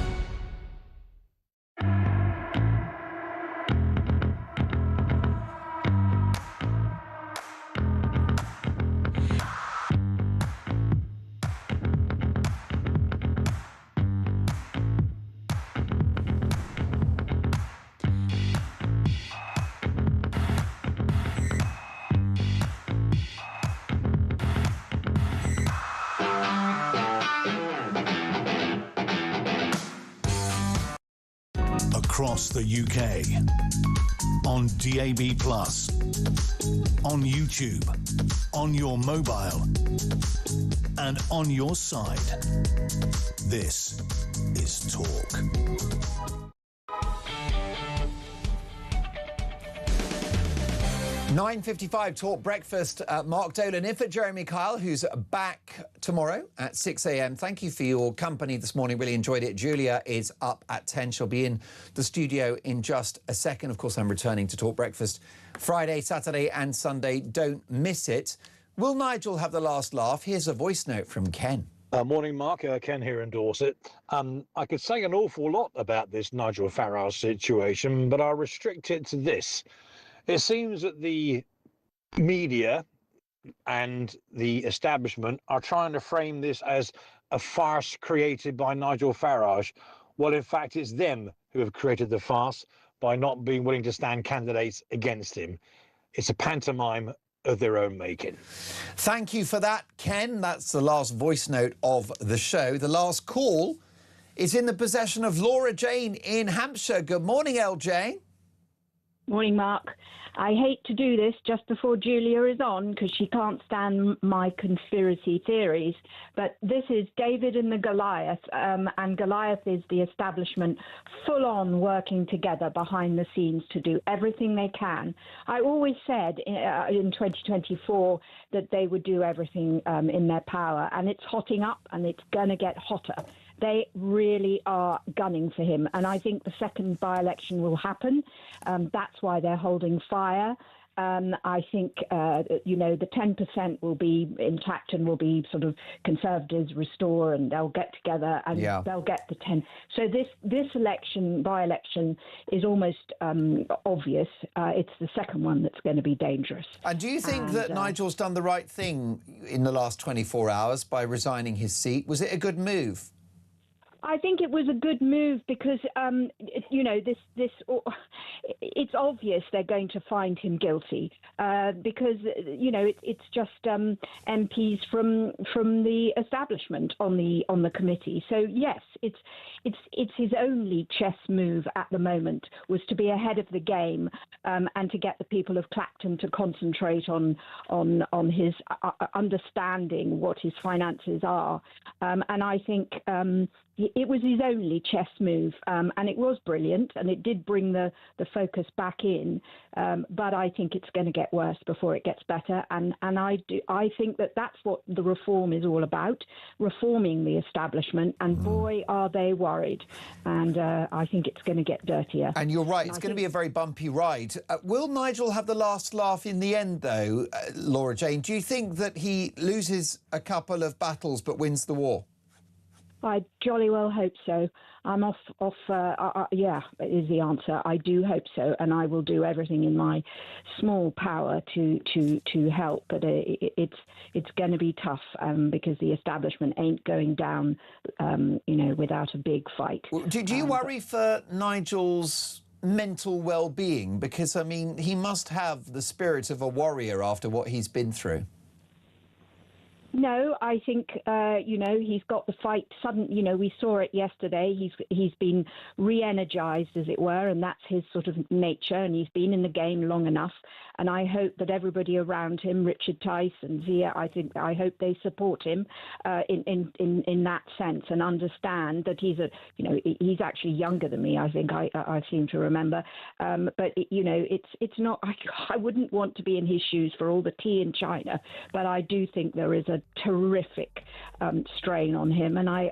Across the UK, on DAB+, on YouTube, on your mobile, and on your side. This is Talk. (9:55) Talk Breakfast. Mark Dolan in for Jeremy Kyle, who's back tomorrow at 6 a.m. Thank you for your company this morning. Really enjoyed it. Julia is up at 10. She'll be in the studio in just a second. Of course, I'm returning to Talk Breakfast Friday, Saturday and Sunday. Don't miss it. Will Nigel have the last laugh? Here's a voice note from Ken. Morning, Mark. Ken here in Dorset. I could say an awful lot about this Nigel Farage situation, but I'll restrict it to this. It seems that the media and the establishment are trying to frame this as a farce created by Nigel Farage. Well, in fact, it's them who have created the farce by not being willing to stand candidates against him. It's a pantomime of their own making. Thank you for that, Ken. That's the last voice note of the show. The last call is in the possession of Laura Jane in Hampshire. Good morning, LJ. Morning, Mark. I hate to do this just before Julia is on because she can't stand my conspiracy theories, but this is David and the Goliath, and Goliath is the establishment full on working together behind the scenes to do everything they can. I always said in 2024 that they would do everything in their power, and it's hotting up and it's going to get hotter. They really are gunning for him. And I think the second by-election will happen. That's why they're holding fire. I think, the 10% will be intact and will be sort of Conservatives restore, and they'll get together and they'll get the 10. So this election, by-election, is almost obvious. It's the second one that's going to be dangerous. And do you think that Nigel's done the right thing in the last 24 hours by resigning his seat? Was it a good move? I think it was a good move because, you know, it's obvious they're going to find him guilty because, you know, it's just MPs from the establishment on the committee. So yes, it's his only chess move at the moment was to be ahead of the game and to get the people of Clacton to concentrate on his understanding what his finances are, and I think it was his only chess move, and it was brilliant, and it did bring the focus back in. But I think it's going to get worse before it gets better, and I think that's what the reform is all about, reforming the establishment. And boy, are they worried! And I think it's going to get dirtier. And you're right; it's going to be a very bumpy ride. Will Nigel have the last laugh in the end, though, Laura Jane? Do you think that he loses a couple of battles but wins the war? I jolly well hope so. I'm yeah, is the answer. I do hope so, and I will do everything in my small power to help. But it's going to be tough because the establishment ain't going down, you know, without a big fight. Do you worry for Nigel's mental well-being? Because, I mean, he must have the spirit of a warrior after what he's been through. No, I think, you know, he's got the fight sudden, you know, we saw it yesterday. He's been re-energized, as it were, and that's his sort of nature, and he's been in the game long enough. And I hope that everybody around him, Richard Tice and Zia, I hope they support him in that sense and understand that he's he's actually younger than me, I think, I seem to remember. But, you know, it's not, I wouldn't want to be in his shoes for all the tea in China, but I do think there is a terrific strain on him, and I